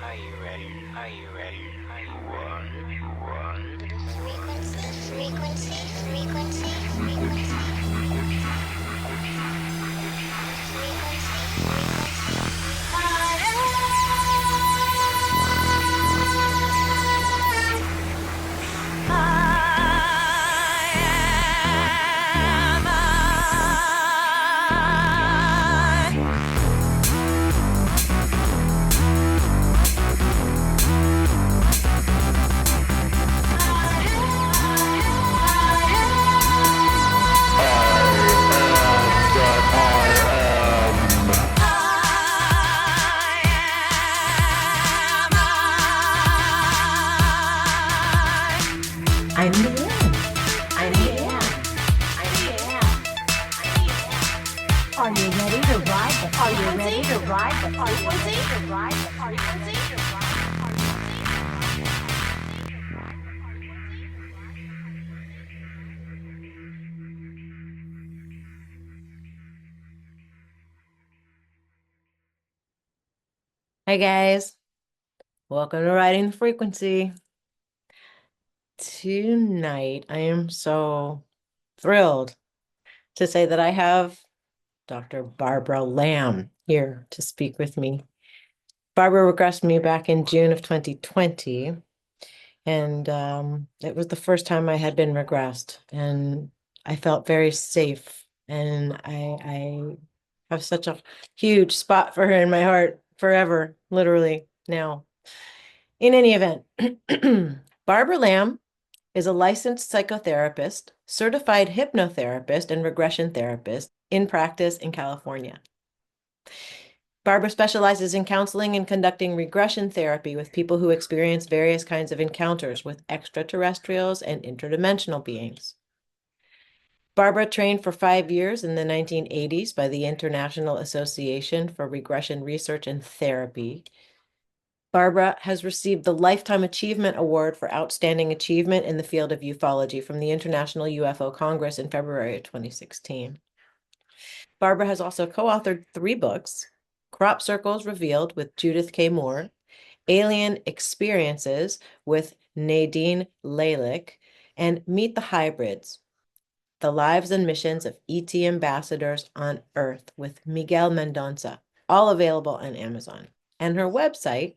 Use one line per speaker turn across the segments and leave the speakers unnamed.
Are you ready? Are you ready? Are you ready?
I'm Liane. I'm Liane. Are you ready to ride the Are you ready to ride the frequency?
Hi guys, welcome to Riding the Frequency. Tonight, I am so thrilled to say that I have Dr. Barbara Lamb here to speak with me. Barbara regressed me back in June of 2020, and it was the first time I had been regressed, and I felt very safe, and I have such a huge spot for her in my heart forever, literally now. In any event, Barbara Lamb is a licensed psychotherapist, certified hypnotherapist, and regression therapist in practice in California. Barbara specializes in counseling and conducting regression therapy with people who experience various kinds of encounters with extraterrestrials and interdimensional beings. Barbara trained for 5 years in the 1980s by the International Association for Regression Research and Therapy. Barbara has received the Lifetime Achievement Award for Outstanding Achievement in the field of ufology from the International UFO Congress in February of 2016. Barbara has also co-authored 3 books: Crop Circles Revealed with Judith K. Moore, Alien Experiences with Nadine Lalick, and Meet the Hybrids, The Lives and Missions of ET Ambassadors on Earth with Miguel Mendonça, all available on Amazon. And her website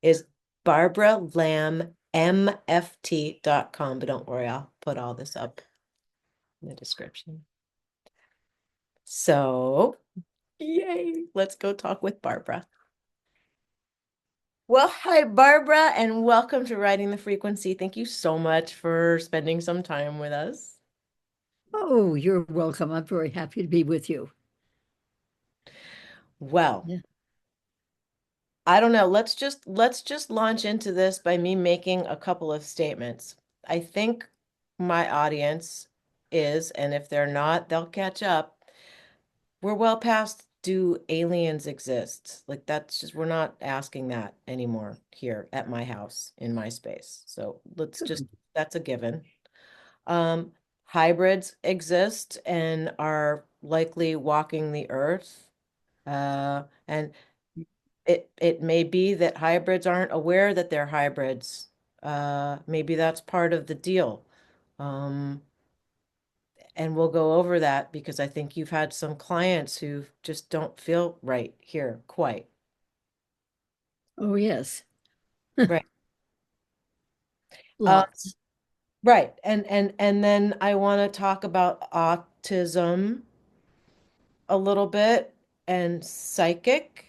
is barbaralambmft.com, but don't worry, I'll put all this up in the description. So, yay, let's go talk with Barbara. Well, hi, Barbara, and welcome to Riding the Frequency. Thank you so much for spending some time with us.
Oh, you're welcome. I'm very happy to be with you.
Well,
Yeah.
I don't know. Let's just launch into this by me making a couple of statements. I think my audience is, and if they're not, they'll catch up. We're well past, do aliens exist? Like that's just, we're not asking that anymore here at my house in my space. So let's just, that's a given. Hybrids exist and are likely walking the earth. And it may be that hybrids aren't aware that they're hybrids. Maybe that's part of the deal. And we'll go over that because I think you've had some clients who just don't feel right here quite.
Oh, yes.
Right.
Lots.
Right. And then I want to talk about autism a little bit and psychic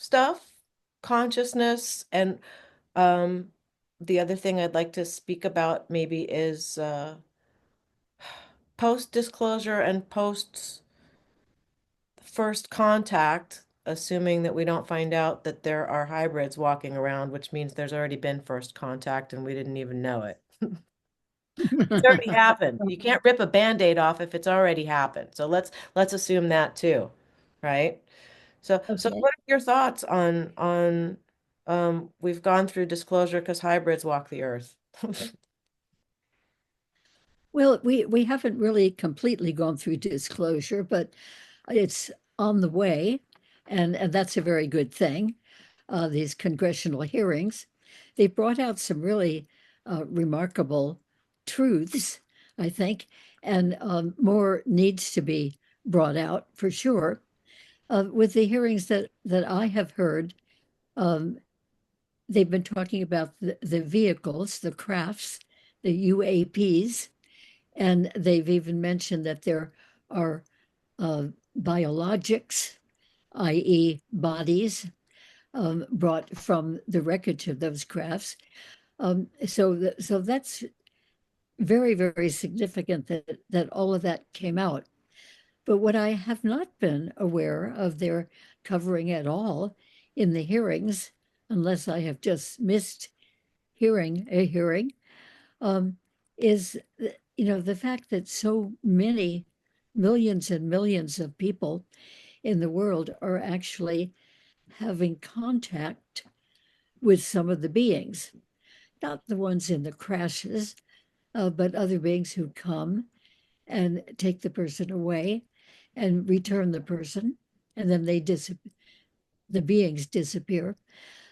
stuff, consciousness, and the other thing I'd like to speak about maybe is post-disclosure and post-first contact, assuming that we don't find out that there are hybrids walking around, which means there's already been first contact and we didn't even know it. It's already happened. You can't rip a Band-Aid off if it's already happened. So let's assume that too, right? So
Okay.
what are your thoughts on we've gone through disclosure because hybrids walk the earth.
Well, we haven't really completely gone through disclosure, but it's on the way, and that's a very good thing. these congressional hearings, they brought out some really remarkable truths, I think, and more needs to be brought out for sure. With the hearings that I have heard, um, they've been talking about the vehicles, the crafts, the UAPs, and they've even mentioned that there are biologics, i.e., bodies brought from the wreckage of those crafts. So that's very, very significant that all of that came out. But what I have not been aware of their covering at all in the hearings, unless I have just missed hearing a hearing, um, is the fact that so many millions and millions of people in the world are actually having contact with some of the beings, not the ones in the crashes, but other beings who come and take the person away and return the person, and then the beings disappear.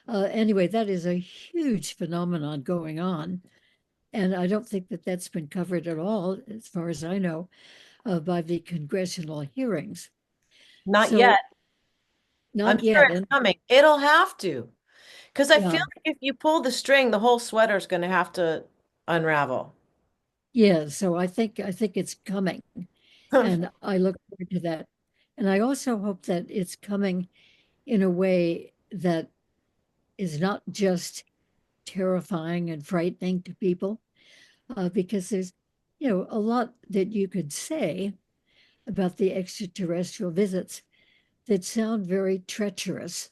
Anyway, that is a huge phenomenon going on. And I don't think that that's been covered at all, as far as I know, by the congressional hearings.
Not
So,
yet. I'm
not
sure
yet.
it's
And
coming. It'll have to. Because I feel
yeah,
like if you pull the string, the whole sweater's going to have to unravel.
yeah. So I think it's coming, and I look forward to that. And I also hope that it's coming in a way that is not just terrifying and frightening to people, because there's, a lot that you could say about the extraterrestrial visits that sound very treacherous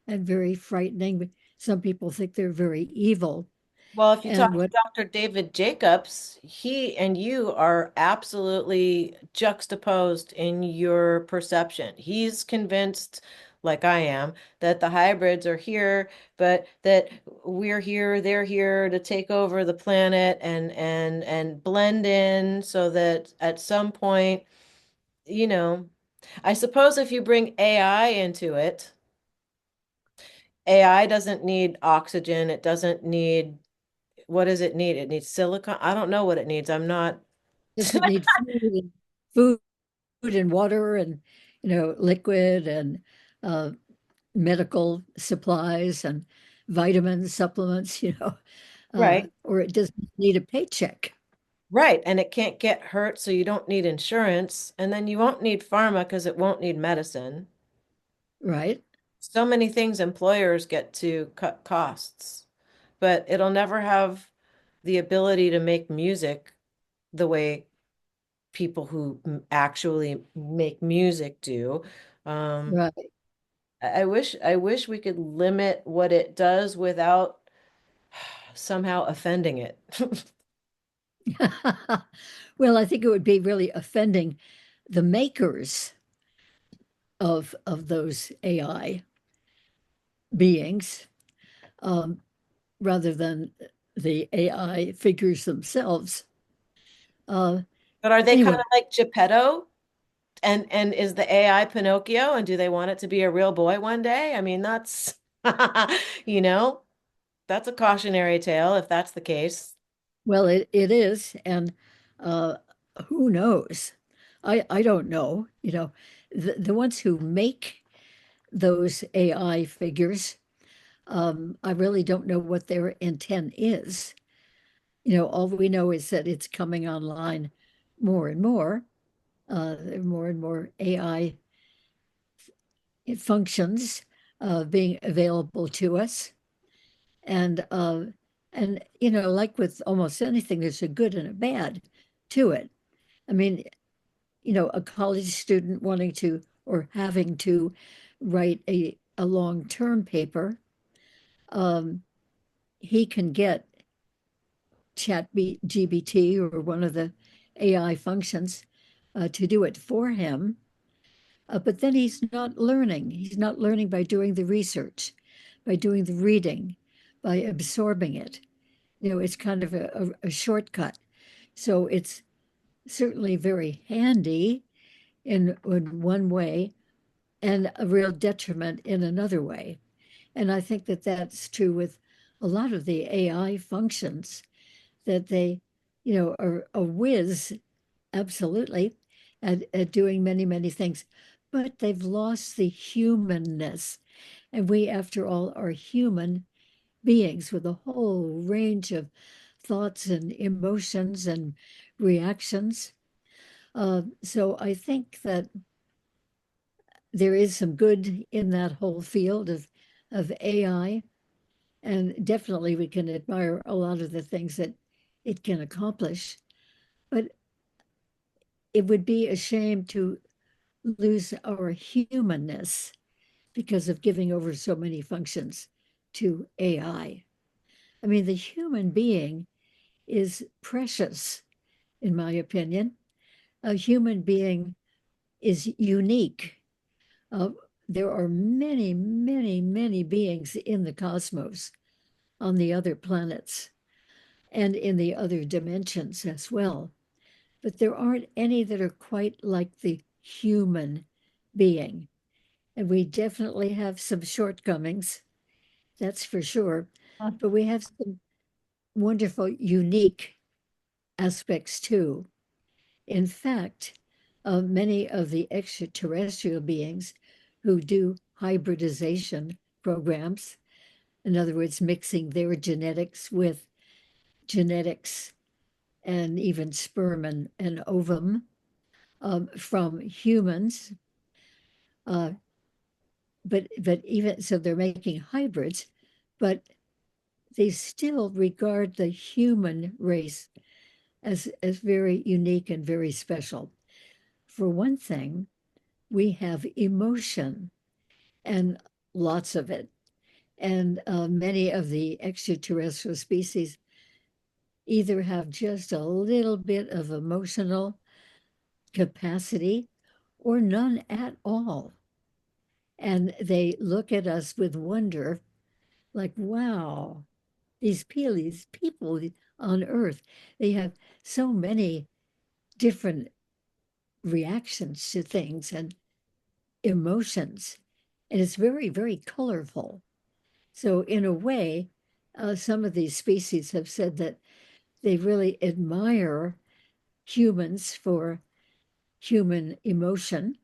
and very frightening. Some people think they're very evil.
Well, if you talk
And
to
what,
Dr. David Jacobs, he and you are absolutely juxtaposed in your perception. He's convinced, like I am, that the hybrids are here, but that we're here, they're here to take over the planet and blend in so that at some point, you know, I suppose if you bring AI into it, AI doesn't need oxygen, it doesn't need what does it need? It needs silicon. I don't know what it needs. I'm not.
does it need food and water and, liquid and uh, medical supplies and vitamins, supplements,
Right.
or it doesn't need a paycheck,
Right. And it can't get hurt, so you don't need insurance. And then you won't need pharma because it won't need medicine.
right?
So many things employers get to cut costs, but it'll never have the ability to make music the way people who actually make music do. Um,
Right.
I wish we could limit what it does without somehow offending it.
Well, I think it would be really offending the makers of those AI beings, um, rather than the AI figures themselves. Uh,
But are they kind
anyway,
of like Geppetto? And is the AI Pinocchio? And do they want it to be a real boy one day? I mean, that's you know, that's a cautionary tale if that's the case.
well, it is, and uh, who knows? I don't know. The ones who make those AI figures, I really don't know what their intent is. All we know is that it's coming online more and more. There are more and more AI functions being available to us. And like with almost anything, there's a good and a bad to it. I mean, a college student wanting to or having to write a long-term paper, um, he can get GBT or one of the AI functions to do it for him. But then he's not learning. He's not learning by doing the research, by doing the reading, by absorbing it. It's kind of a shortcut. So it's certainly very handy in one way and a real detriment in another way. And I think that that's true with a lot of the AI functions, that they, are a whiz, absolutely, at doing many, many things, but they've lost the humanness. And we, after all, are human beings with a whole range of thoughts and emotions and reactions. So I think that there is some good in that whole field of AI, and definitely we can admire a lot of the things that it can accomplish. But it would be a shame to lose our humanness because of giving over so many functions to AI. I mean, the human being is precious, in my opinion. A human being is unique. Uh, there are many, many, many beings in the cosmos, on the other planets, and in the other dimensions as well. But there aren't any that are quite like the human being. And we definitely have some shortcomings, that's for sure. But we have some wonderful, unique aspects too. In fact, many of the extraterrestrial beings who do hybridization programs, in other words, mixing their genetics with genetics and even sperm and ovum from humans, uh, but even so, they're making hybrids, but they still regard the human race as very unique and very special. For one thing, we have emotion, and lots of it. And many of the extraterrestrial species either have just a little bit of emotional capacity or none at all. And they look at us with wonder, like, wow, these people on Earth, they have so many different reactions to things and emotions. And it's very, very colorful. So, in a way, some of these species have said that they really admire humans for human emotion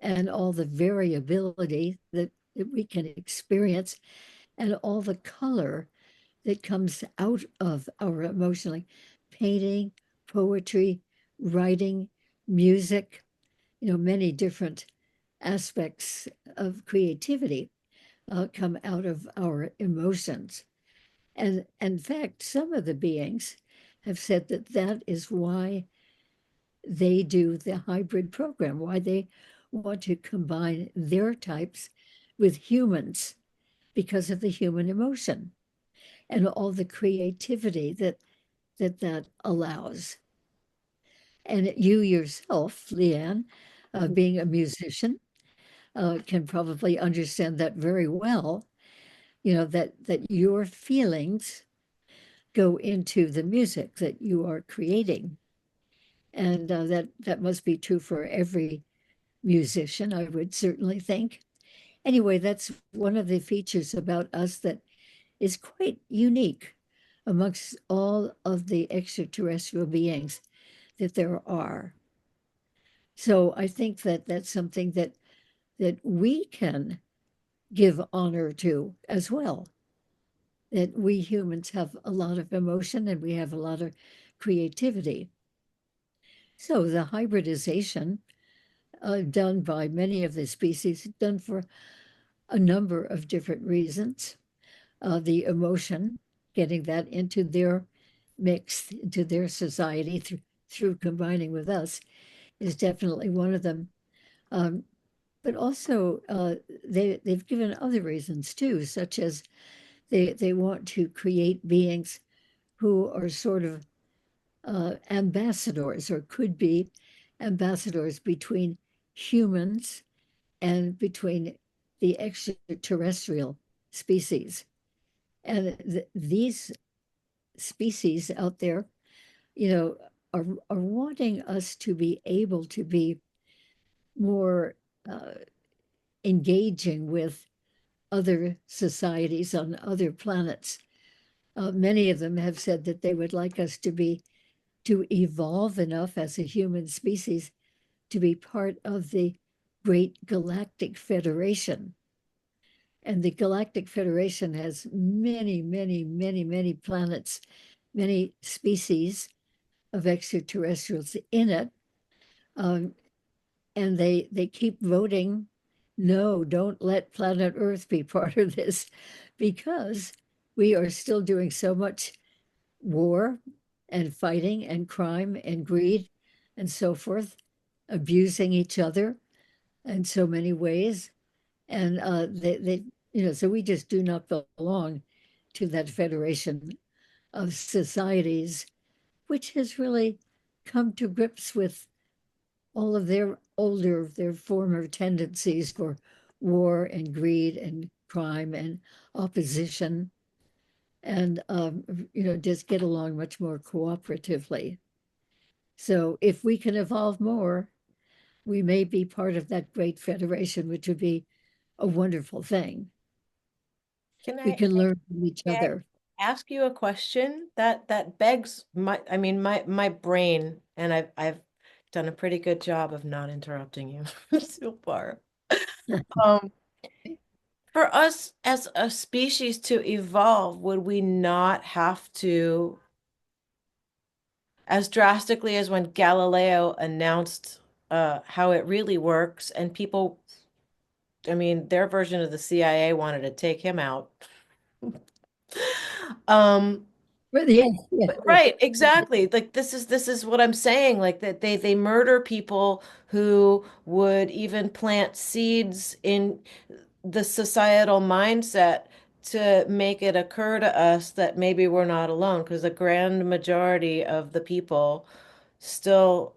and all the variability that we can experience and all the color that comes out of our emotion, like painting, poetry, writing, music, many different aspects of creativity come out of our emotions. And in fact, some of the beings have said that that is why they do the hybrid program, why they want to combine their types with humans because of the human emotion and all the creativity that allows. And you yourself, Liane, being a musician, can probably understand that very well. That your feelings go into the music that you are creating, and that must be true for every musician, I would certainly think. Anyway, that's one of the features about us that is quite unique amongst all of the extraterrestrial beings that there are. So I think that that's something that we can give honor to as well. That we humans have a lot of emotion and we have a lot of creativity. So the hybridization done by many of the species, done for a number of different reasons. The emotion, getting that into their mix, into their society through combining with us, is definitely one of them. But also, they've given other reasons too, such as they want to create beings who are sort of ambassadors or could be ambassadors between humans and between the extraterrestrial species. And these species out there, are wanting us to be able to be more engaging with other societies on other planets. Many of them have said that they would like us to evolve enough as a human species to be part of the Great Galactic Federation. And the Galactic Federation has many, many, many, many planets, many species of extraterrestrials in it. And they keep voting, no, don't let planet Earth be part of this, because we are still doing so much war and fighting and crime and greed and so forth, abusing each other in so many ways. And so we just do not belong to that federation of societies, which has really come to grips with all of their former tendencies for war and greed and crime and opposition, and just get along much more cooperatively. So if we can evolve more, we may be part of that great federation, which would be a wonderful thing.
Can
We
I
can learn from each
may I
other.
ask you a question that begs my brain, and I've done a pretty good job of not interrupting you so far. Um, for us as a species to evolve, would we not have to, as drastically as when Galileo announced how it really works, and people, I mean, their version of the CIA wanted to take him out. Um,
But yes, yes,
right, exactly. Like this is what I'm saying. Like that they murder people who would even plant seeds in the societal mindset to make it occur to us that maybe we're not alone, because the grand majority of the people still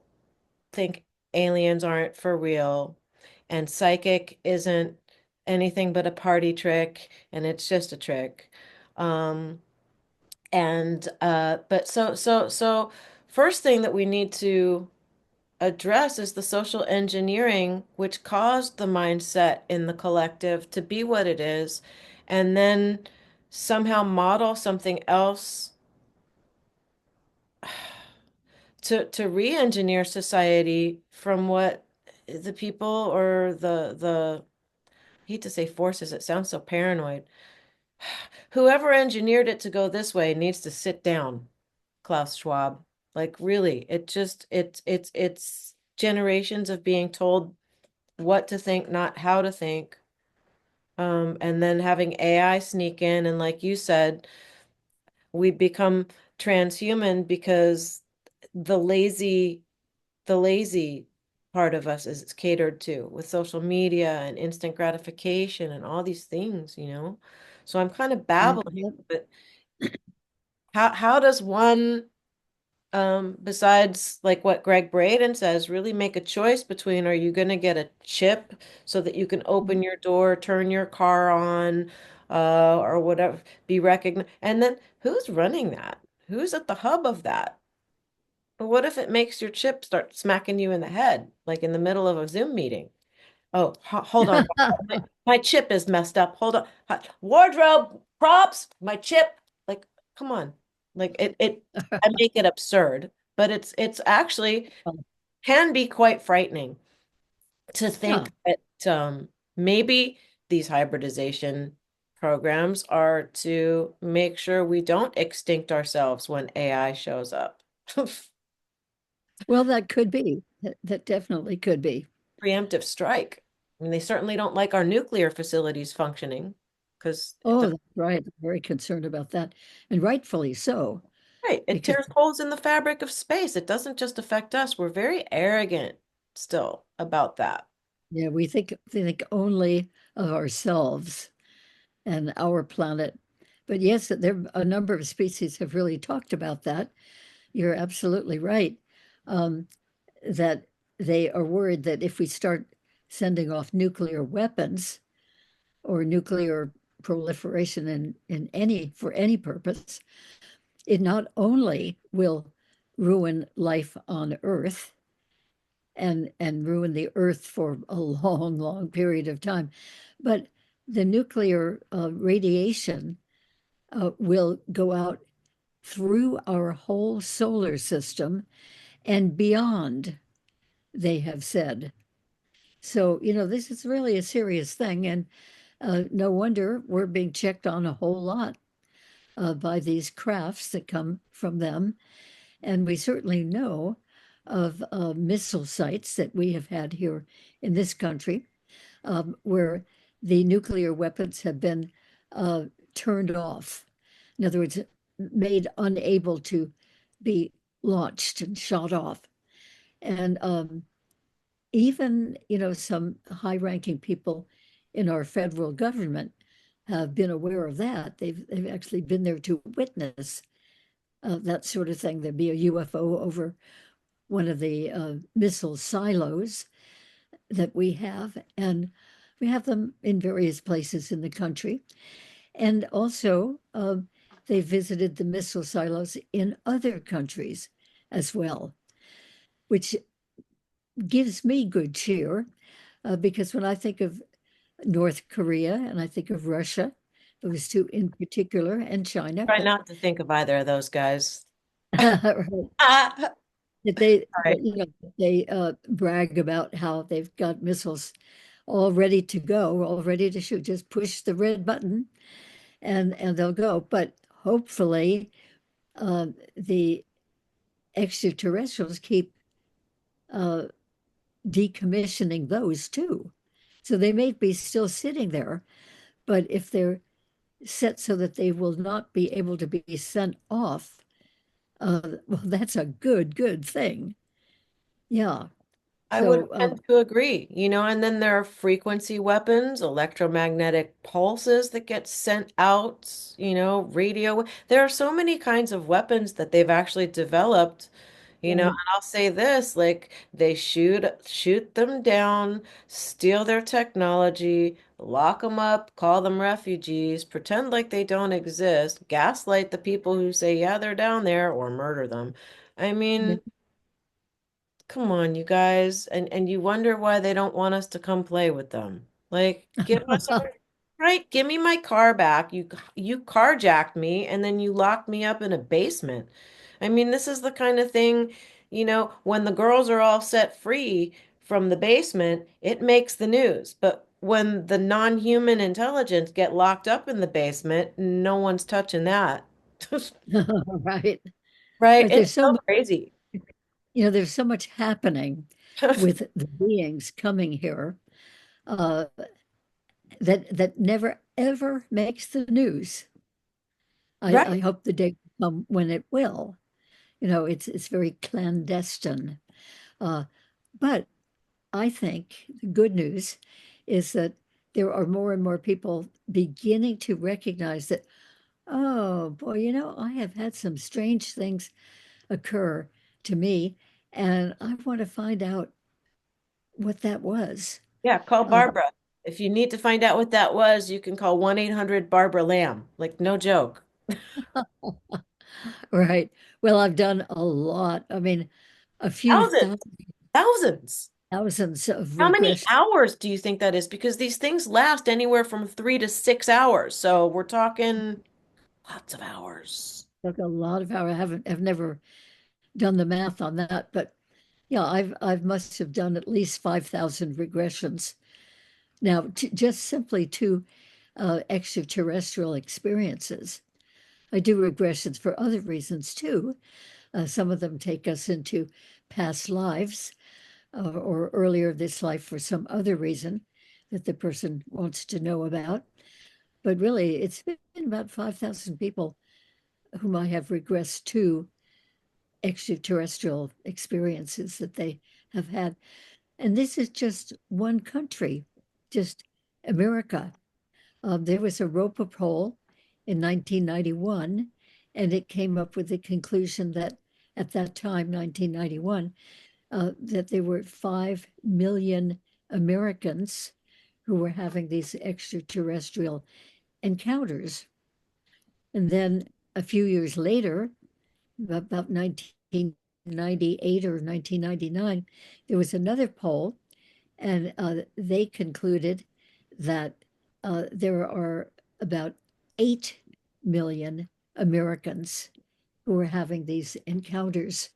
think aliens aren't for real and psychic isn't anything but a party trick and it's just a trick. Um, but so first thing that we need to address is the social engineering which caused the mindset in the collective to be what it is, and then somehow model something else to re-engineer society from what the people or the I hate to say forces, it sounds so paranoid. Whoever engineered it to go this way needs to sit down, Klaus Schwab. Like really, it's generations of being told what to think, not how to think. And then having AI sneak in, and like you said, we become transhuman because the lazy the lazy part of us is catered to with social media and instant gratification and all these things, you know? So I'm kind of babbling,
yep.
but how does one, besides like what Greg Braden says, really make a choice between, are you going to get a chip so that you can open your door, turn your car on, or whatever, be recognized? And then who's running that? Who's at the hub of that? But what if it makes your chip start smacking you in the head, like in the middle of a Zoom meeting? Oh, hold on. My chip is messed up. Hold on. Wardrobe, props, my chip. Like, come on. Like I make it absurd, but it's actually can be quite frightening to
Yeah.
think that maybe these hybridization programs are to make sure we don't extinct ourselves when AI shows up.
Well, that could be. That definitely could be.
Preemptive strike. I mean, they certainly don't like our nuclear facilities functioning because
Oh, that's right. I'm very concerned about that, and rightfully so,
right, it
because
tears holes in the fabric of space. It doesn't just affect us. We're very arrogant still about that.
yeah, we think only of ourselves and our planet. But yes, there a number of species have really talked about that. You're absolutely right. Um, that they are worried that if we start sending off nuclear weapons or nuclear proliferation in any for any purpose, it not only will ruin life on Earth and ruin the Earth for a long, long period of time, but the nuclear radiation will go out through our whole solar system and beyond, they have said. So, this is really a serious thing. And no wonder we're being checked on a whole lot by these crafts that come from them. And we certainly know of missile sites that we have had here in this country where the nuclear weapons have been turned off. In other words, made unable to be launched and shot off. And even, some high-ranking people in our federal government have been aware of that. They've actually been there to witness that sort of thing. There'd be a UFO over one of the missile silos that we have, and we have them in various places in the country. And also, they visited the missile silos in other countries as well, which gives me good cheer because when I think of North Korea and I think of Russia, those two in particular, and China,
Try not to think of either of those guys.
right,
Ah,
that they,
right.
they brag about how they've got missiles all ready to go, all ready to shoot. Just push the red button, and they'll go. But hopefully, the extraterrestrials keep decommissioning those too. So they may be still sitting there, but if they're set so that they will not be able to be sent off, well, that's a good thing. Yeah.
I would
So,
tend to agree, and then there are frequency weapons, electromagnetic pulses that get sent out, radio. There are so many kinds of weapons that they've actually developed, and
right.
I'll say this, like they shoot them down, steal their technology, lock them up, call them refugees, pretend like they don't exist, gaslight the people who say, yeah, they're down there, or murder them. I
Yeah.
mean, come on, you guys. And you wonder why they don't want us to come play with them. Like, give us our right, give me my car back. You carjacked me and then you locked me up in a basement. I mean, this is the kind of thing, when the girls are all set free from the basement, it makes the news. But when the non-human intelligence get locked up in the basement, no one's touching that.
Right.
Right?
But
It's so crazy.
there's so much happening with the beings coming here uh, that never ever makes the news. I
Right.
hope the day will come when it will. It's very clandestine. Uh, but I think the good news is that there are more and more people beginning to recognize that, oh boy, I have had some strange things occur to me, and I want to find out what that was.
Yeah, call
Uh,
Barbara. If you need to find out what that was, you can call 1-800 Barbara Lamb. Like, no joke.
right. Well, I've done a lot. I mean, a few
Thousands, thousands.
thousands of
How many
regression.
hours do you think that is? Because these things last anywhere from 3 to 6 hours. So we're talking lots of hours.
Took a lot of hours. Have never done the math on that, but yeah, I've must have done at least 5,000 regressions now, just simply to extraterrestrial experiences. I do regressions for other reasons too. Some of them take us into past lives or earlier this life for some other reason that the person wants to know about. But really, it's been about 5,000 people whom I have regressed to extraterrestrial experiences that they have had. And this is just one country, just America. There was a roper poll in 1991, and it came up with the conclusion that at that time, 1991, that there were 5 million Americans who were having these extraterrestrial encounters. And then a few years later, about 1998 or 1999, there was another poll, and they concluded that there are about 8 million Americans who are having these encounters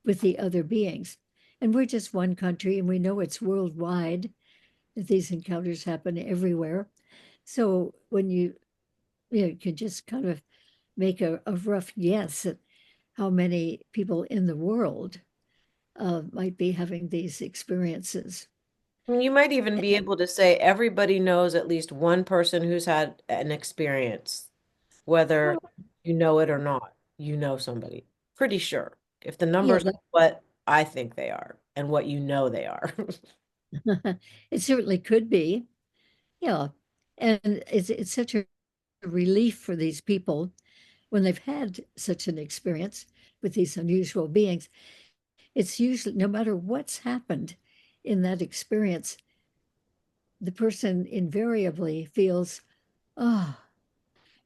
with the other beings. And we're just one country, and we know it's worldwide that these encounters happen everywhere. So when you can just kind of make a rough guess at how many people in the world might be having these experiences.
I mean, you might even be able to say everybody knows at least one person who's had an experience, whether you know it or not. You know somebody. Pretty sure. If the
Yeah,
numbers are what I think they are and what you know they are.
it certainly could be. Yeah. And it's such a relief for these people when they've had such an experience with these unusual beings. It's usually, no matter what's happened in that experience, the person invariably feels, oh,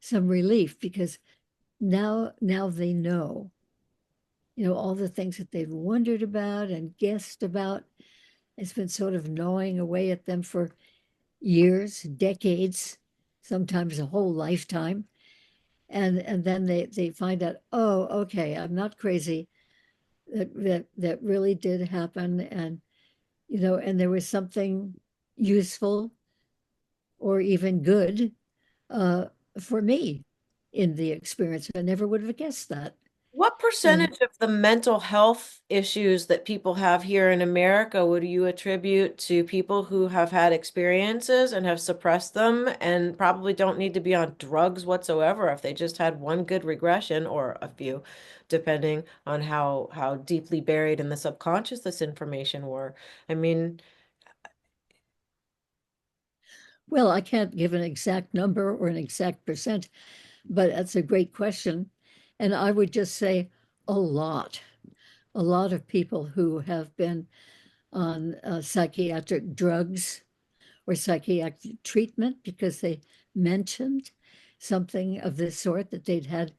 some relief because now they know, all the things that they've wondered about and guessed about. It's been sort of gnawing away at them for years, decades, sometimes a whole lifetime. And then they find out, oh, okay, I'm not crazy. That really did happen. And and there was something useful or even good uh, for me in the experience. I never would have guessed that.
What
And
percentage of the mental health issues that people have here in America would you attribute to people who have had experiences and have suppressed them and probably don't need to be on drugs whatsoever if they just had one good regression or a few, depending on how deeply buried in the subconscious this information were. I mean,
well, I can't give an exact number or an exact percent, but that's a great question. And I would just say a lot, a lot of people who have been on psychiatric drugs or psychiatric treatment because they mentioned something of this sort, that they'd had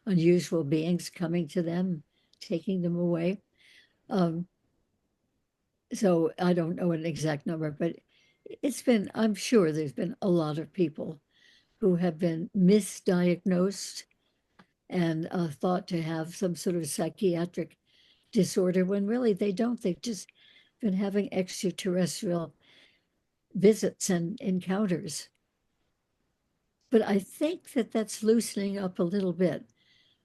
unusual beings coming to them, taking them away. Um, so I don't know an exact number, but I'm sure there's been a lot of people who have been misdiagnosed and thought to have some sort of psychiatric disorder when really they don't. They've just been having extraterrestrial visits and encounters. But I think that that's loosening up a little bit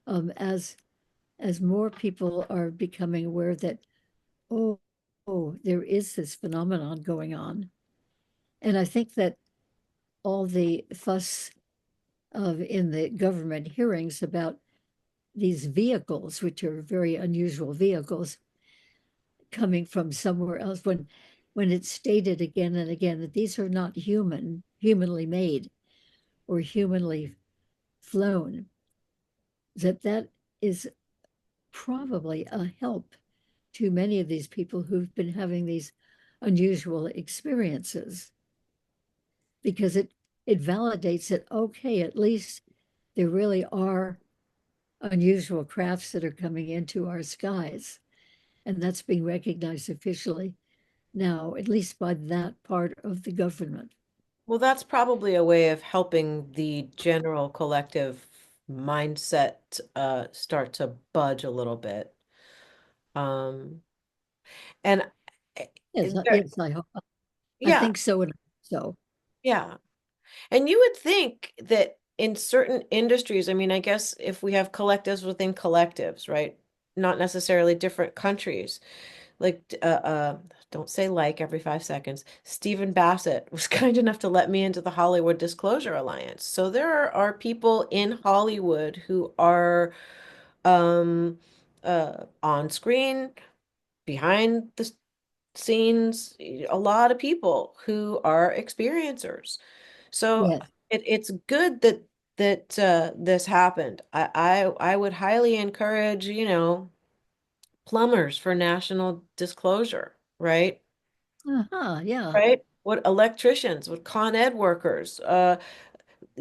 as more people are becoming aware that, oh, there is this phenomenon going on. And I think that all the fuss in the government hearings about these vehicles, which are very unusual vehicles, coming from somewhere else, when it's stated again and again that these are not humanly made or humanly flown, that is probably a help to many of these people who've been having these unusual experiences, because it validates that, okay, at least there really are unusual crafts that are coming into our skies, and that's being recognized officially now, at least by that part of the government.
well, that's probably a way of helping the general collective mindset start to budge a little bit. Um, and
Yes,
there,
yes, I
yeah,
think so, and so.
yeah. And you would think that in certain industries, I mean, I guess if we have collectives within collectives, right? Not necessarily different countries. Like, don't say like every 5 seconds. Stephen Bassett was kind enough to let me into the Hollywood Disclosure Alliance. So there are people in Hollywood who are um on screen, behind the scenes, a lot of people who are experiencers. So
Yes.
it's good that this happened. I would highly encourage, plumbers for national disclosure, right?
Uh-huh, yeah.
Right? What electricians, what Con Ed workers,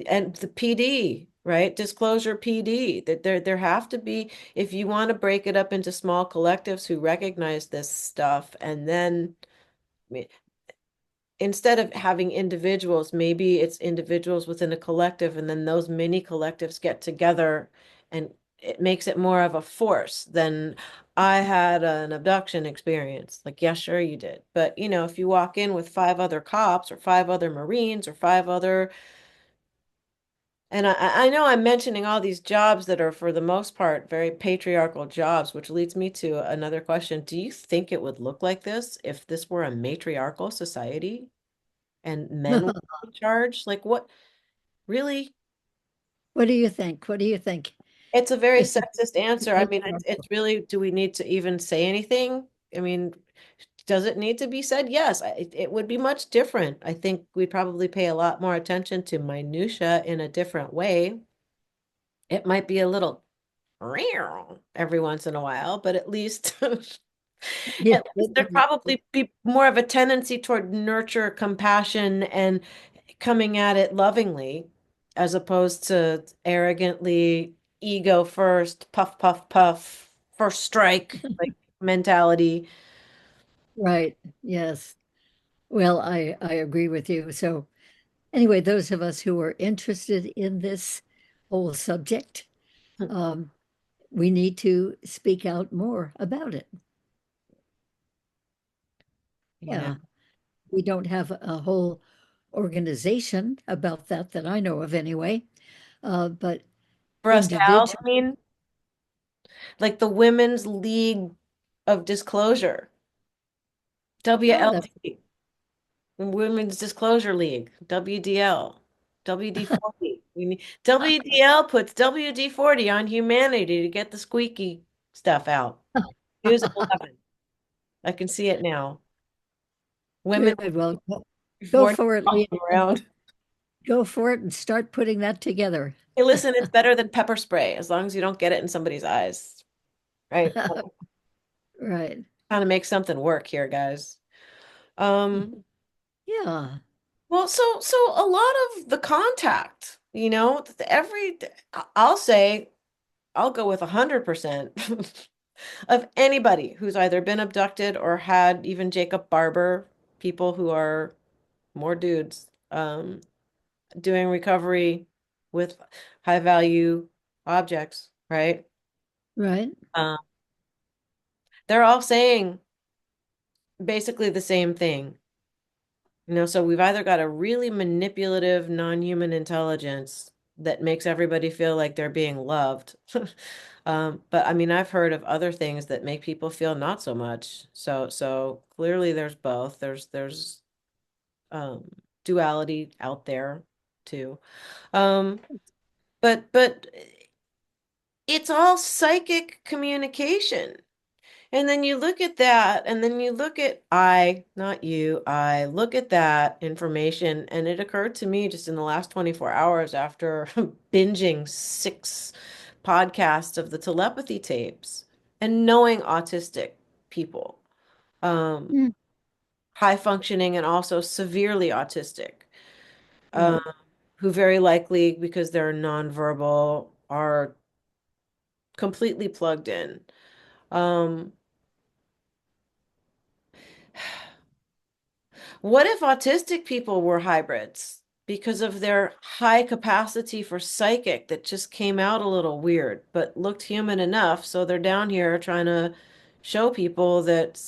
and the PD, right? Disclosure PD. That there have to be, if you want to break it up into small collectives who recognize this stuff, and then instead of having individuals, maybe it's individuals within a collective, and then those mini collectives get together and it makes it more of a force than I had an abduction experience. Like, yeah, sure you did. But, you know, if you walk in with five other cops or five other Marines or five other, and I know I'm mentioning all these jobs that are for the most part very patriarchal jobs, which leads me to another question. Do you think it would look like this if this were a matriarchal society and men were in charge? Like, what really?
What do you think? What do you think?
It's a very
If
sexist answer. I mean, it's really, do we need to even say anything? I mean, does it need to be said? Yes, it would be much different. I think we'd probably pay a lot more attention to minutia in a different way. It might be a little every once in a while, but at least
yeah,
at least there'd probably be more of a tendency toward nurture, compassion, and coming at it lovingly, as opposed to arrogantly, ego first, puff, puff, puff, first strike, like mentality.
right. Yes. Well, I agree with you. So anyway, those of us who are interested in this whole subject, um, we need to speak out more about it.
Yeah.
Yeah. We don't have a whole organization about that that I know of anyway. But
For us to have,
individual,
I mean, like the Women's League of Disclosure,
oh, that
WLD. Women's Disclosure League, WDL, WD-40. We need WDL puts WD-40 on humanity to get the squeaky stuff out. News 11. I can see it now. Women
good. Well, go
before
for it, Liane.
around.
Go for it and start putting that together.
Hey, listen, it's better than pepper spray as long as you don't get it in somebody's eyes. Right?
Right.
Trying to make something work here, guys. Um,
Yeah.
well, so a lot of the contact, you know, I'll say I'll go with 100% of anybody who's either been abducted or had even Jacob Barber, people who are more dudes, doing recovery with high value objects, right?
Right.
Um, they're all saying basically the same thing. You know, so we've either got a really manipulative non-human intelligence that makes everybody feel like they're being loved. But I mean, I've heard of other things that make people feel not so much. So clearly there's both. There's um duality out there too. Um, but it's all psychic communication. And then you look at that, and then you look at not you, I look at that information, and it occurred to me just in the last 24 hours after binging 6 podcasts of the telepathy tapes and knowing autistic people, um,
Mm,
high functioning and also severely autistic, um,
right.
who very likely, because they're nonverbal, are completely plugged in. Um, What if autistic people were hybrids because of their high capacity for psychic that just came out a little weird, but looked human enough? So they're down here trying to show people that,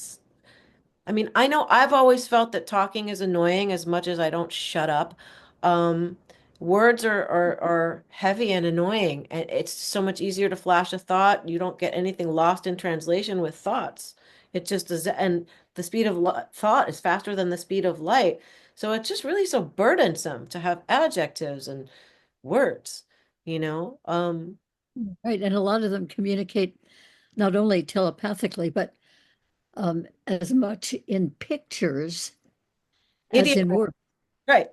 I mean, I know I've always felt that talking is annoying as much as I don't shut up. Um, Words are heavy and annoying, and it's so much easier to flash a thought. You don't get anything lost in translation with thoughts. It just does, and the speed of thought is faster than the speed of light. So it's just really so burdensome to have adjectives and words, you know?
Right. And a lot of them communicate not only telepathically, but as much in pictures as
Idiot,
in words.
right.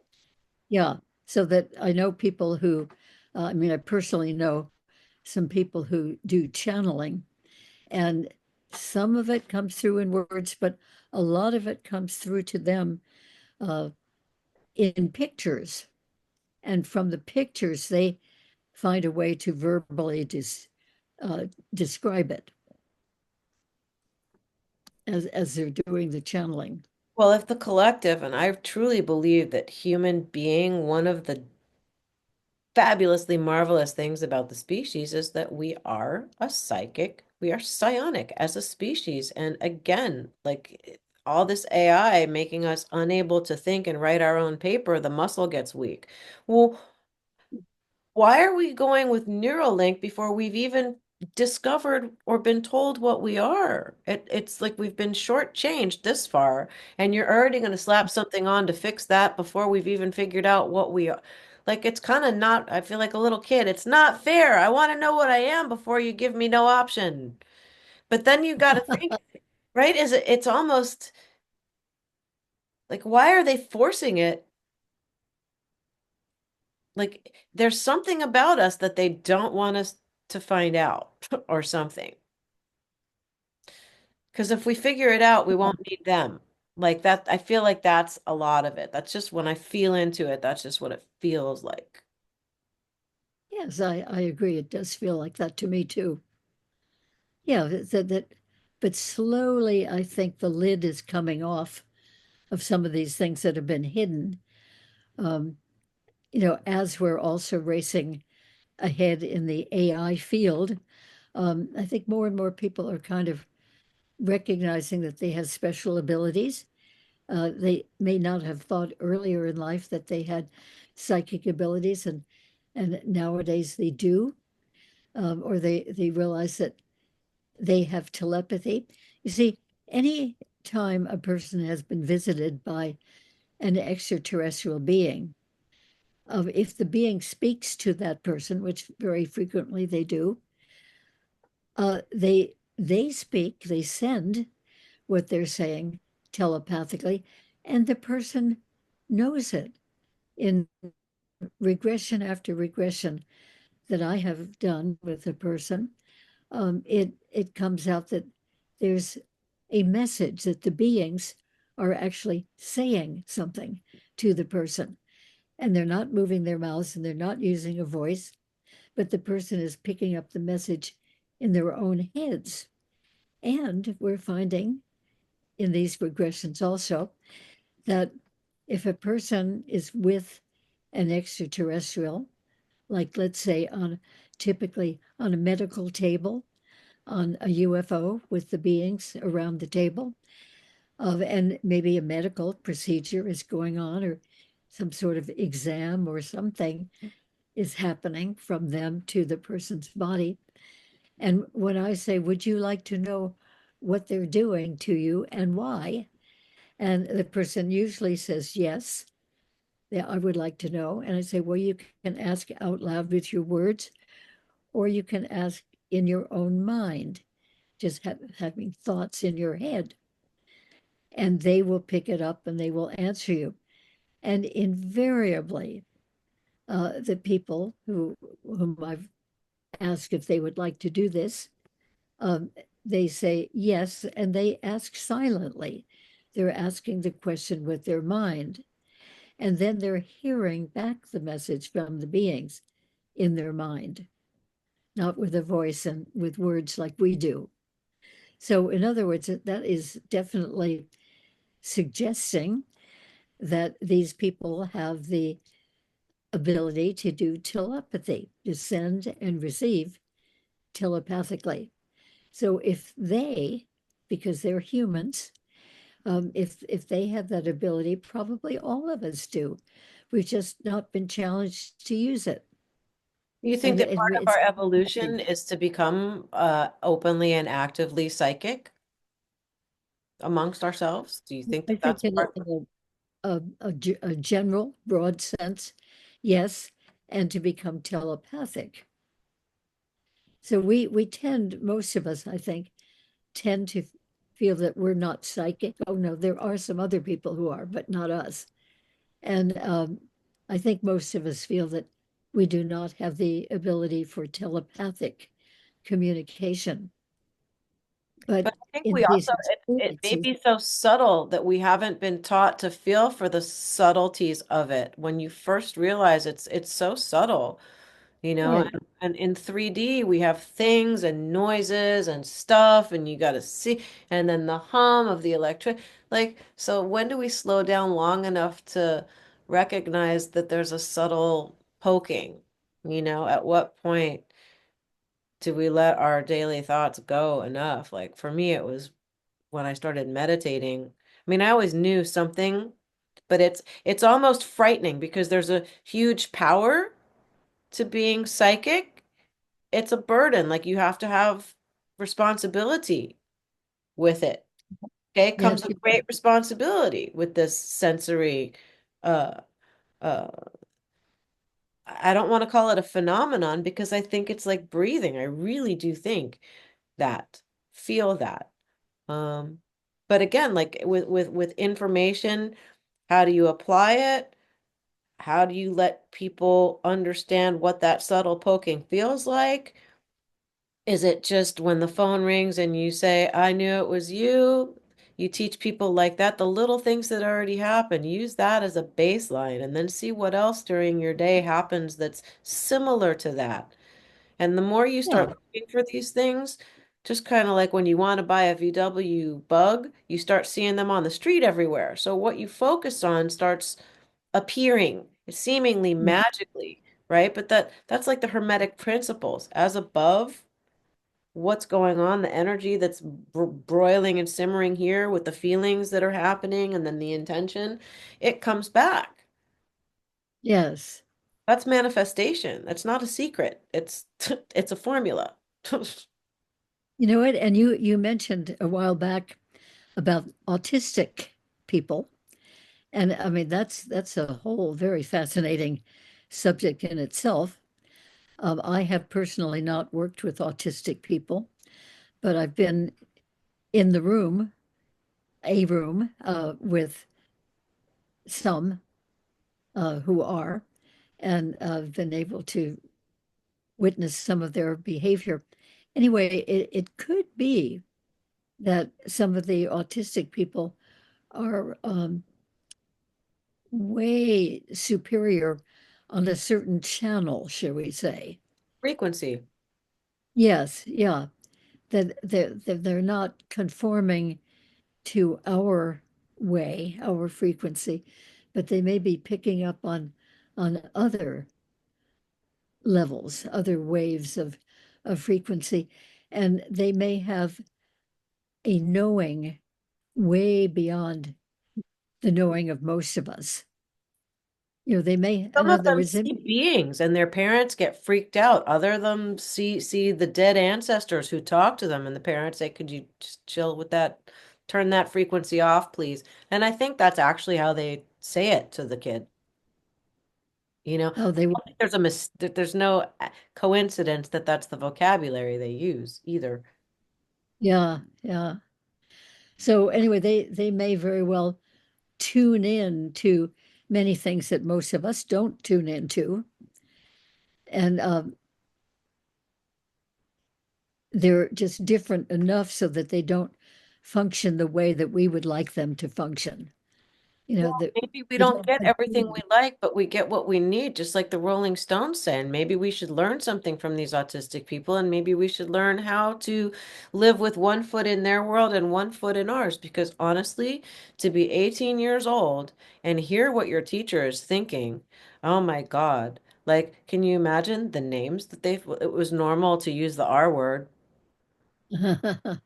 Yeah. So that I know people who, I mean, I personally know some people who do channeling, and some of it comes through in words, but a lot of it comes through to them uh, in pictures. And from the pictures, they find a way to verbally uh, describe it as they're doing the channeling.
Well, if the collective, and I truly believe that human being, one of the fabulously marvelous things about the species is that we are psionic as a species. And again, like all this AI making us unable to think and write our own paper, the muscle gets weak. Well, why are we going with Neuralink before we've even discovered or been told what we are? It's like we've been shortchanged this far, and you're already going to slap something on to fix that before we've even figured out what we are. Like it's kind of not, I feel like a little kid. It's not fair. I want to know what I am before you give me no option. But then you got to think, right? It's almost like why are they forcing it? Like there's something about us that they don't want us to find out or something. Because if we figure it out, we won't need them. Like that, I feel like that's a lot of it. That's just when I feel into it, that's just what it feels like.
Yes, I agree. It does feel like that to me too. Yeah, but slowly I think the lid is coming off of some of these things that have been hidden. Um, as we're also racing ahead in the AI field, I think more and more people are kind of recognizing that they have special abilities. They may not have thought earlier in life that they had psychic abilities, and nowadays they do, or they realize that they have telepathy. You see, any time a person has been visited by an extraterrestrial being, if the being speaks to that person, which very frequently they do, they speak, they send what they're saying telepathically, and the person knows it. In regression after regression that I have done with a person, it comes out that there's a message that the beings are actually saying something to the person, and they're not moving their mouths and they're not using a voice, but the person is picking up the message in their own heads. And we're finding in these regressions also that if a person is with an extraterrestrial, like let's say typically on a medical table, on a UFO with the beings around the table, and maybe a medical procedure is going on or some sort of exam or something is happening from them to the person's body. And when I say, would you like to know what they're doing to you and why? And the person usually says yes. Yeah, I would like to know. And I say, well, you can ask out loud with your words, or you can ask in your own mind, just having thoughts in your head. And they will pick it up and they will answer you. And invariably, the people whom I've asked if they would like to do this, um, they say yes, and they ask silently. They're asking the question with their mind. And then they're hearing back the message from the beings in their mind, not with a voice and with words like we do. So, in other words, that is definitely suggesting that these people have the ability to do telepathy, to send and receive telepathically. So, if they, because they're humans, if they have that ability, probably all of us do. We've just not been challenged to use it.
You think
And
that part of
it's
our evolution is to become openly and actively psychic amongst ourselves? Do you think
I
that
think
that's
in
part?
a general, broad sense, yes, and to become telepathic. So we tend, most of us, I think, tend to feel that we're not psychic. Oh no, there are some other people who are, but not us. And I think most of us feel that we do not have the ability for telepathic communication. But
But I think
in
we
these
also it may
experiences,
be so subtle that we haven't been taught to feel for the subtleties of it. When you first realize it's so subtle, you know,
Right.
and in 3D we have things and noises and stuff, and you got to see, and then the hum of the electric, like, so when do we slow down long enough to recognize that there's a subtle poking? You know, at what point do we let our daily thoughts go enough? Like for me, it was when I started meditating. I mean, I always knew something, but it's almost frightening because there's a huge power to being psychic. It's a burden. Like you have to have responsibility with it. Okay, comes
Yes.
a great responsibility with this sensory uh uh I don't want to call it a phenomenon because I think it's like breathing. I really do think that, feel that. Um, but again, like with information, how do you apply it? How do you let people understand what that subtle poking feels like? Is it just when the phone rings and you say, I knew it was you? You teach people like that, the little things that already happen, use that as a baseline and then see what else during your day happens that's similar to that. And the more you
Yeah.
start looking for these things, just kind of like when you want to buy a VW bug, you start seeing them on the street everywhere. So what you focus on starts appearing seemingly
Mm.
magically, right? But that's like the hermetic principles. As above, what's going on, the energy that's broiling and simmering here with the feelings that are happening and then the intention, it comes back.
Yes.
That's manifestation. That's not a secret. It's it's a formula.
You know what? And you mentioned a while back about autistic people. And I mean that's a whole very fascinating subject in itself. I have personally not worked with autistic people, but I've been in the room, a room, with some who are, and been able to witness some of their behavior. Anyway, it could be that some of the autistic people are way superior on a certain channel, shall we say.
Frequency.
Yes, yeah, that they're not conforming to our way, our frequency, but they may be picking up on other levels, other waves of frequency, and they may have a knowing way beyond the knowing of most of us. You know, they may,
Some
in
of
other
them
words,
see beings and their parents get freaked out. Other of them see the dead ancestors who talk to them and the parents say, could you just chill with that? Turn that frequency off, please. And I think that's actually how they say it to the kid. You know,
oh, they,
there's no coincidence that that's the vocabulary they use either.
yeah, yeah. So anyway, they may very well tune in to many things that most of us don't tune into, and they're just different enough so that they don't function the way that we would like them to function. You know,
Well,
that
maybe we
they
don't
don't
get everything
conform.
we like, but we get what we need, just like the Rolling Stones saying. Maybe we should learn something from these autistic people, and maybe we should learn how to live with one foot in their world and one foot in ours. Because honestly, to be 18 years old and hear what your teacher is thinking, oh my God. Like, can you imagine the names that it was normal to use the R word.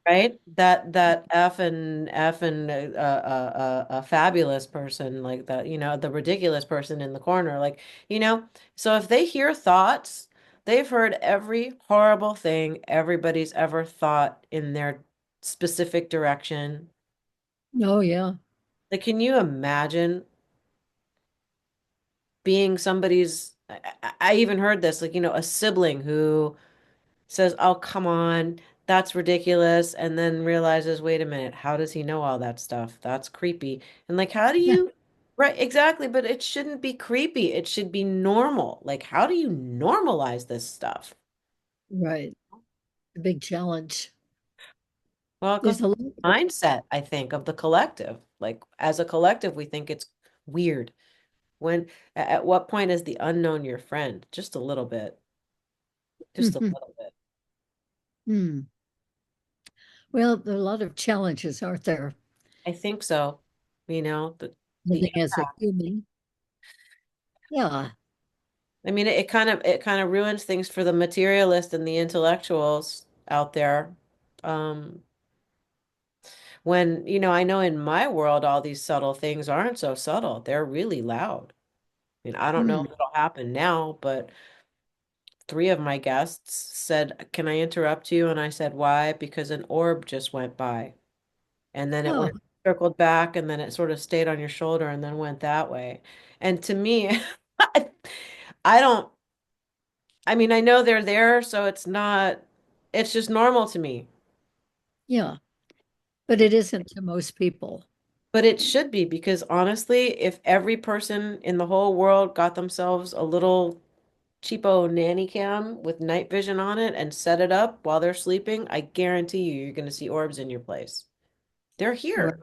Right? That F and a fabulous person like that, you know, the ridiculous person in the corner, like, you know, so if they hear thoughts, they've heard every horrible thing everybody's ever thought in their specific direction.
Oh yeah.
Like, can you imagine being somebody's, I even heard this, like, you know, a sibling who says, "Oh, come on, that's ridiculous," and then realizes, "Wait a minute, how does he know all that stuff? That's creepy." And like, how do you, right, exactly, but it shouldn't be creepy. It should be normal. Like, how do you normalize this stuff?
Right. A big challenge.
Well, it goes
There's
to
a lot.
the mindset, I think, of the collective. Like, as a collective, we think it's weird. When, at what point is the unknown your friend? Just a little bit. just a
Mhm.
little bit.
Hmm. Well, there are a lot of challenges, aren't there?
I think so. You know, the
Living as a human. Yeah.
I mean, it kind of ruins things for the materialist and the intellectuals out there. Um, when, you know, I know in my world all these subtle things aren't so subtle. They're really loud. I mean, I don't know
Hmm.
if it'll happen now, but three of my guests said, "Can I interrupt you?" And I said, "Why?" Because an orb just went by. And then it
Oh,
went circled back and then it sort of stayed on your shoulder and then went that way. And to me, I don't I mean, I know they're there, so it's just normal to me.
yeah. But it isn't to most people.
But it should be because honestly, if every person in the whole world got themselves a little cheapo nanny cam with night vision on it and set it up while they're sleeping, I guarantee you're going to see orbs in your place. They're
Right.
here.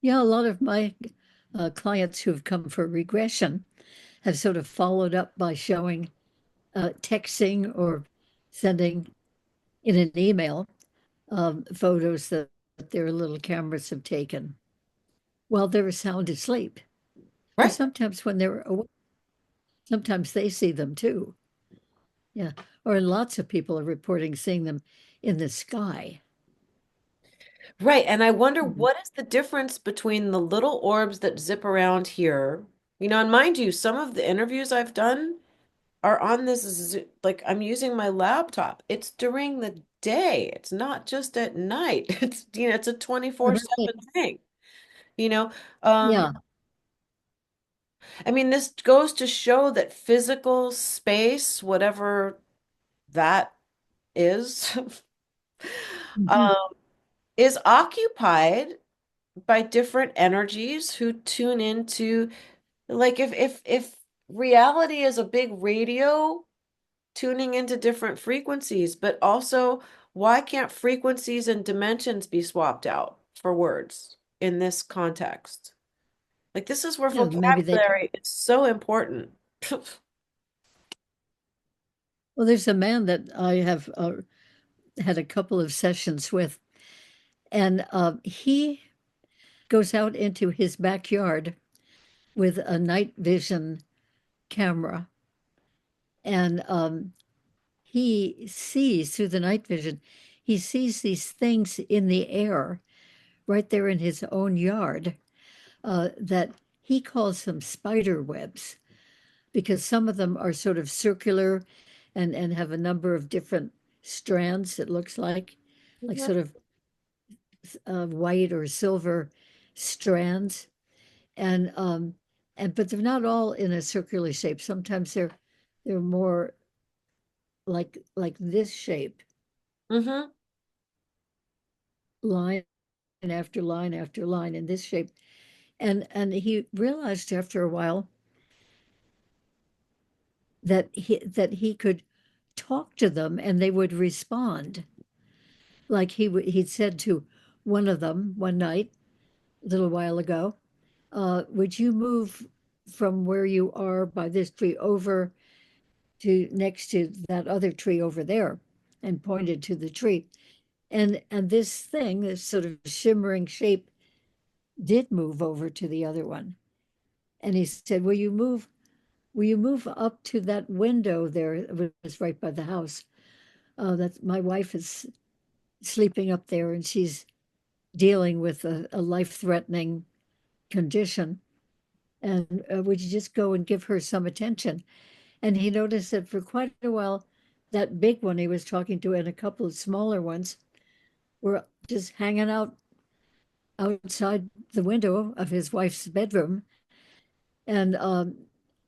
Yeah, a lot of my clients who've come for regression have sort of followed up by showing, texting or sending in an email photos that their little cameras have taken while they're sound asleep. Or
Right.
sometimes when they're awake, sometimes they see them too. Yeah. Or lots of people are reporting seeing them in the sky.
Right. And I wonder
Mhm.
what is the difference between the little orbs that zip around here? You know, and mind you, some of the interviews I've done are on this like I'm using my laptop. It's during the day. It's not just at night. It's you know, it's a
Right.
24/7 thing. You know, um,
Yeah.
I mean, this goes to show that physical space, whatever that is,
Mhm.
um, is occupied by different energies who tune into like if reality is a big radio tuning into different frequencies, but also why can't frequencies and dimensions be swapped out for words in this context? Like this is where
Yeah, maybe they,
vocabulary is so important.
well, there's a man that I have had a couple of sessions with, and he goes out into his backyard with a night vision camera, and he sees through the night vision, he sees these things in the air right there in his own yard that he calls them spider webs because some of them are sort of circular and have a number of different strands, it looks like
Mhm,
sort of white or silver strands. And but they're not all in a circular shape. Sometimes they're more like this shape,
mhm,
line after line after line in this shape. And he realized after a while that he could talk to them and they would respond. Like he'd said to one of them one night a little while ago, would you move from where you are by this tree over to next to that other tree over there, and pointed to the tree. And this thing, this sort of shimmering shape, did move over to the other one. And he said, will you move up to that window there? It was right by the house. That my wife is sleeping up there and she's dealing with a life-threatening condition. And would you just go and give her some attention? And he noticed that for quite a while, that big one he was talking to and a couple of smaller ones were just hanging out outside the window of his wife's bedroom. And,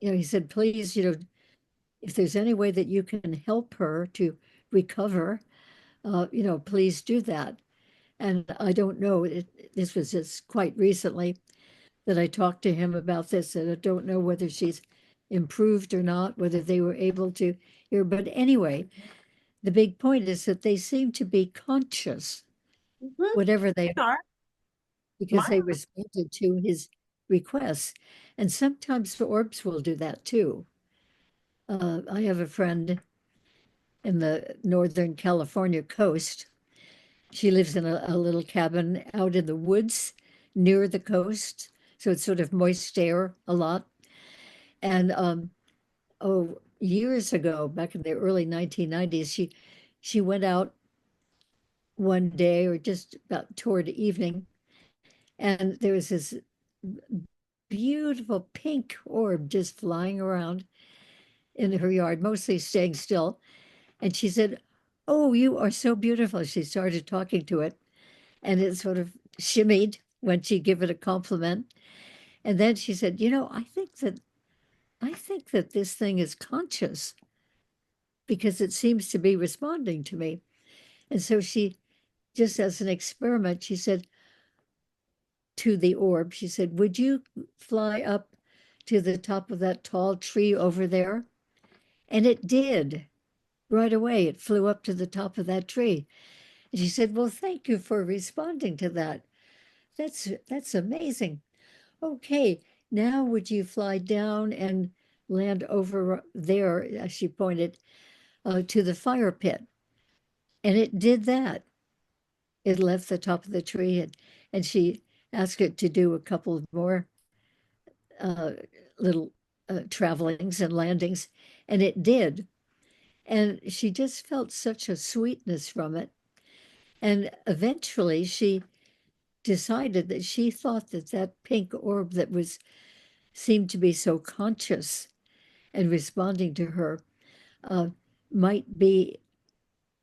he said, please, if there's any way that you can help her to recover, please do that. And I don't know, this was just quite recently that I talked to him about this, and I don't know whether she's improved or not, whether they were able to hear. But anyway, the big point is that they seem to be conscious,
mhm.
whatever they
They
are,
are.
because
Mine.
they responded to his requests. And sometimes the orbs will do that too. I have a friend in the Northern California coast. She lives in a little cabin out in the woods near the coast. So it's sort of moist air a lot. And years ago, back in the early 1990s, she went out one day or just about toward evening, and there was this beautiful pink orb just flying around in her yard, mostly staying still. And she said, "Oh, you are so beautiful." She started talking to it, and it sort of shimmied when she gave it a compliment. And then she said, I think that this thing is conscious because it seems to be responding to me." And so she, just as an experiment, she said to the orb, she said, "Would you fly up to the top of that tall tree over there?" And it did. Right away, it flew up to the top of that tree. And she said, "Well, thank you for responding to that. That's amazing. Okay, now would you fly down and land over there," as she pointed, to the fire pit? And it did that. It left the top of the tree, and she asked it to do a couple more uh, little travelings and landings, and it did. And she just felt such a sweetness from it. And eventually she decided that she thought that that pink orb that was seemed to be so conscious and responding to her uh, might be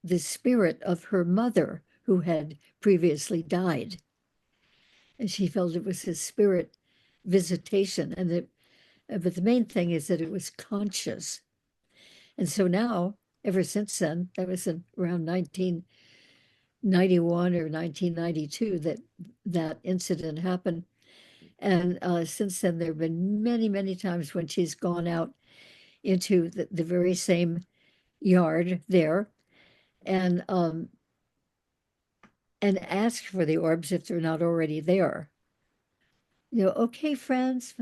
the spirit of her mother who had previously died. And she felt it was his spirit visitation. But the main thing is that it was conscious. And so now, ever since then, that was in around 1991 or 1992 that that incident happened. And since then, there have been many, many times when she's gone out into the very same yard there and asked for the orbs if they're not already there. Okay, friends,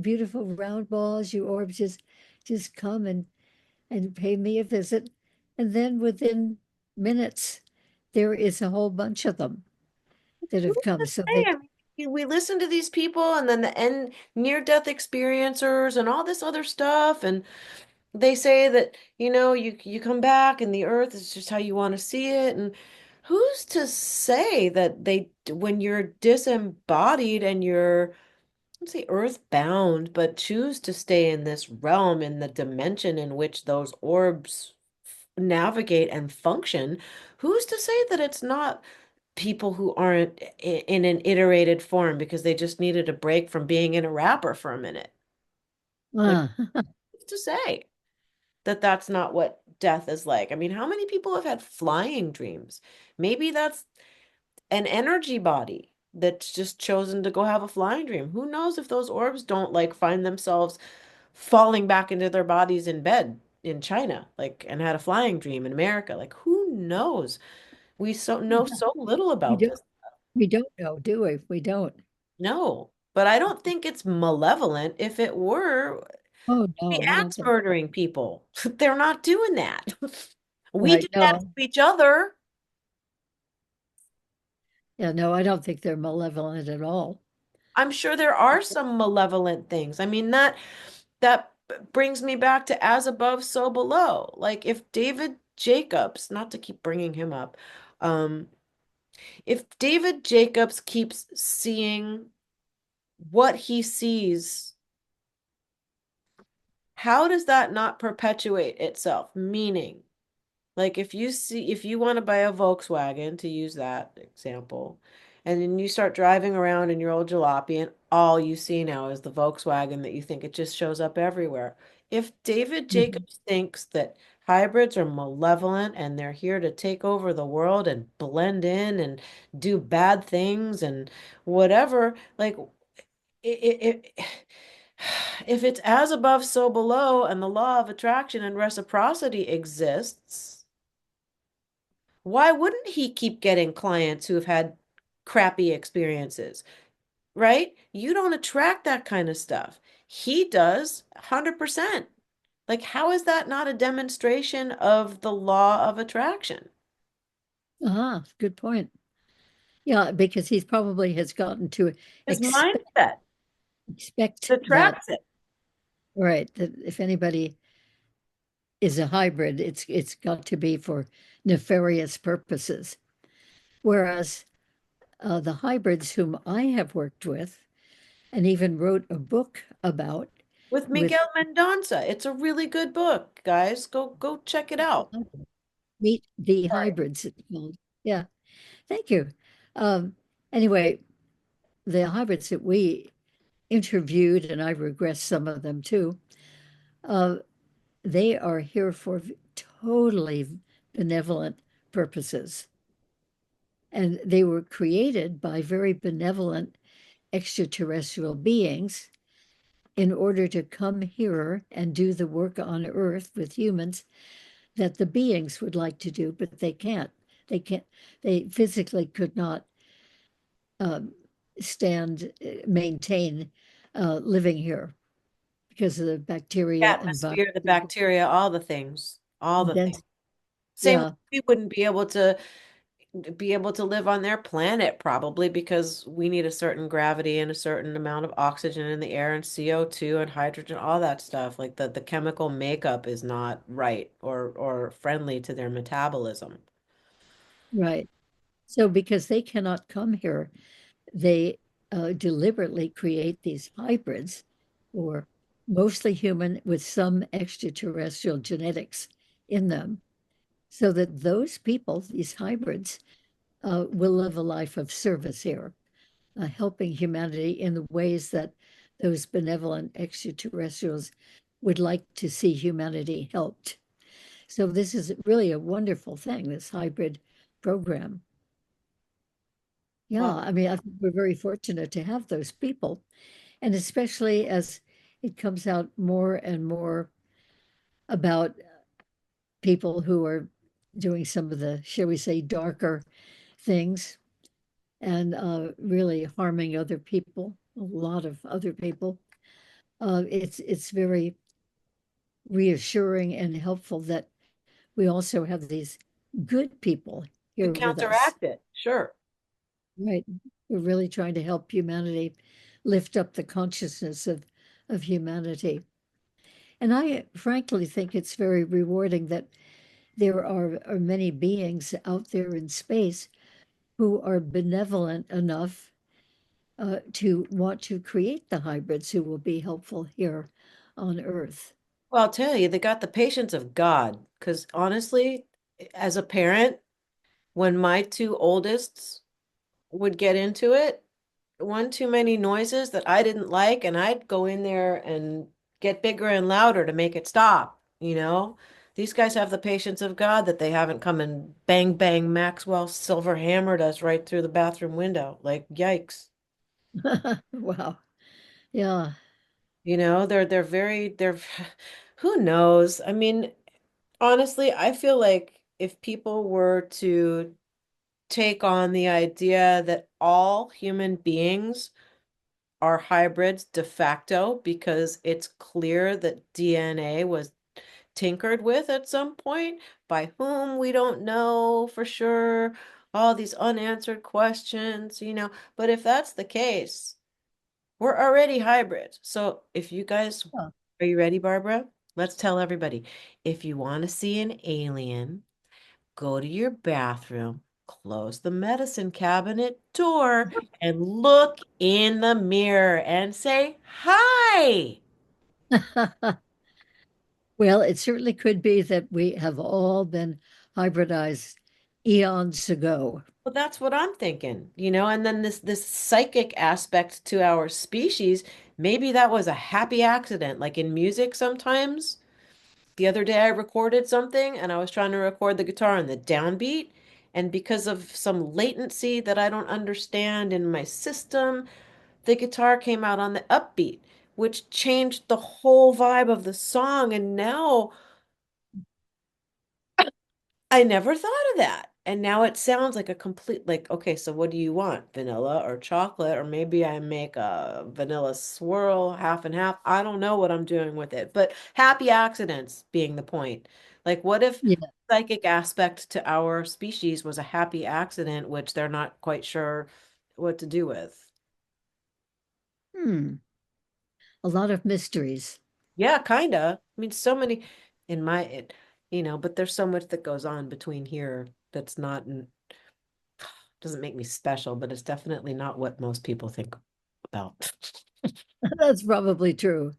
beautiful round balls, you orbs, just come and pay me a visit. And then within minutes, there is a whole bunch of them that have come. So
Hey,
they,
I mean, we listen to these people and then the end near-death experiencers and all this other stuff, and they say that, you come back and the earth is just how you want to see it. And who's to say that when you're disembodied and you're, let's say, earthbound, but choose to stay in this realm, in the dimension in which those orbs navigate and function, who's to say that it's not people who aren't in an iterated form because they just needed a break from being in a wrapper for a minute? Like,
uh,
who's to say that that's not what death is like? I mean, how many people have had flying dreams? Maybe that's an energy body that's just chosen to go have a flying dream. Who knows if those orbs don't like find themselves falling back into their bodies in bed in China, like, and had a flying dream in America. Like, who knows? We know so little
we
about
don't
this.
we don't know, do we? We don't.
No, but I don't think it's malevolent. If it were,
Oh
the
no, I don't
axe
think
murdering people. They're not doing that. We do
right.
that
No,
to each other.
yeah, no, I don't think they're malevolent at all.
I'm sure there are some malevolent things. I mean, that brings me back to as above, so below. Like if David Jacobs, not to keep bringing him up, um, if David Jacobs keeps seeing what he sees, how does that not perpetuate itself? Meaning, like if you want to buy a Volkswagen, to use that example, and then you start driving around in your old jalopy and all you see now is the Volkswagen that you think it just shows up everywhere. If David
Mhm.
Jacobs thinks that hybrids are malevolent and they're here to take over the world and blend in and do bad things and whatever, like it if it's as above, so below, and the law of attraction and reciprocity exists, why wouldn't he keep getting clients who have had crappy experiences, right? You don't attract that kind of stuff. He does 100%. Like, how is that not a demonstration of the law of attraction?
Good point. Yeah, because he probably has gotten to
His
expect
mindset
expect that,
attracts it.
right, that if anybody is a hybrid, it's got to be for nefarious purposes. Whereas the hybrids whom I have worked with and even wrote a book about
With
with
Miguel Mendonça. It's a really good book, guys. Go check it out.
Meet the
Sorry.
Hybrids, it's called. Yeah, thank you. Um, anyway, the hybrids that we interviewed, and I regressed some of them too, uh, they are here for totally benevolent purposes. And they were created by very benevolent extraterrestrial beings in order to come here and do the work on Earth with humans that the beings would like to do, but they can't. They can't, they physically could not um, maintain living here because of the bacteria and virus.
Atmosphere, the bacteria, all the things, all the things. Same,
Yeah,
we wouldn't be able to live on their planet probably because we need a certain gravity and a certain amount of oxygen in the air and CO2 and hydrogen, all that stuff. Like the chemical makeup is not right or friendly to their metabolism.
right. So because they cannot come here, they deliberately create these hybrids or mostly human with some extraterrestrial genetics in them so that those people, these hybrids, will live a life of service here, helping humanity in the ways that those benevolent extraterrestrials would like to see humanity helped. So this is really a wonderful thing, this hybrid program. Yeah,
Well,
I mean, I think we're very fortunate to have those people. And especially as it comes out more and more about people who are doing some of the, shall we say, darker things and really harming other people, a lot of other people. It's very reassuring and helpful that we also have these good people
to
here with us.
counteract it, sure.
Right. We're really trying to help humanity lift up the consciousness of humanity. And I frankly think it's very rewarding that there are many beings out there in space who are benevolent enough to want to create the hybrids who will be helpful here on Earth.
Well, I'll tell you, they got the patience of God. Because honestly, as a parent, when my two oldest would get into it, one too many noises that I didn't like, and I'd go in there and get bigger and louder to make it stop, you know? These guys have the patience of God that they haven't come and bang, bang, Maxwell silver hammered us right through the bathroom window. Like, yikes.
Wow. Yeah.
You know, they're who knows? I mean, honestly, I feel like if people were to take on the idea that all human beings are hybrids de facto because it's clear that DNA was tinkered with at some point, by whom we don't know for sure, all these unanswered questions, But if that's the case, we're already hybrids. So if you guys,
Yeah.
are you ready, Barbara? Let's tell everybody. If you want to see an alien, go to your bathroom, close the medicine cabinet door, and look in the mirror and say, hi.
Well, it certainly could be that we have all been hybridized eons ago.
Well, that's what I'm thinking, and then this psychic aspect to our species, maybe that was a happy accident. Like in music sometimes. The other day I recorded something and I was trying to record the guitar on the downbeat, and because of some latency that I don't understand in my system, the guitar came out on the upbeat, which changed the whole vibe of the song. And now I never thought of that. And now it sounds like a complete, like, okay, so what do you want? Vanilla or chocolate? Or maybe I make a vanilla swirl, half and half. I don't know what I'm doing with it, but happy accidents being the point. Like, what if
Yeah.
psychic aspect to our species was a happy accident, which they're not quite sure what to do with?
Hmm. A lot of mysteries.
Yeah, kinda. I mean, so many in my it, but there's so much that goes on between here that's not doesn't make me special, but it's definitely not what most people think about.
That's probably true.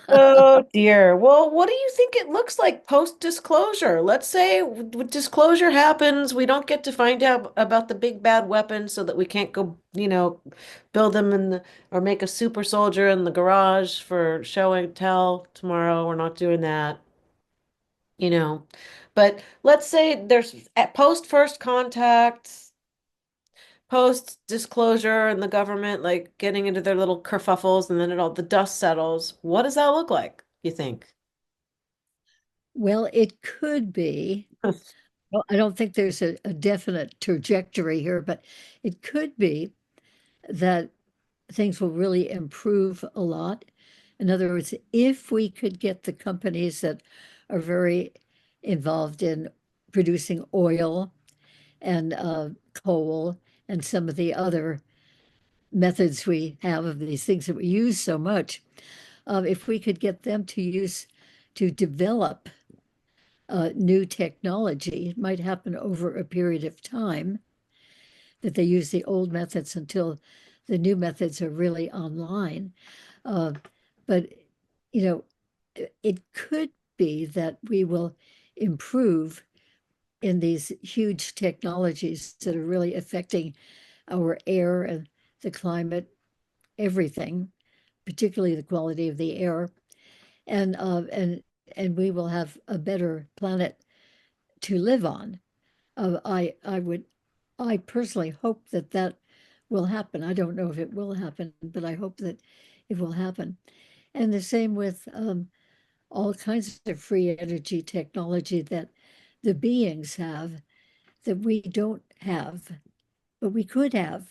Oh dear. Well, what do you think it looks like post-disclosure? Let's say disclosure happens, we don't get to find out about the big bad weapon so that we can't go, build them or make a super soldier in the garage for show and tell tomorrow. We're not doing that, you know. But let's say there's at post first contact, post disclosure and the government like getting into their little kerfuffles and then the dust settles. What does that look like, you think?
Well, it could be. Well, I don't think there's a definite trajectory here, but it could be that things will really improve a lot. In other words, if we could get the companies that are very involved in producing oil and coal and some of the other methods we have of these things that we use so much, if we could get them to develop new technology, it might happen over a period of time that they use the old methods until the new methods are really online. Uh, but, you know, it could be that we will improve in these huge technologies that are really affecting our air and the climate, everything, particularly the quality of the air, and and we will have a better planet to live on. I personally hope that that will happen. I don't know if it will happen, but I hope that it will happen. And the same with all kinds of free energy technology that the beings have that we don't have, but we could have,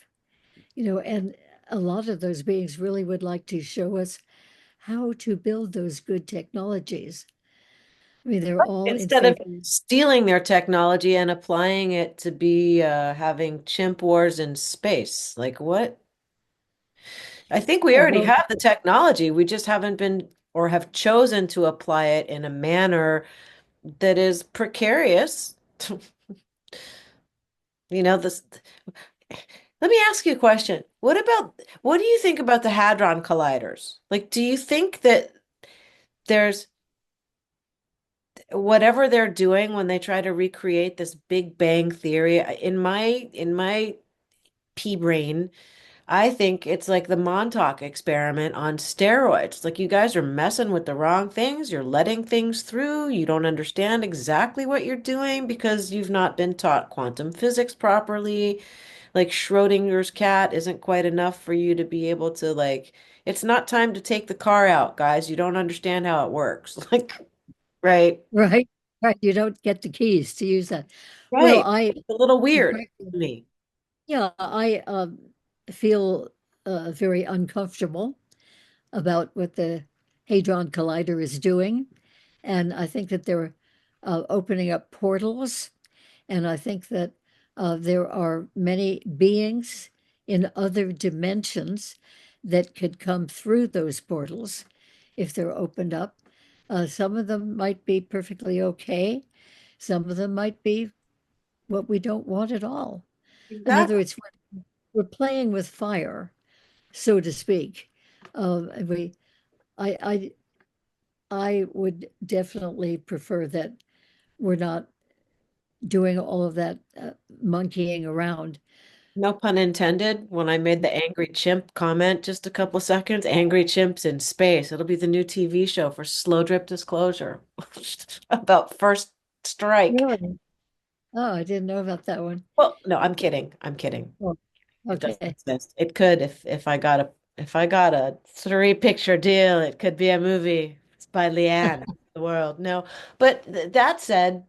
and a lot of those beings really would like to show us how to build those good technologies. I mean, they're all in
Instead of
favor.
stealing their technology and applying it to be having chimp wars in space. Like what? I think we
Yeah,
already
well,
have the technology. We just haven't been or have chosen to apply it in a manner that is precarious. This. Let me ask you a question. What do you think about the Hadron Colliders? Like, do you think that there's whatever they're doing when they try to recreate this Big Bang theory, in my pea brain, I think it's like the Montauk experiment on steroids. Like you guys are messing with the wrong things. You're letting things through. You don't understand exactly what you're doing because you've not been taught quantum physics properly. Like Schrodinger's cat isn't quite enough for you to be able to like, it's not time to take the car out, guys. You don't understand how it works. Like, right.
right, right. You don't get the keys to use that. Well,
Right. It's a little weird to me.
yeah, I feel very uncomfortable about what the Hadron Collider is doing. And I think that they're opening up portals. And I think that there are many beings in other dimensions that could come through those portals if they're opened up. Some of them might be perfectly okay. Some of them might be what we don't want at all. In other
Exactly.
words, we're playing with fire, so to speak. We, I, I would definitely prefer that we're not doing all of that monkeying around.
No pun intended. When I made the angry chimp comment just a couple seconds, angry chimps in space. It'll be the new TV show for slow drip disclosure about first strike.
Really? Oh, I didn't know about that one.
Well, no, I'm kidding. I'm kidding.
Oh,
It doesn't
okay.
exist. It could if I got a three picture deal, it could be a movie. It's by Liane, the world. No, but th that said,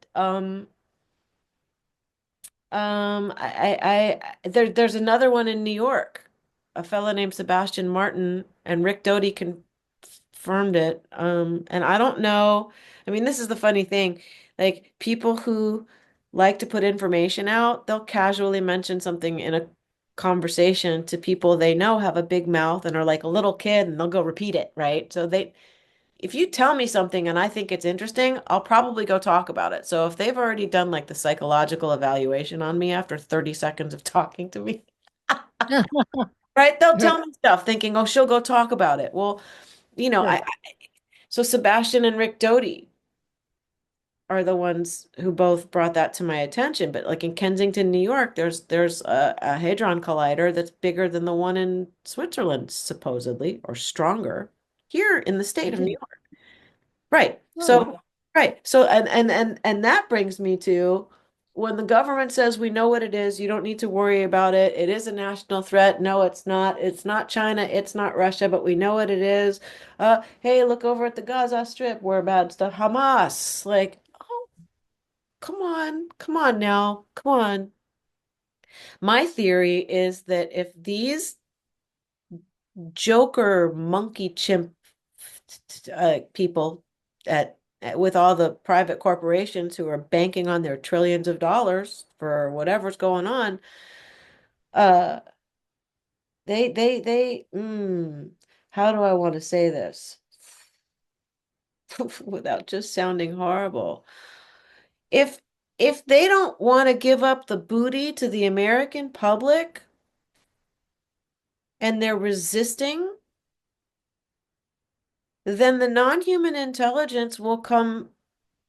There's another one in New York. A fella named Sebastian Martin and Rick Doty confirmed it. And I don't know. I mean, this is the funny thing. Like people who like to put information out, they'll casually mention something in a conversation to people they know have a big mouth and are like a little kid and they'll go repeat it, right? So if you tell me something and I think it's interesting, I'll probably go talk about it. So if they've already done like the psychological evaluation on me after 30 seconds of talking to me, right? They'll
Right.
tell me stuff thinking, oh, she'll go talk about it. Well, you know,
Sure.
so Sebastian and Rick Doty are the ones who both brought that to my attention. But like in Kensington, New York, there's a Hadron Collider that's bigger than the one in Switzerland, supposedly, or stronger here in the state of New York. Right.
Oh,
So, right. So, and that brings me to when the government says we know what it is, you don't need to worry about it. It is a national threat. No, it's not. It's not China. It's not Russia, but we know what it is. Hey, look over at the Gaza Strip where bad stuff. Hamas. Like, oh, come on now, come on. My theory is that if these Joker monkey chimp people with all the private corporations who are banking on their trillions of dollars for whatever's going on, uh, how do I want to say this without just sounding horrible? If if they don't want to give up the booty to the American public and they're resisting, then the non-human intelligence will come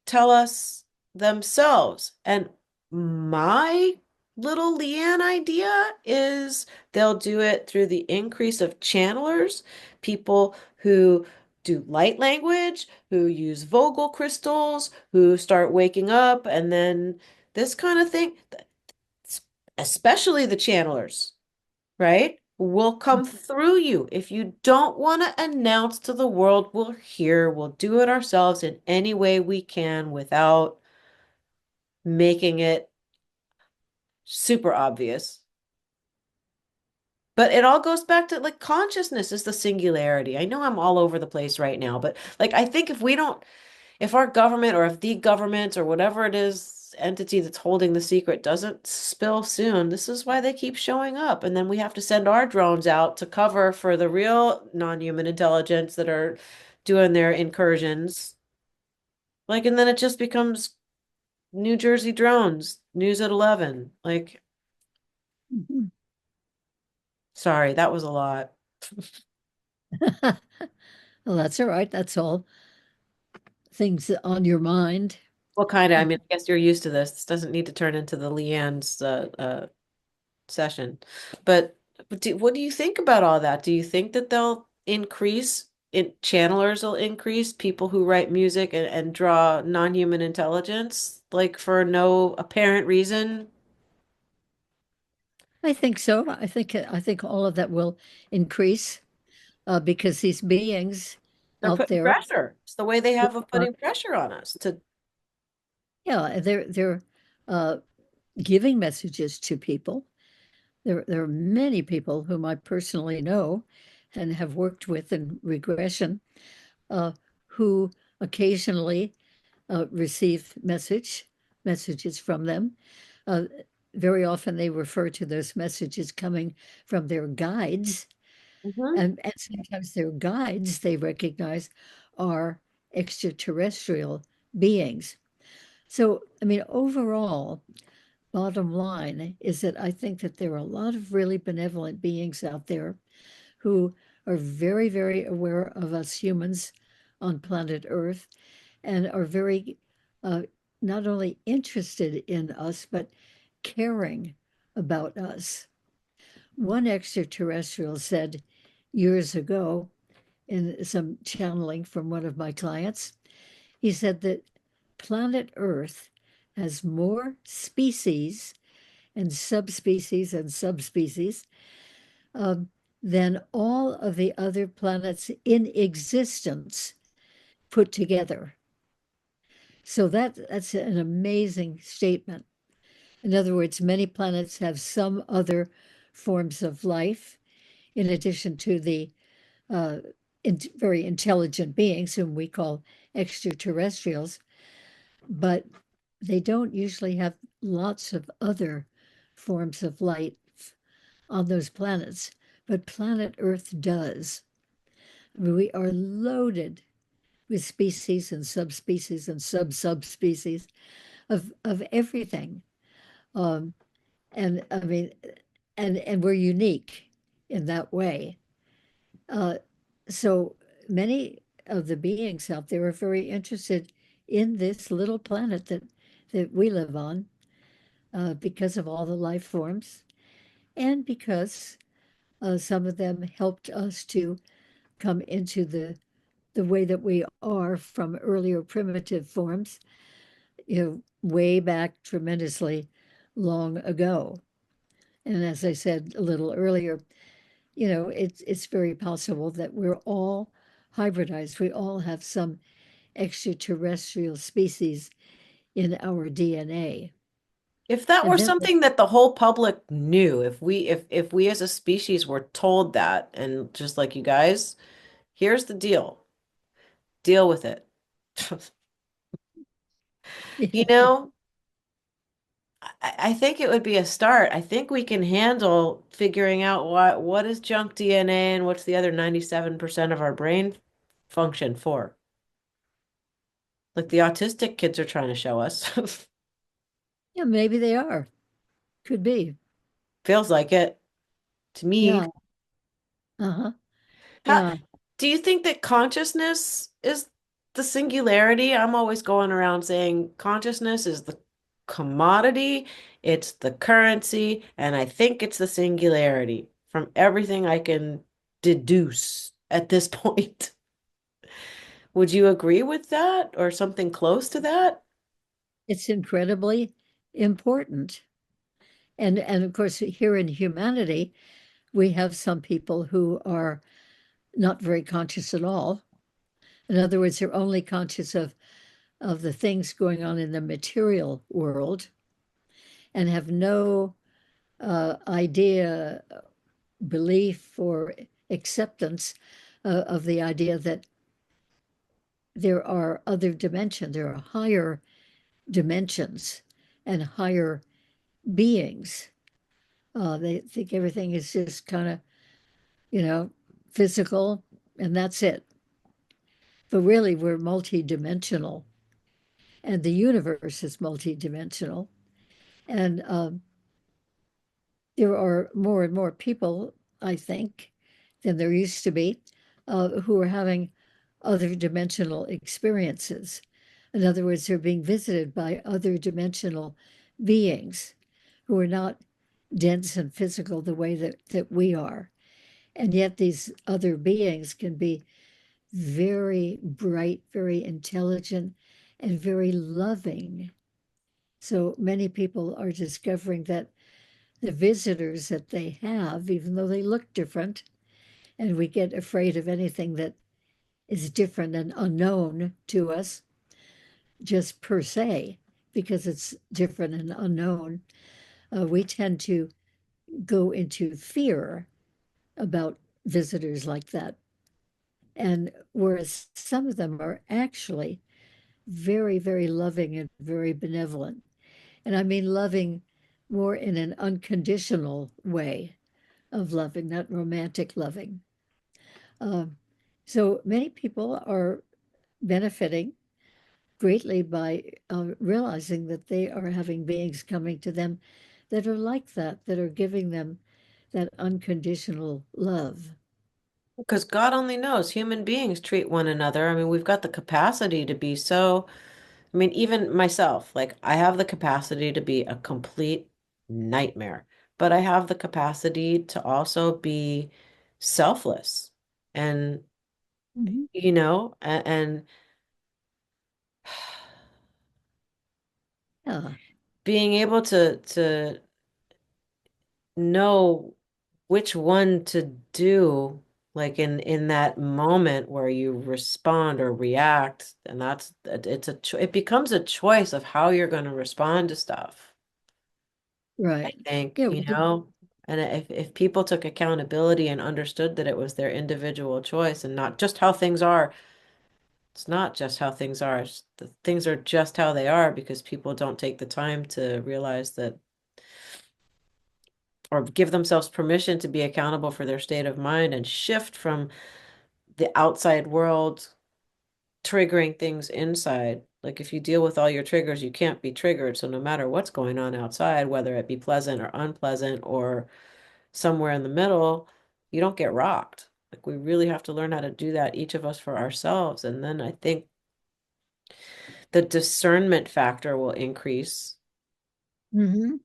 tell us themselves. And my little Liane idea is they'll do it through the increase of channelers, people who do light language, who use Vogel crystals, who start waking up, and then this kind of thing, especially the channelers, right? Will come through you. If you don't want to announce to the world, we're here. We'll do it ourselves in any way we can without making it super obvious. But it all goes back to like consciousness is the singularity. I know I'm all over the place right now, but like I think if our government or if the government or whatever it is, entity that's holding the secret doesn't spill soon, this is why they keep showing up. And then we have to send our drones out to cover for the real non-human intelligence that are doing their incursions. Like, and then it just becomes New Jersey drones, news at 11. Like,
Mhm.
sorry, that was a lot.
Well, that's all right. That's all things on your mind.
What kind of, I mean, I guess you're used to this. This doesn't need to turn into the Leanne's session. But what do you think about all that? Do you think that they'll increase channelers will increase people who write music and draw non-human intelligence like for no apparent reason?
I think so. I think all of that will increase because these beings
They're
out
putting
there
pressure. It's the way they have of
are,
putting pressure on us to
yeah, they're uh, giving messages to people. There are many people whom I personally know and have worked with in regression uh, who occasionally receive messages from them. Uh, Very often they refer to those messages coming from their guides,
Mhm.
and sometimes their guides they recognize are extraterrestrial beings. So, I mean, overall, bottom line is that I think that there are a lot of really benevolent beings out there who are very, very aware of us humans on planet Earth and are very uh, not only interested in us, but caring about us. One extraterrestrial said years ago in some channeling from one of my clients, he said that planet Earth has more species and subspecies um, than all of the other planets in existence put together. So that's an amazing statement. In other words, many planets have some other forms of life in addition to the very intelligent beings whom we call extraterrestrials, but they don't usually have lots of other forms of life on those planets. But planet Earth does. I mean, we are loaded with species and subspecies and sub-subspecies of everything. Um, and I mean, and we're unique in that way. Uh, so many of the beings out there are very interested in this little planet that we live on, because of all the life forms, and because some of them helped us to come into the way that we are from earlier primitive forms, way back tremendously long ago. And as I said a little earlier, it's very possible that we're all hybridized. We all have some extraterrestrial species in our DNA.
If that
And
were
then,
something that the whole public knew, if we as a species were told that, and just like, you guys, here's the deal with it. You know, I think it would be a start. I think we can handle figuring out what is junk DNA and what's the other 97% of our brain function for. Like the autistic kids are trying to show us.
yeah, maybe they are. Could be.
Feels like it to me.
Yeah. Uh-huh.
How,
Yeah.
do you think that consciousness is the singularity? I'm always going around saying consciousness is the commodity, it's the currency, and I think it's the singularity from everything I can deduce at this point. Would you agree with that or something close to that?
It's incredibly important. And of course, here in humanity, we have some people who are not very conscious at all. In other words, they're only conscious of the things going on in the material world and have no idea, belief, or acceptance of the idea that there are other dimensions, there are higher dimensions and higher beings. They think everything is just kind of, you know, physical, and that's it. But really, we're multidimensional, and the universe is multidimensional. And there are more and more people, I think, than there used to be, who are having other dimensional experiences. In other words, they're being visited by other dimensional beings who are not dense and physical the way that we are. And yet, these other beings can be very bright, very intelligent, and very loving. So many people are discovering that the visitors that they have, even though they look different, and we get afraid of anything that is different and unknown to us, just per se, because it's different and unknown, we tend to go into fear about visitors like that. And whereas some of them are actually very, very loving and very benevolent. And I mean loving more in an unconditional way of loving, not romantic loving. Um, so many people are benefiting greatly by realizing that they are having beings coming to them that are like that are giving them that unconditional love.
Because God only knows human beings treat one another. I mean, we've got the capacity to be so, I mean, even myself, like I have the capacity to be a complete nightmare, but I have the capacity to also be selfless and,
Mhm.
and
Yeah.
being able to know which one to do, like in that moment where you respond or react, and it becomes a choice of how you're going to respond to stuff. I
Right.
think,
Yeah.
you know? And if people took accountability and understood that it was their individual choice and not just how things are, it's not just how things are. The things are just how they are because people don't take the time to realize that or give themselves permission to be accountable for their state of mind and shift from the outside world triggering things inside. Like if you deal with all your triggers, you can't be triggered. So no matter what's going on outside, whether it be pleasant or unpleasant or somewhere in the middle, you don't get rocked. Like we really have to learn how to do that, each of us for ourselves. And then I think the discernment factor will increase,
Hmm.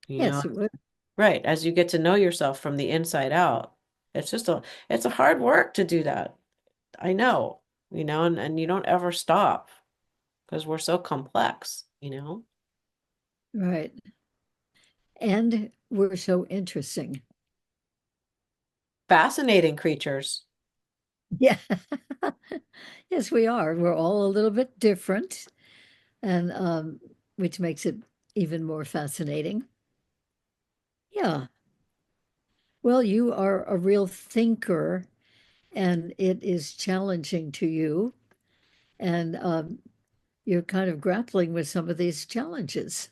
you know,
Yes, it would.
right, as you get to know yourself from the inside out. It's just it's a hard work to do that. I know, and you don't ever stop because we're so complex, you know?
Right. And we're so interesting.
Fascinating creatures.
Yeah. Yes, we are. We're all a little bit different, and which makes it even more fascinating. Yeah. Well, you are a real thinker, and it is challenging to you, and you're kind of grappling with some of these challenges,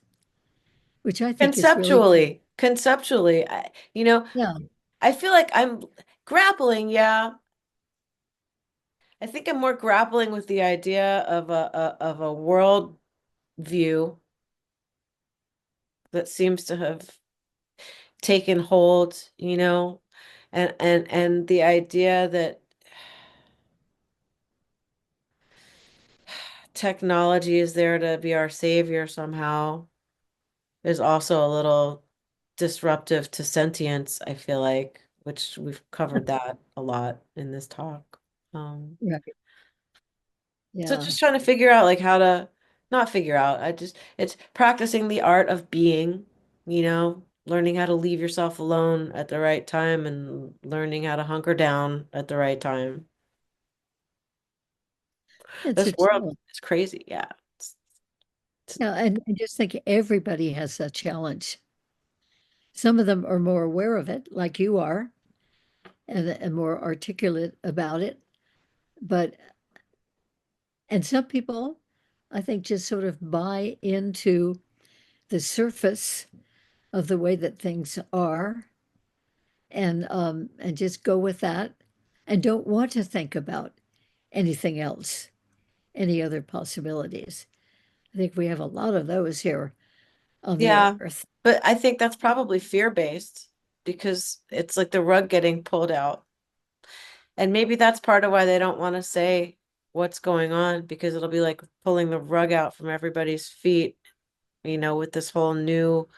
which I think is really,
Conceptually,
yeah.
I feel like I'm grappling, yeah. I think I'm more grappling with the idea of a world view that seems to have taken hold, and the idea that technology is there to be our savior somehow is also a little disruptive to sentience, I feel like, which we've covered that a lot in this talk.
Right.
So
Yeah.
just trying to figure out like how to not figure out. It's practicing the art of being, learning how to leave yourself alone at the right time and learning how to hunker down at the right time.
It's
This
a
world
challenge.
is crazy. Yeah. It's-
Yeah, and I just think everybody has that challenge. Some of them are more aware of it, like you are, and more articulate about it. But, and some people, I think, just sort of buy into the surface of the way that things are and just go with that and don't want to think about anything else, any other possibilities. I think we have a lot of those here on the
yeah.
earth.
But I think that's probably fear-based because it's like the rug getting pulled out. And maybe that's part of why they don't want to say what's going on because it'll be like pulling the rug out from everybody's feet, with this whole new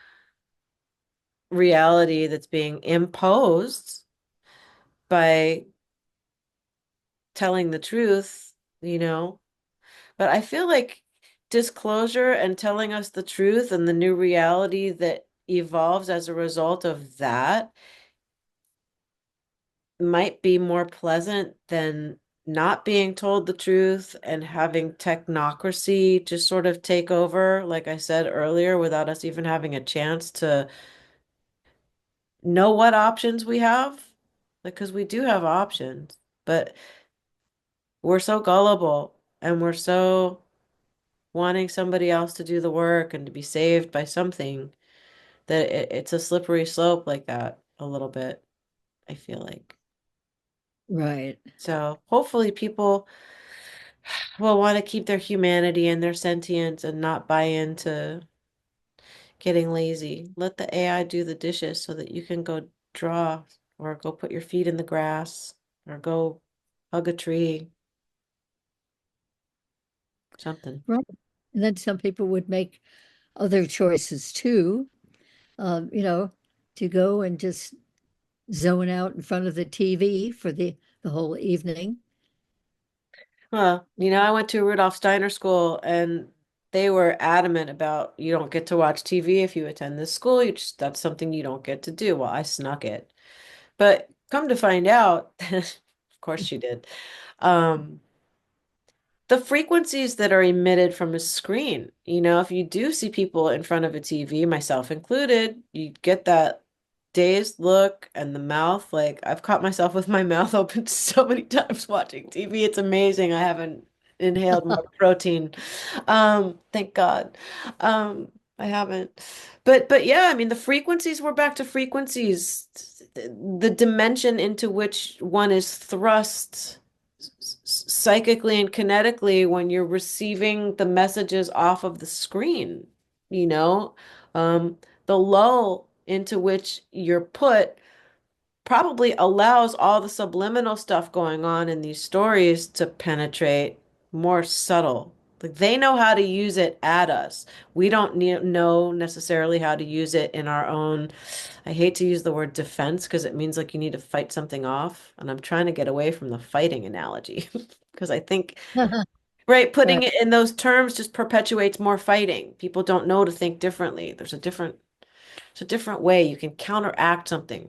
reality that's being imposed by telling the truth, you know. But I feel like disclosure and telling us the truth and the new reality that evolves as a result of that might be more pleasant than not being told the truth and having technocracy just sort of take over, like I said earlier, without us even having a chance to know what options we have. Because we do have options, but we're so gullible and we're so wanting somebody else to do the work and to be saved by something that it's a slippery slope like that a little bit, I feel like.
Right.
So hopefully people will want to keep their humanity and their sentience and not buy into getting lazy. Let the AI do the dishes so that you can go draw or go put your feet in the grass or go hug a tree, something.
Right. And then some people would make other choices too, you know, to go and just zone out in front of the TV for the whole evening.
Well, I went to Rudolph Steiner School and they were adamant about you don't get to watch TV if you attend this school. That's something you don't get to do. Well, I snuck it. But come to find out, of course she did. Um, the frequencies that are emitted from a screen. If you do see people in front of a TV, myself included, you get that dazed look and the mouth. Like I've caught myself with my mouth open so many times watching TV. It's amazing. I haven't inhaled more protein. Thank God. I haven't. But yeah, I mean the frequencies, we're back to frequencies. The dimension into which one is thrust psychically and kinetically when you're receiving the messages off of the screen, you know, the lull into which you're put probably allows all the subliminal stuff going on in these stories to penetrate more subtle. Like they know how to use it at us. We don't know necessarily how to use it in our own. I hate to use the word defense because it means like you need to fight something off. And I'm trying to get away from the fighting analogy because I think, right, putting
Right.
it in those terms just perpetuates more fighting. People don't know to think differently. It's a different way. You can counteract something.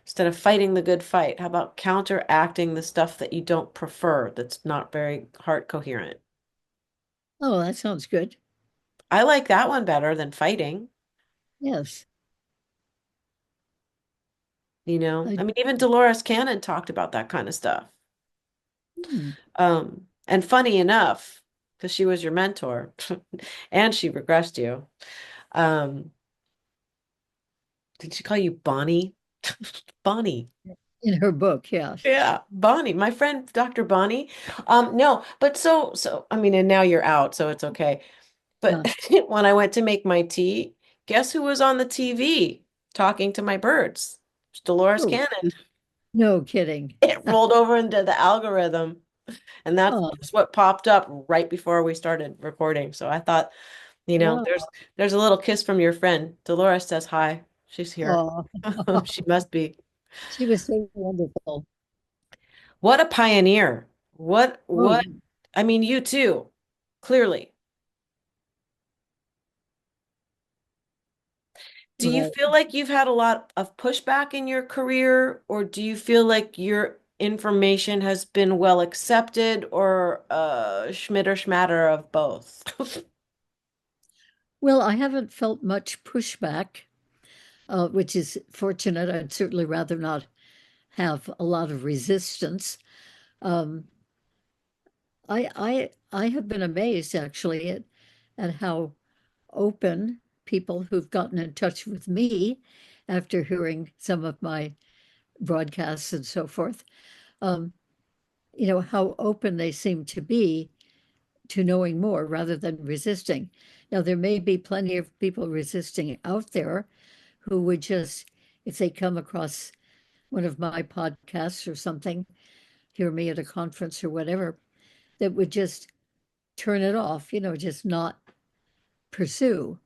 Instead of fighting the good fight, how about counteracting the stuff that you don't prefer, that's not very heart coherent?
Oh, that sounds good.
I like that one better than fighting,
Yes.
I
I,
mean, even Dolores Cannon talked about that kind of stuff.
hmm.
And funny enough, because she was your mentor and she regressed you. Um, did she call you Bonnie? Bonnie.
In her book, yeah.
Yeah, Bonnie, my friend Dr. Bonnie. No, but so I mean, and now you're out, so it's okay. But
Yeah.
when I went to make my tea, guess who was on the TV talking to my birds? It's Dolores
Oh,
Cannon.
no kidding.
It rolled over into the algorithm, and that's
Oh,
just what popped up right before we started recording. So I thought,
wow.
there's a little kiss from your friend. Dolores says hi. She's here.
Oh,
She must be.
she was so wonderful.
What a pioneer.
Oh,
What I mean, you too, clearly. Do you
right.
feel like you've had a lot of pushback in your career, or do you feel like your information has been well accepted, or schmitter schmatter of both?
Well, I haven't felt much pushback, which is fortunate. I'd certainly rather not have a lot of resistance. Um, I have been amazed actually at how open people who've gotten in touch with me after hearing some of my broadcasts and so forth, um, how open they seem to be to knowing more rather than resisting. Now, there may be plenty of people resisting out there who would just, if they come across one of my podcasts or something, hear me at a conference or whatever, that would just turn it off, just not pursue.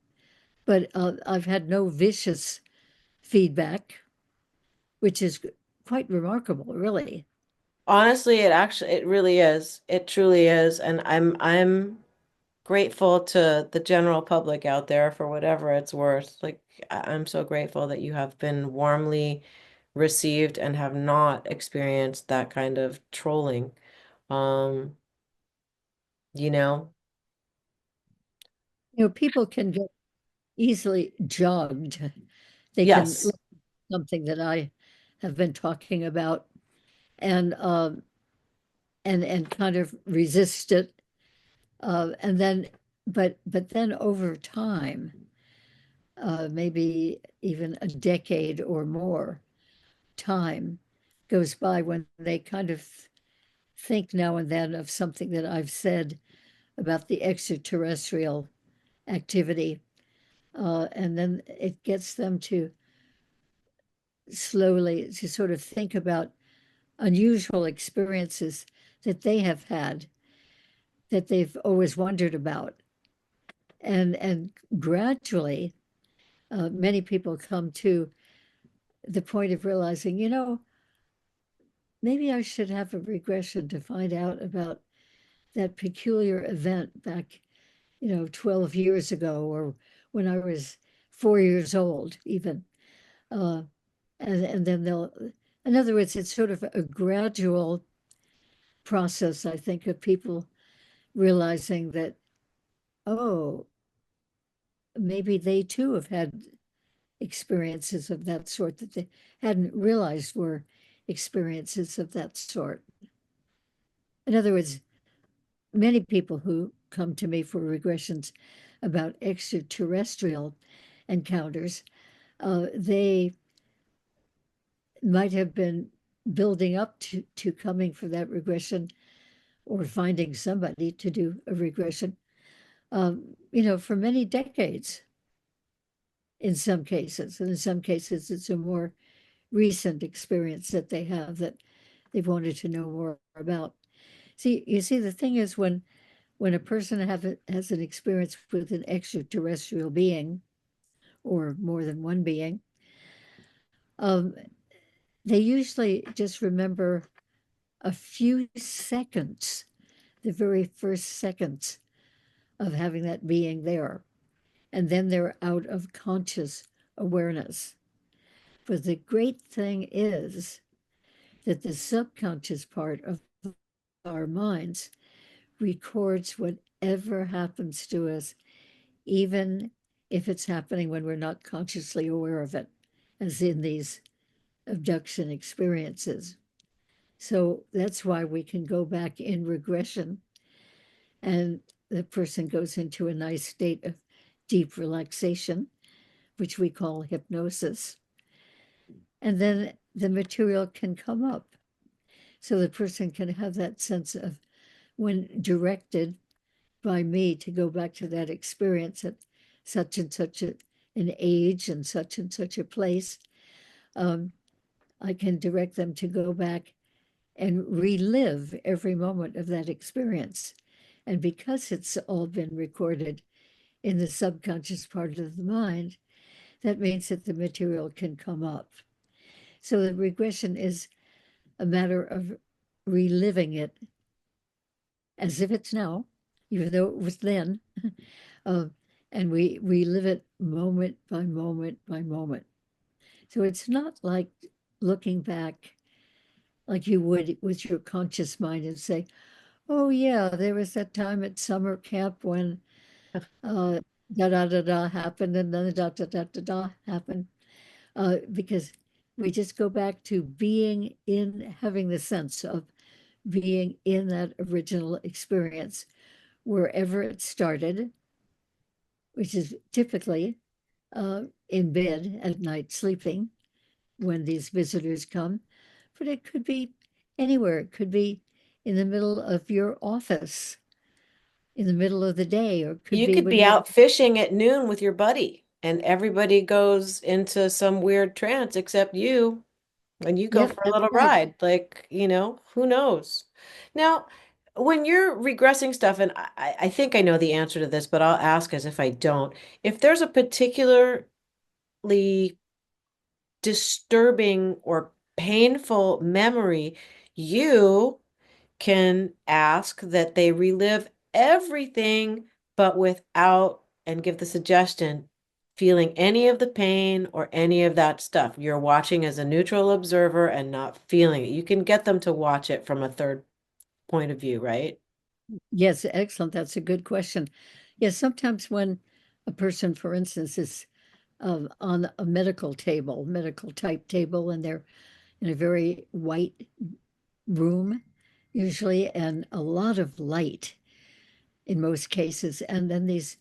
But I've had no vicious feedback, which is quite remarkable, really.
Honestly, it really is. It truly is. And I'm grateful to the general public out there for whatever it's worth. Like I'm so grateful that you have been warmly received and have not experienced that kind of trolling. Um, you know,
People can get easily jogged. They can
yes.
look at something that I have been talking about and and kind of resist it, and then but then over time, maybe even a decade or more time goes by when they kind of think now and then of something that I've said about the extraterrestrial activity, and then it gets them to slowly to sort of think about unusual experiences that they have had that they've always wondered about, and gradually, many people come to the point of realizing, maybe I should have a regression to find out about that peculiar event back, 12 years ago, or when I was 4 years old, even. Uh, and then in other words, it's sort of a gradual process, I think, of people realizing that, oh, maybe they too have had experiences of that sort that they hadn't realized were experiences of that sort. In other words, many people who come to me for regressions about extraterrestrial encounters, they might have been building up to coming for that regression or finding somebody to do a regression, for many decades in some cases. And in some cases, it's a more recent experience that they have that they've wanted to know more about. You see, the thing is when a person has an experience with an extraterrestrial being or more than one being, they usually just remember a few seconds, the very first seconds of having that being there. And then they're out of conscious awareness. But the great thing is that the subconscious part of our minds records whatever happens to us, even if it's happening when we're not consciously aware of it, as in these abduction experiences. So that's why we can go back in regression and the person goes into a nice state of deep relaxation, which we call hypnosis. And then the material can come up. So the person can have that sense of, when directed by me to go back to that experience at such and such an age and such a place, I can direct them to go back and relive every moment of that experience. And because it's all been recorded in the subconscious part of the mind, that means that the material can come up. So the regression is a matter of reliving it as if it's now, even though it was then. And we relive it moment by moment by moment. So it's not like looking back like you would with your conscious mind and say, oh yeah, there was that time at summer camp when da da da da happened and then da da da da da happened. Because we just go back to having the sense of being in that original experience, wherever it started, which is typically in bed at night sleeping when these visitors come, but it could be anywhere. It could be in the middle of your office, in the middle of the day, or it could
You
be
could
when
be
you're,
out fishing at noon with your buddy and everybody goes into some weird trance except you, and you go
yep,
for a
that's
little
right.
ride. Like, who knows? Now, when you're regressing stuff, and I think I know the answer to this, but I'll ask as if I don't. If there's a particularly disturbing or painful memory, you can ask that they relive everything, but without, and give the suggestion, feeling any of the pain or any of that stuff. You're watching as a neutral observer and not feeling it. You can get them to watch it from a third point of view, right?
Yes, excellent. That's a good question. Yes, sometimes when a person, for instance, is on a medical type table, and they're in a very white room, usually, and a lot of light in most cases, and then these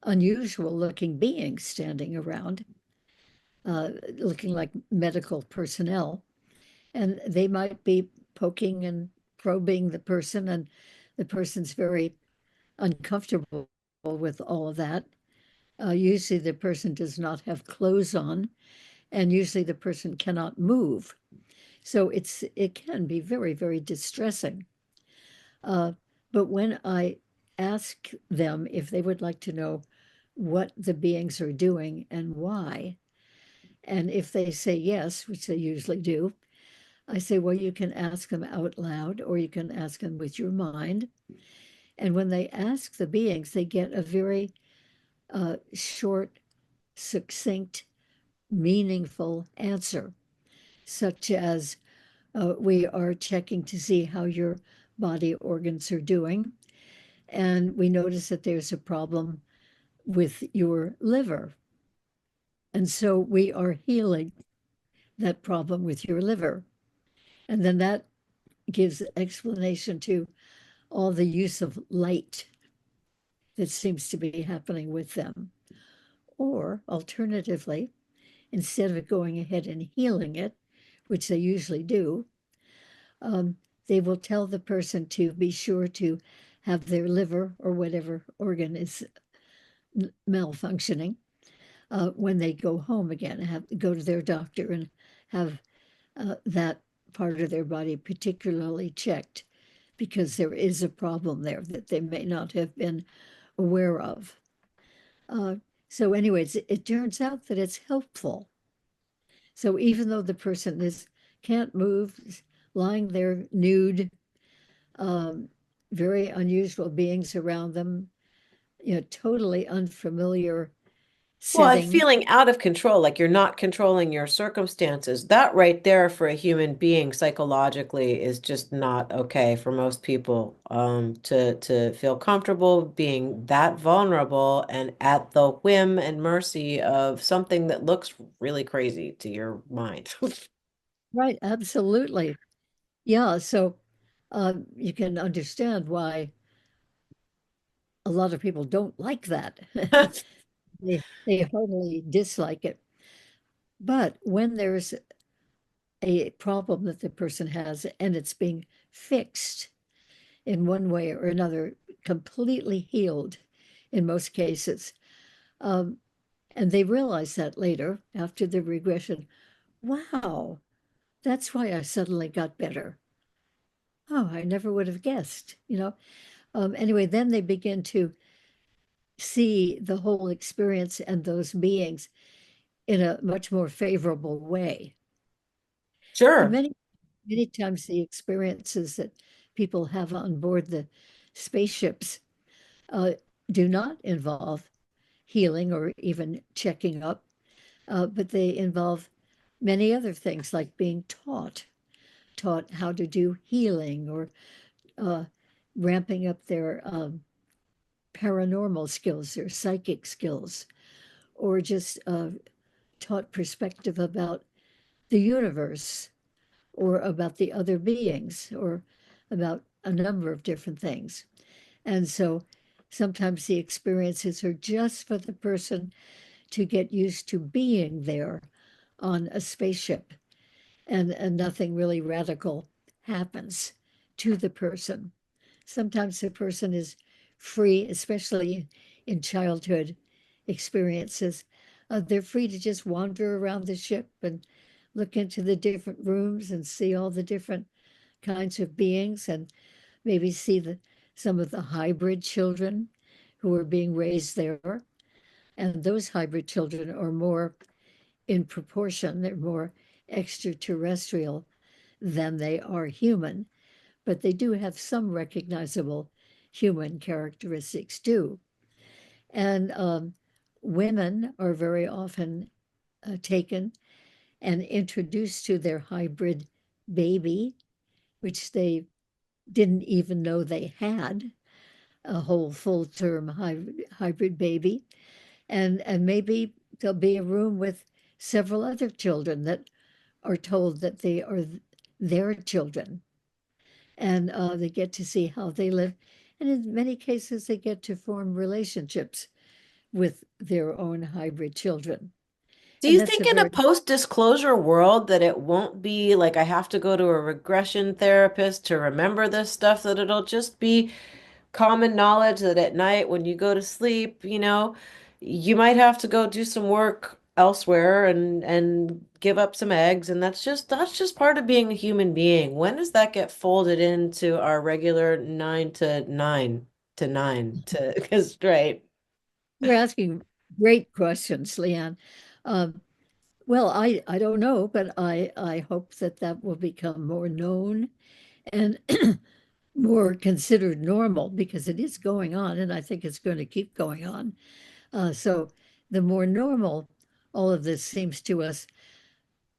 unusual looking beings standing around, looking like medical personnel, and they might be poking and probing the person, and the person's very uncomfortable with all of that. Usually the person does not have clothes on, and usually the person cannot move. So it can be very, very distressing. But when I ask them if they would like to know what the beings are doing and why, and if they say yes, which they usually do, I say, well, you can ask them out loud or you can ask them with your mind. And when they ask the beings, they get a very short, succinct, meaningful answer, such as, we are checking to see how your body organs are doing. and we notice that there's a problem with your liver. And so we are healing that problem with your liver. And then that gives explanation to all the use of light that seems to be happening with them. Or alternatively, instead of going ahead and healing it, which they usually do, they will tell the person to be sure to have their liver or whatever organ is malfunctioning when they go home again, go to their doctor and have that part of their body particularly checked, because there is a problem there that they may not have been aware of. So anyways, it turns out that it's helpful. So even though the person can't move, lying there nude, very unusual beings around them, totally unfamiliar
Well, and
setting.
feeling out of control, like you're not controlling your circumstances, that right there for a human being psychologically is just not okay for most people. To feel comfortable being that vulnerable and at the whim and mercy of something that looks really crazy to your mind.
Right, absolutely. Yeah, so you can understand why a lot of people don't like that. They heartily dislike it. But when there's a problem that the person has and it's being fixed in one way or another, completely healed in most cases, um, and they realize that later after the regression, wow, that's why I suddenly got better. Oh, I never would have guessed. Anyway, then they begin to see the whole experience and those beings in a much more favorable way. And
Sure.
many times the experiences that people have on board the spaceships uh, do not involve healing or even checking up, but they involve many other things like being taught how to do healing, or uh, ramping up their paranormal skills, their psychic skills, or just taught perspective about the universe or about the other beings or about a number of different things. And so sometimes the experiences are just for the person to get used to being there on a spaceship, and nothing really radical happens to the person. Sometimes the person is free, especially in childhood experiences. They're free to just wander around the ship and look into the different rooms and see all the different kinds of beings, and maybe see some of the hybrid children who are being raised there. And those hybrid children are more in proportion, they're more extraterrestrial than they are human, but they do have some recognizable human characteristics too. And women are very often taken and introduced to their hybrid baby, which they didn't even know they had a whole full-term hybrid baby. And maybe there'll be a room with several other children that are told that they are their children, and they get to see how they live. And in many cases, they get to form relationships with their own hybrid children.
Do
And
you
that's a
think in a
very,
post-disclosure world that it won't be like I have to go to a regression therapist to remember this stuff, that it'll just be common knowledge that at night when you go to sleep, you might have to go do some work elsewhere and give up some eggs, and that's just part of being a human being. When does that get folded into our regular 9 to 9 to because right.
you're asking great questions, Liane. Um, well, I don't know, but I hope that that will become more known and more considered normal, because it is going on, and I think it's going to keep going on. So the more normal all of this seems to us,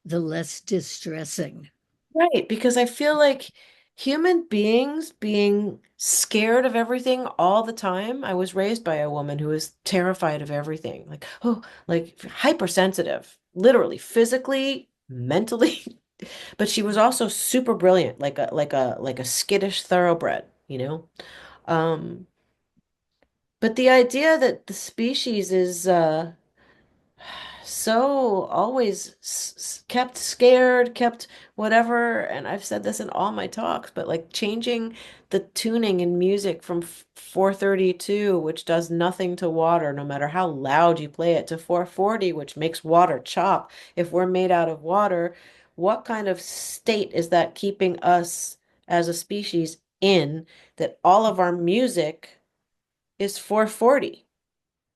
the less distressing.
Right, because I feel like human beings being scared of everything all the time. I was raised by a woman who was terrified of everything, like, oh, like hypersensitive, literally, physically, mentally. But she was also super brilliant, like a skittish thoroughbred, you know? Um, but the idea that the species is so always kept scared, kept whatever. And I've said this in all my talks, but like changing the tuning in music from 432, which does nothing to water, no matter how loud you play it, to 440, which makes water chop. If we're made out of water, what kind of state is that keeping us as a species in, that all of our music is 440?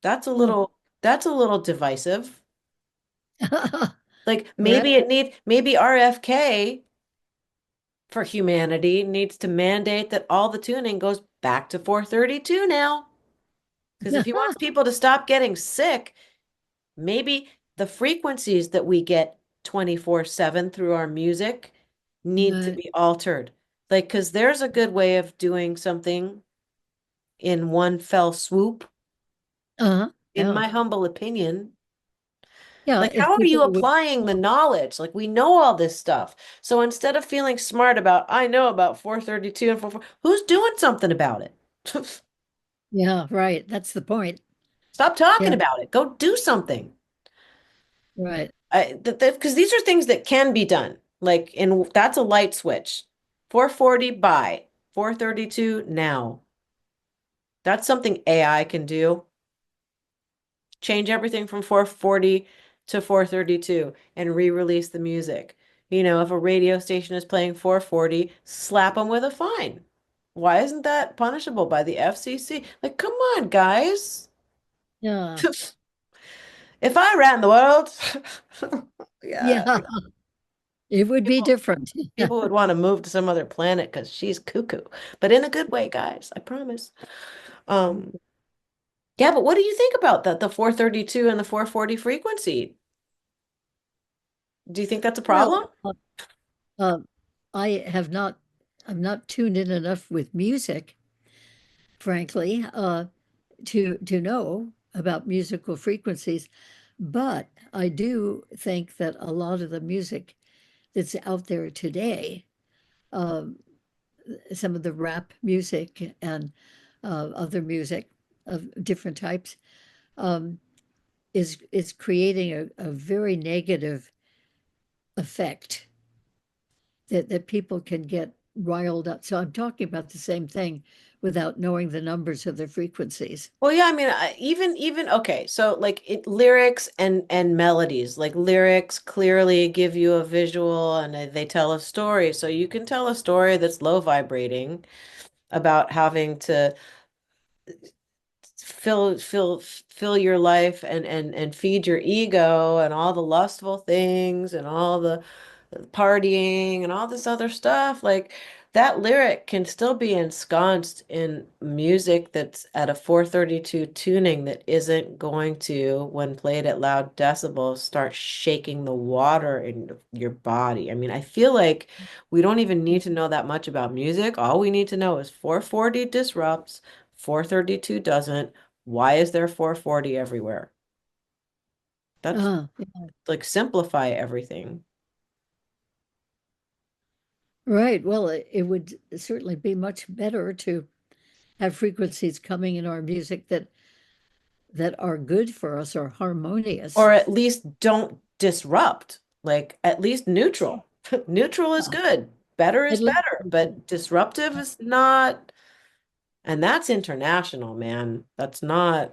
That's a
Oh.
little, that's a little divisive. Like
Right.
maybe RFK for humanity needs to mandate that all the tuning goes back to 432 now. Because if he wants people to stop getting sick, maybe the frequencies that we get 24/7 through our music need to
Right.
be altered. Like, because there's a good way of doing something in one fell swoop,
Uh-huh.
in
Yeah.
my humble opinion.
Yeah.
Like,
If
how are
people
you
would,
applying the knowledge? Like, we know all this stuff. So instead of feeling smart about, I know about 432 and 44, who's doing something about it?
yeah, right. That's the point.
Stop talking
Yeah.
about it. Go do something.
Right.
Because these are things that can be done. Like, and that's a light switch. 440 by 432 now. That's something AI can do. Change everything from 440 to 432 and re-release the music. You know, if a radio station is playing 440, slap them with a fine. Why isn't that punishable by the FCC? Like, come on, guys.
Yeah.
If I ran the world, yeah,
Yeah. It would be
people
different.
people would want to move to some other planet because she's cuckoo, but in a good way, guys. I promise. Um, yeah, but what do you think about that? The 432 and the 440 frequency? Do you think that's a
Well,
problem?
uh, I have not, I'm not tuned in enough with music, frankly, to know about musical frequencies. But I do think that a lot of the music that's out there today, um, some of the rap music and other music of different types, um, is creating a very negative effect that people can get riled up. So I'm talking about the same thing without knowing the numbers of the frequencies.
Well, yeah, I mean, even okay, so like lyrics and melodies, like lyrics clearly give you a visual and they tell a story. So you can tell a story that's low vibrating about having to fill your life and feed your ego and all the lustful things and all the partying and all this other stuff. Like that lyric can still be ensconced in music that's at a 432 tuning that isn't going to, when played at loud decibels, start shaking the water in your body. I mean, I feel like we don't even need to know that much about music. All we need to know is 440 disrupts, 432 doesn't. Why is there 440 everywhere? That's
Uh,
like simplify everything.
right. Well, it would certainly be much better to have frequencies coming in our music that are good for us or harmonious.
Or at least don't disrupt, like at least neutral. Neutral is good. Better
At
is
least,
better, but disruptive is not. And that's international, man. That's not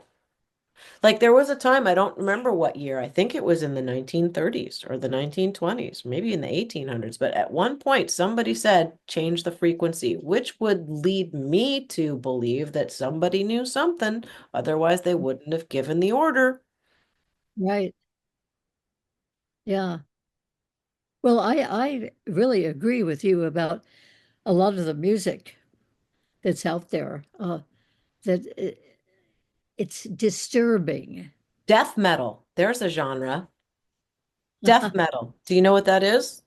like there was a time, I don't remember what year. I think it was in the 1930s or the 1920s, maybe in the 1800s. But at one point, somebody said, change the frequency, which would lead me to believe that somebody knew something. Otherwise, they wouldn't have given the order.
right. Yeah. Well, I really agree with you about a lot of the music that's out there, that it's disturbing.
Death metal. There's a genre. Death metal. Do you know what that is?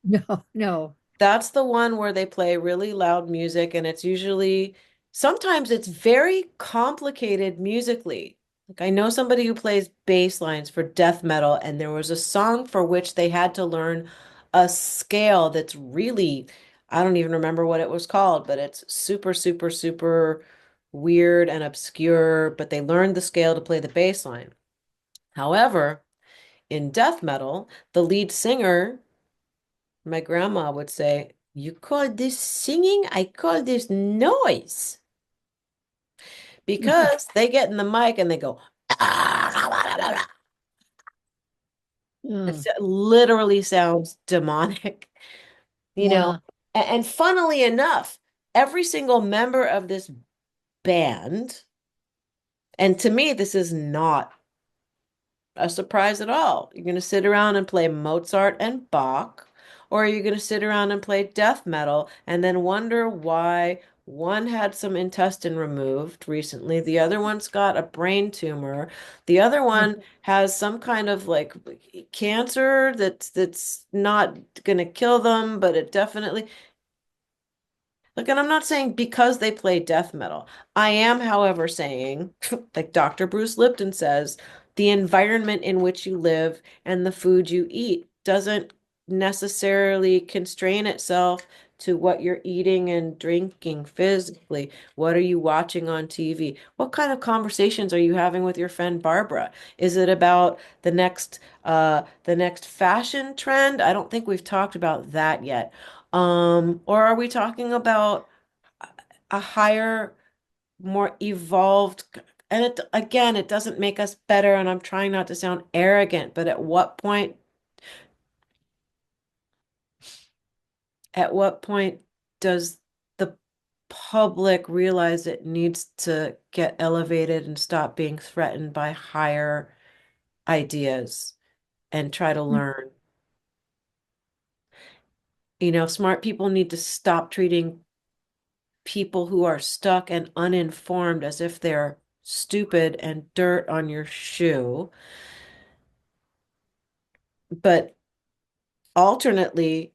No, no.
That's the one where they play really loud music, and it's usually, sometimes it's very complicated musically. Like I know somebody who plays bass lines for death metal, and there was a song for which they had to learn a scale that's really, I don't even remember what it was called, but it's super, super, super weird and obscure, but they learned the scale to play the bass line. However, in death metal, the lead singer, my grandma would say, "You call this singing? I call this noise." Because they get in the mic and they go,
Mm,
it literally sounds demonic, you know.
yeah.
And funnily enough, every single member of this band, and to me, this is not a surprise at all. You're going to sit around and play Mozart and Bach, or are you going to sit around and play death metal and then wonder why one had some intestine removed recently, the other one's got a brain tumor, the other one has some kind of like cancer that's not going to kill them, but it definitely like, and I'm not saying because they play death metal. I am, however, saying, like Dr. Bruce Lipton says, the environment in which you live and the food you eat doesn't necessarily constrain itself to what you're eating and drinking physically. What are you watching on TV? What kind of conversations are you having with your friend Barbara? Is it about the next fashion trend? I don't think we've talked about that yet. Or are we talking about a higher, more evolved, and it again, it doesn't make us better, and I'm trying not to sound arrogant, but at what point does the public realize it needs to get elevated and stop being threatened by higher ideas and try to learn? You know, smart people need to stop treating people who are stuck and uninformed as if they're stupid and dirt on your shoe. But alternately,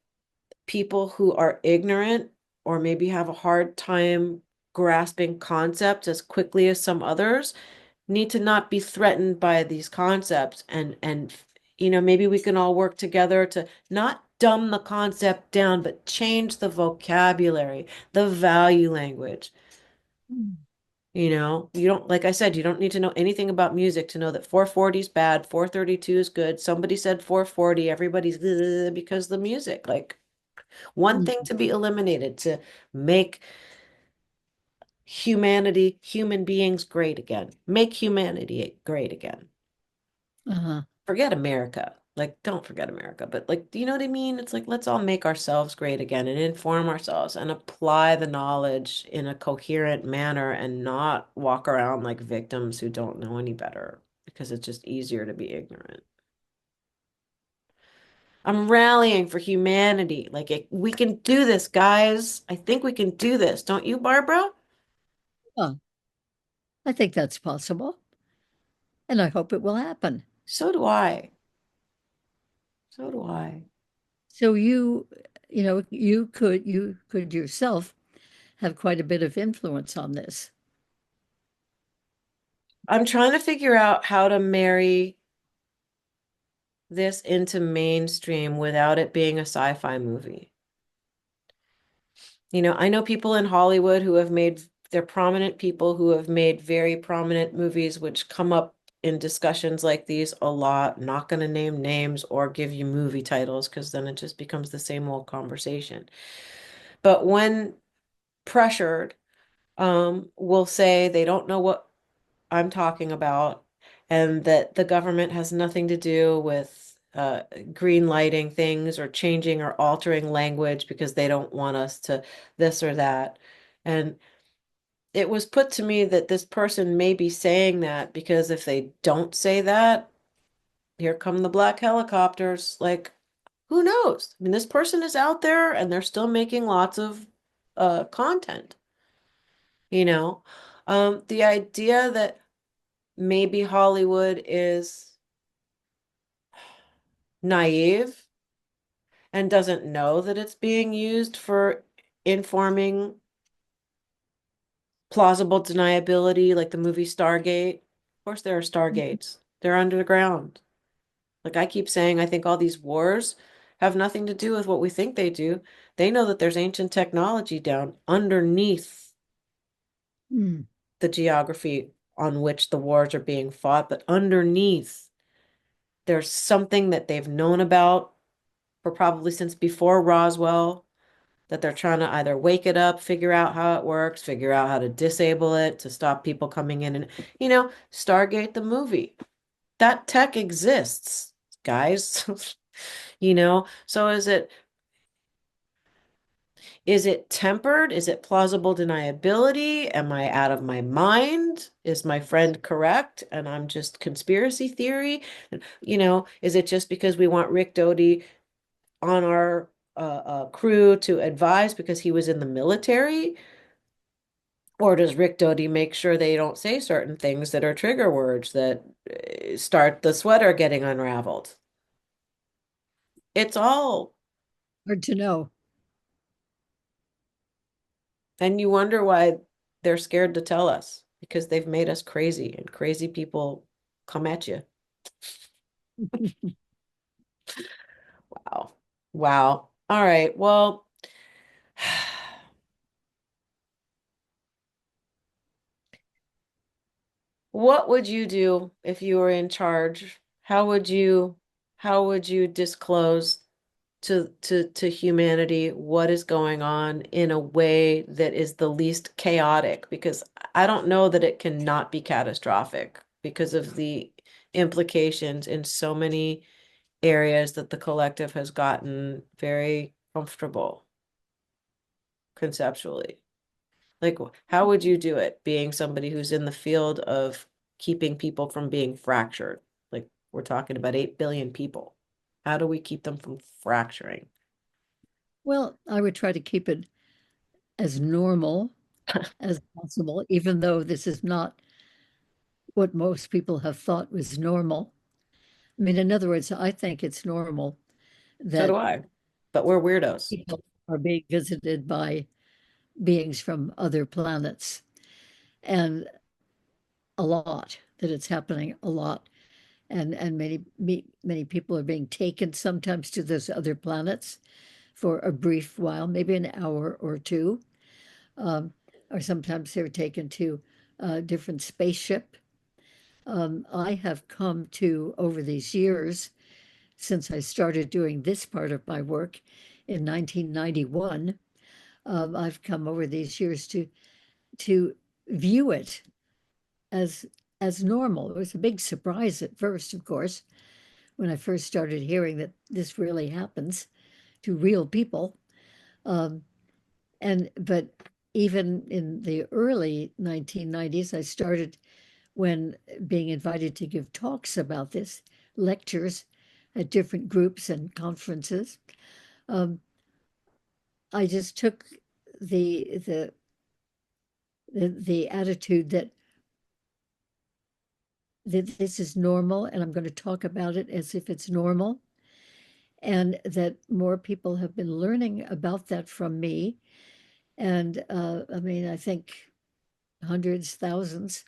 people who are ignorant or maybe have a hard time grasping concepts as quickly as some others need to not be threatened by these concepts and you know, maybe we can all work together to not dumb the concept down, but change the vocabulary, the value language.
Mm.
You know, you don't, like I said, you don't need to know anything about music to know that 440 is bad, 432 is good. Somebody said 440, everybody's because the music, like one thing to be eliminated to make humanity, human beings great again. Make humanity great again.
Uh-huh.
Forget America. Like, don't forget America, but like, do you know what I mean? It's like, let's all make ourselves great again and inform ourselves and apply the knowledge in a coherent manner and not walk around like victims who don't know any better because it's just easier to be ignorant. I'm rallying for humanity. Like, we can do this, guys. I think we can do this. Don't you, Barbara?
Oh, I think that's possible, and I hope it will happen.
So do I. So do I.
So you could yourself have quite a bit of influence on this.
I'm trying to figure out how to marry this into mainstream without it being a sci-fi movie. You know, I know people in Hollywood who have made, they're prominent people who have made very prominent movies, which come up in discussions like these a lot. Not going to name names or give you movie titles because then it just becomes the same old conversation. But when pressured, will say they don't know what I'm talking about, and that the government has nothing to do with green lighting things or changing or altering language because they don't want us to this or that. And it was put to me that this person may be saying that because if they don't say that, here come the black helicopters. Like, who knows? I mean, this person is out there and they're still making lots of content, you know? The idea that maybe Hollywood is naive and doesn't know that it's being used for informing plausible deniability, like the movie Stargate. Of course, there are Stargates. They're underground. Like I keep saying, I think all these wars have nothing to do with what we think they do. They know that there's ancient technology down underneath
Mm.
the geography on which the wars are being fought, but underneath there's something that they've known about for probably since before Roswell, that they're trying to either wake it up, figure out how it works, figure out how to disable it to stop people coming in. And, Stargate the movie, that tech exists, guys. So is it tempered? Is it plausible deniability? Am I out of my mind? Is my friend correct? And I'm just conspiracy theory? Is it just because we want Rick Doty on our crew to advise because he was in the military? Or does Rick Doty make sure they don't say certain things that are trigger words that start the sweater getting unraveled? It's all,
Hard to know.
and you wonder why they're scared to tell us because they've made us crazy and crazy people come at you. Wow. Wow. All right. Well, what would you do if you were in charge? How would you disclose to humanity what is going on in a way that is the least chaotic? Because I don't know that it cannot be catastrophic because of the implications in so many areas that the collective has gotten very comfortable conceptually. Like, how would you do it, being somebody who's in the field of keeping people from being fractured? Like, we're talking about 8 billion people. How do we keep them from fracturing?
Well, I would try to keep it as normal as possible, even though this is not what most people have thought was normal. I mean, in other words, I think it's normal
So do
that
I. But we're weirdos.
people are being visited by beings from other planets, and a lot, that it's happening a lot. And many people are being taken sometimes to those other planets for a brief while, maybe an hour or two, um, or sometimes they're taken to a different spaceship. I have come to, over these years, since I started doing this part of my work in 1991, I've come over these years to view it as as normal. It was a big surprise at first, of course, when I first started hearing that this really happens to real people. Um, but even in the early 1990s, I started when being invited to give talks about this, lectures at different groups and conferences. Um, I just took the the the attitude that this is normal, and I'm going to talk about it as if it's normal, and that more people have been learning about that from me. And I mean, I think hundreds, thousands,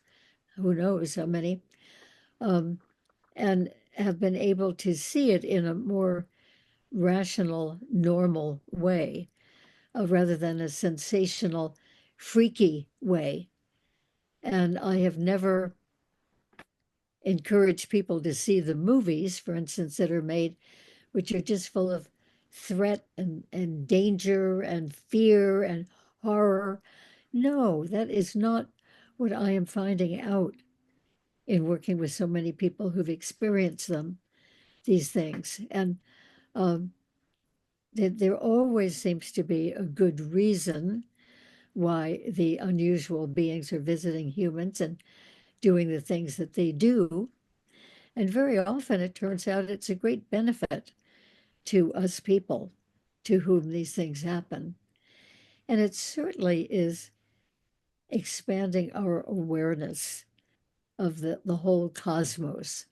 who knows how many, um, and have been able to see it in a more rational, normal way, rather than a sensational, freaky way. And I have never encouraged people to see the movies, for instance, that are made, which are just full of threat and danger and fear and horror. No, that is not what I am finding out in working with so many people who've experienced these things. And um, there always seems to be a good reason why the unusual beings are visiting humans and doing the things that they do. And very often it turns out it's a great benefit to us people to whom these things happen. And it certainly is expanding our awareness of the whole cosmos,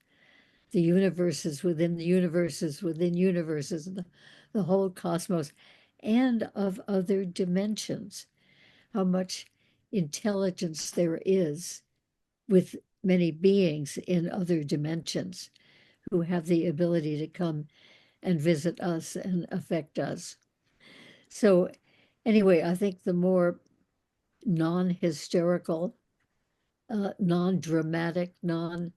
the universes within universes within universes, the whole cosmos and of other dimensions, how much intelligence there is with many beings in other dimensions who have the ability to come and visit us and affect us. So, anyway, I think the more non hysterical, non dramatic, non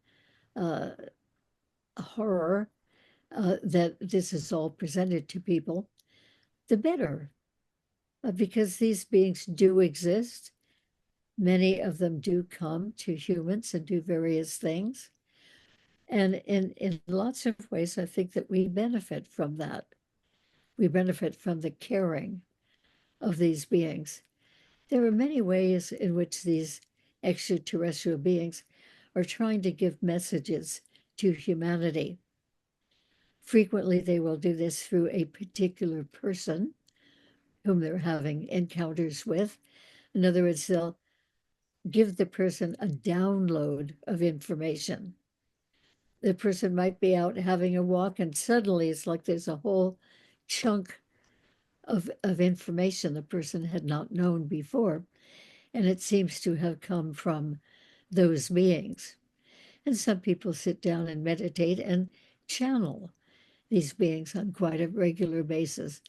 horror that this is all presented to people, the better. Because these beings do exist. Many of them do come to humans and do various things. And in lots of ways, I think that we benefit from that. We benefit from the caring of these beings. There are many ways in which these extraterrestrial beings are trying to give messages to humanity. Frequently, they will do this through a particular person whom they're having encounters with. In other words, they'll give the person a download of information. The person might be out having a walk, and suddenly it's like there's a whole chunk of information the person had not known before. And it seems to have come from those beings. And some people sit down and meditate and channel these beings on quite a regular basis.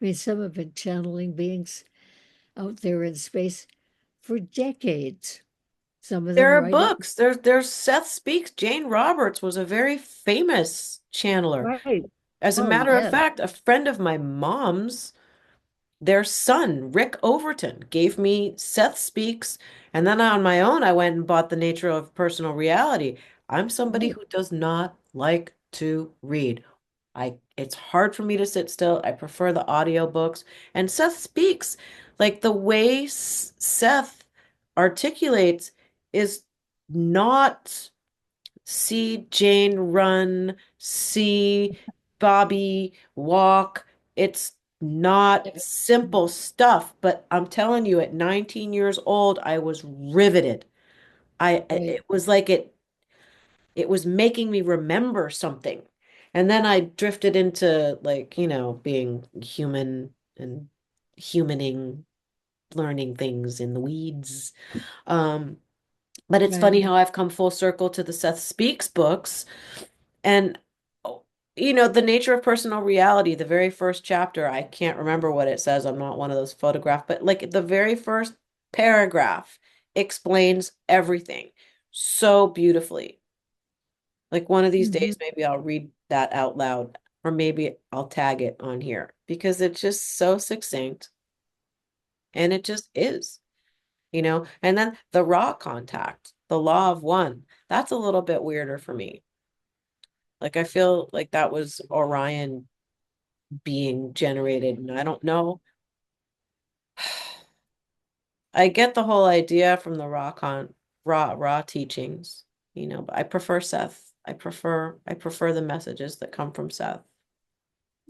I mean, some have been channeling beings out there in space for decades. Some of
There
them
are
writing.
books. There's Seth Speaks. Jane Roberts was a very famous channeler.
Right.
As a
Oh,
matter of
yes.
fact, a friend of my mom's, their son, Rick Overton, gave me Seth Speaks. And then on my own, I went and bought The Nature of Personal Reality. I'm somebody
Right.
who does not like to read. It's hard for me to sit still. I prefer the audiobooks. And Seth Speaks, like the way Seth articulates is not see Jane run, see Bobby walk. It's not simple stuff, but I'm telling you, at 19 years old, I was riveted.
Right.
It was like it was making me remember something. And then I drifted into like, being human and humaning, learning things in the weeds. Um, but it's
Right.
funny how I've come full circle to the Seth Speaks books. And, oh, the nature of personal reality, the very first chapter, I can't remember what it says. I'm not one of those photographed, but like the very first paragraph explains everything so beautifully. Like one of these
Mhm.
days, maybe I'll read that out loud, or maybe I'll tag it on here because it's just so succinct and it just is. And then the raw contact, the law of one, that's a little bit weirder for me. Like I feel like that was Orion being generated, and I don't know. I get the whole idea from the raw teachings, but I prefer Seth. I prefer the messages that come from Seth. I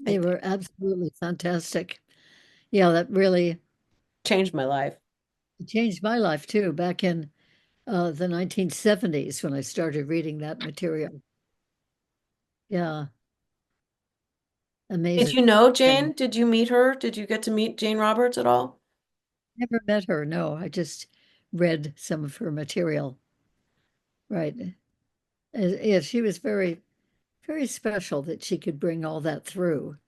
They
think
were absolutely fantastic. Yeah, that really
changed my life.
changed my life too, back in the 1970s when I started reading that material. Yeah,
Did
amazing.
you know Jane? Did you meet her? Did you get to meet Jane Roberts at all?
Never met her, no. I just read some of her material. Right. Yeah, she was very, very special that she could bring all that through.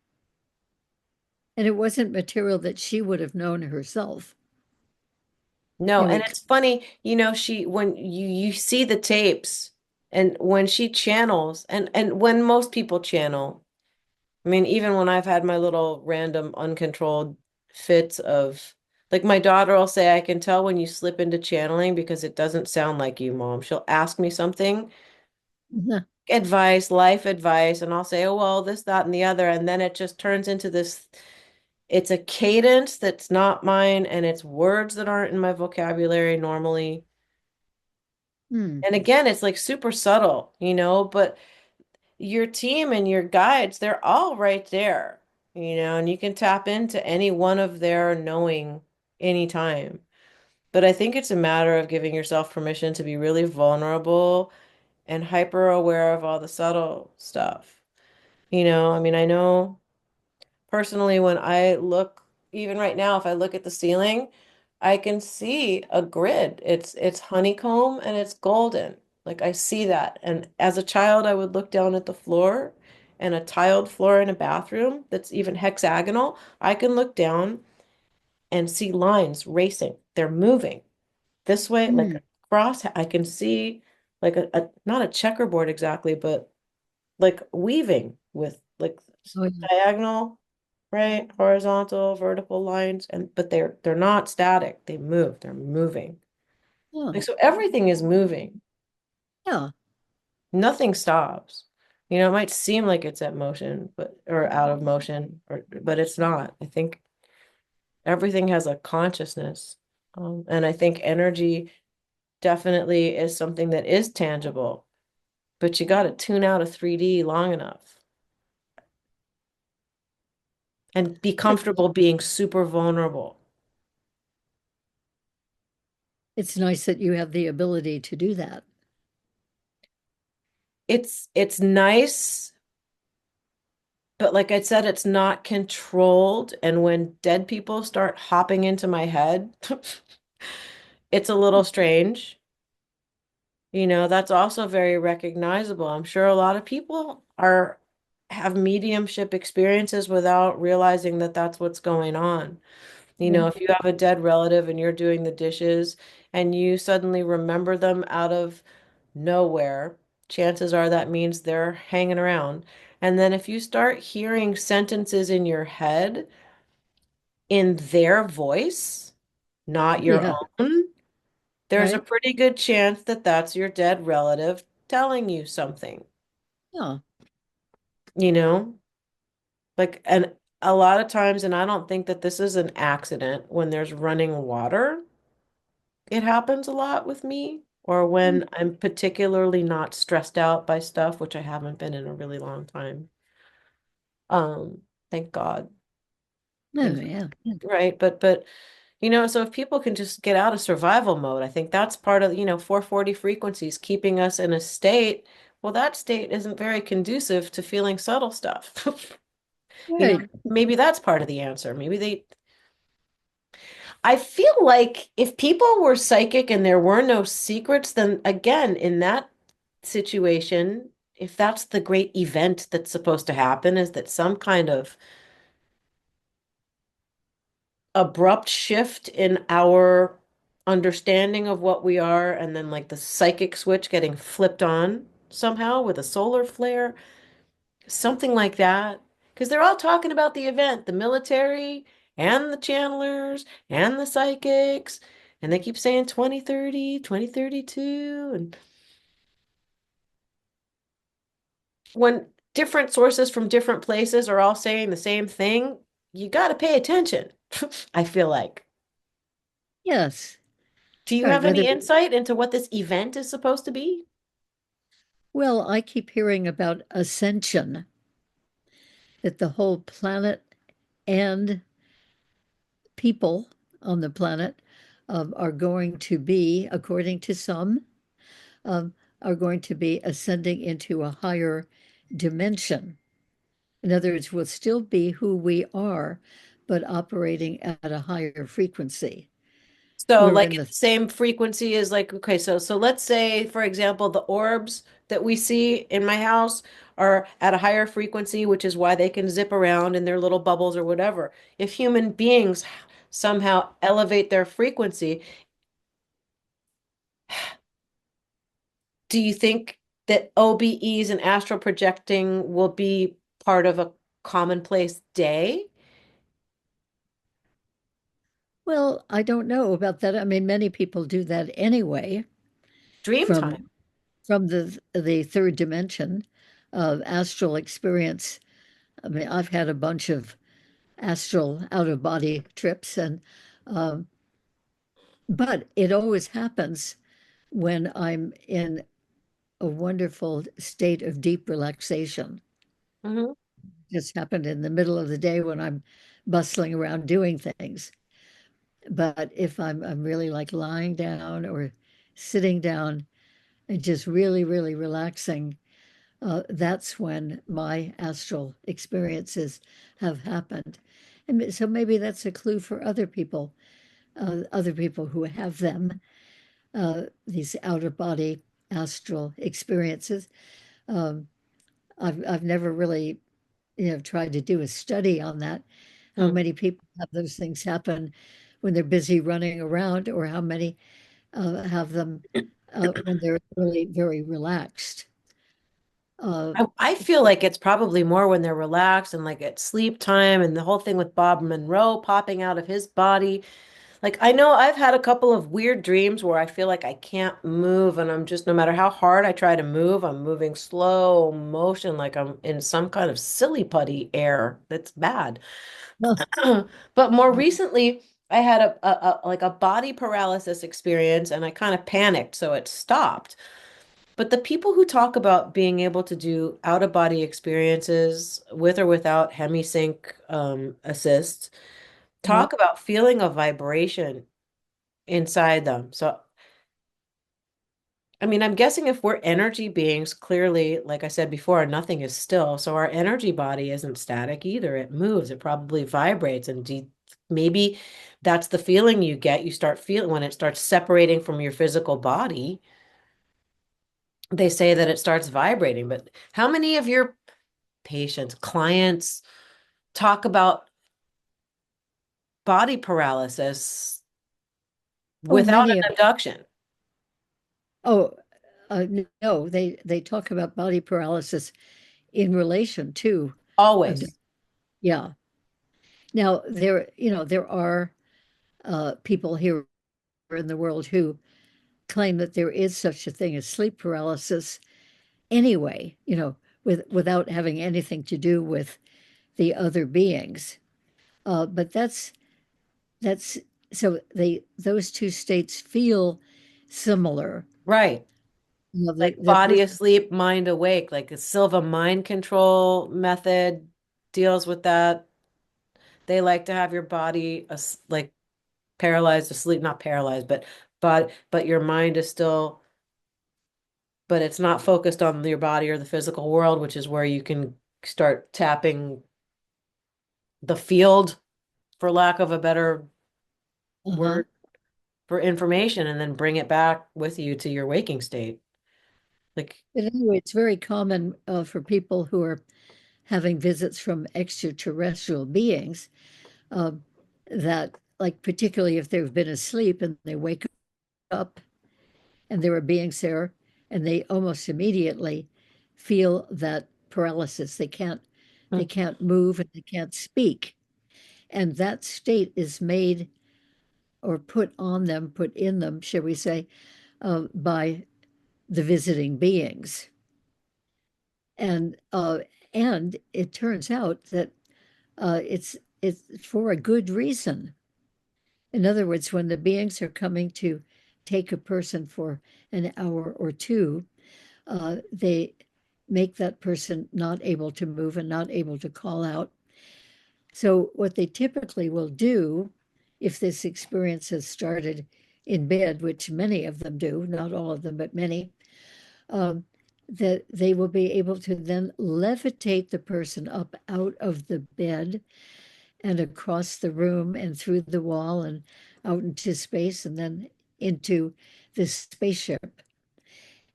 And it wasn't material that she would have known herself.
No,
It
and
would,
it's funny, she when you see the tapes and when she channels and when most people channel, I mean, even when I've had my little random uncontrolled fits of like my daughter will say, I can tell when you slip into channeling because it doesn't sound like you, Mom. She'll ask me something, advice, life advice, and I'll say, oh, well, this, that, and the other. And then it just turns into this, it's a cadence that's not mine, and it's words that aren't in my vocabulary normally.
hmm.
And again, it's like super subtle, but your team and your guides, they're all right there, and you can tap into any one of their knowing anytime. But I think it's a matter of giving yourself permission to be really vulnerable and hyper aware of all the subtle stuff. I mean, I know personally, when I look, even right now, if I look at the ceiling, I can see a grid. It's honeycomb and it's golden. Like I see that. And as a child, I would look down at the floor and a tiled floor in a bathroom that's even hexagonal. I can look down and see lines racing. They're moving this way, like
Hmm.
across. I can see like a not a checkerboard exactly, but like weaving with like
Oh, yeah.
diagonal, right? Horizontal, vertical lines, and but they're not static. They move. They're moving. Like
Oh,
so everything is moving.
yeah.
Nothing stops. It might seem like it's at motion, but or out of motion, or but it's not. I think everything has a consciousness. And I think energy definitely is something that is tangible, but you got to tune out of 3D long enough and be comfortable being super vulnerable.
It's nice that you have the ability to do that.
It's nice, but like I said, it's not controlled. And when dead people start hopping into my head, it's a little strange. That's also very recognizable. I'm sure a lot of people are have mediumship experiences without realizing that that's what's going on.
Yeah.
If you have a dead relative and you're doing the dishes and you suddenly remember them out of nowhere, chances are that means they're hanging around. And then if you start hearing sentences in your head in their voice, not your
Yeah.
own, there's a
Right.
pretty good chance that that's your dead relative telling you something,
Yeah.
you know? Like, and a lot of times, and I don't think that this is an accident, when there's running water, it happens a lot with me, or when I'm particularly not stressed out by stuff, which I haven't been in a really long time. Thank God.
Oh,
Thank
yeah. Yeah.
Right. But so if people can just get out of survival mode, I think that's part of, 440 frequencies keeping us in a state. Well, that state isn't very conducive to feeling subtle stuff.
Right.
Maybe that's part of the answer. I feel like if people were psychic and there were no secrets, then again, in that situation, if that's the great event that's supposed to happen, is that some kind of abrupt shift in our understanding of what we are, and then like the psychic switch getting flipped on somehow with a solar flare, something like that. Because they're all talking about the event, the military and the channelers and the psychics, and they keep saying 2030, 2032. And when different sources from different places are all saying the same thing, you got to pay attention, I feel like.
Yes.
Do you
Right.
have any
Whether,
insight into what this event is supposed to be?
well, I keep hearing about ascension, that the whole planet and people on the planet are going to be, according to some, um, are going to be ascending into a higher dimension. In other words, we'll still be who we are, but operating at a higher frequency.
So
We're
like
in
at
the,
the same frequency as like, okay, so let's say, for example, the orbs that we see in my house are at a higher frequency, which is why they can zip around in their little bubbles or whatever. If human beings somehow elevate their frequency, do you think that OBEs and astral projecting will be part of a commonplace day?
well, I don't know about that. I mean, many people do that anyway
Dream
from
time.
the third dimension of astral experience. I mean, I've had a bunch of astral out of body trips, and um, but it always happens when I'm in a wonderful state of deep relaxation.
Hmm.
Just happened in the middle of the day when I'm bustling around doing things. But if I'm really like lying down or sitting down and just really, really relaxing, that's when my astral experiences have happened. And so maybe that's a clue for other people who have them, these out of body astral experiences. Um, I've never really, tried to do a study on that, how
Hmm.
many people have those things happen when they're busy running around, or how many have them when they're really very relaxed. Uh,
I feel like it's probably more when they're relaxed and like at sleep time and the whole thing with Bob Monroe popping out of his body. Like I know I've had a couple of weird dreams where I feel like I can't move and I'm just no matter how hard I try to move, I'm moving slow motion like I'm in some kind of silly putty air. That's bad. But more recently, I had like a body paralysis experience and I kind of panicked, so it stopped. But the people who talk about being able to do out of body experiences with or without hemisync assist
uh,
talk about feeling a vibration inside them. So, I mean, I'm guessing if we're energy beings, clearly, like I said before, nothing is still. So our energy body isn't static either. It moves, it probably vibrates. And maybe that's the feeling you get. You start feeling when it starts separating from your physical body. They say that it starts vibrating. But how many of your patients, clients talk about body paralysis
oh,
without
many of
an abduction?
oh no, they talk about body paralysis in relation to abduction.
Always.
Yeah. Now there are people here in the world who claim that there is such a thing as sleep paralysis anyway, without having anything to do with the other beings. But that's so those two states feel similar.
Right.
The
Like
the
body
person,
asleep, mind awake, like a Silva mind control method deals with that. They like to have your body like paralyzed asleep, not paralyzed, but your mind is still, but it's not focused on your body or the physical world, which is where you can start tapping the field, for lack of a better
uh-huh.
word, for information and then bring it back with you to your waking state. Like,
But anyway, it's very common for people who are having visits from extraterrestrial beings, uh, that, like, particularly if they've been asleep and they wake up and there are beings there, and they almost immediately feel that paralysis. They
mm,
can't move and they can't speak. And that state is made or put on them, put in them, shall we say, by the visiting beings. And and it turns out that it's for a good reason. In other words, when the beings are coming to take a person for an hour or two, they make that person not able to move and not able to call out. So, what they typically will do, if this experience has started in bed, which many of them do, not all of them, but many, um, that they will be able to then levitate the person up out of the bed and across the room and through the wall and out into space and then into this spaceship.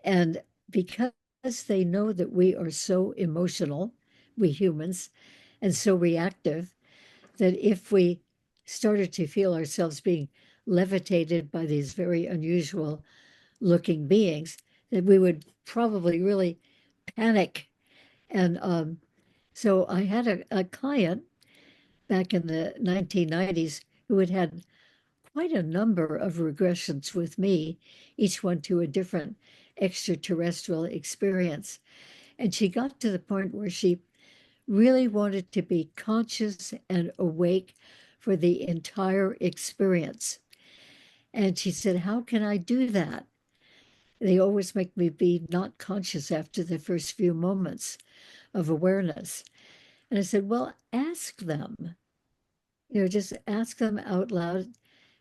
And because they know that we are so emotional, we humans, and so reactive, that if we started to feel ourselves being levitated by these very unusual looking beings, that we would probably really panic. And so I had a client back in the 1990s who had had quite a number of regressions with me, each one to a different extraterrestrial experience. And she got to the point where she really wanted to be conscious and awake for the entire experience. And she said, how can I do that? They always make me be not conscious after the first few moments of awareness. And I said, well, ask them, just ask them out loud,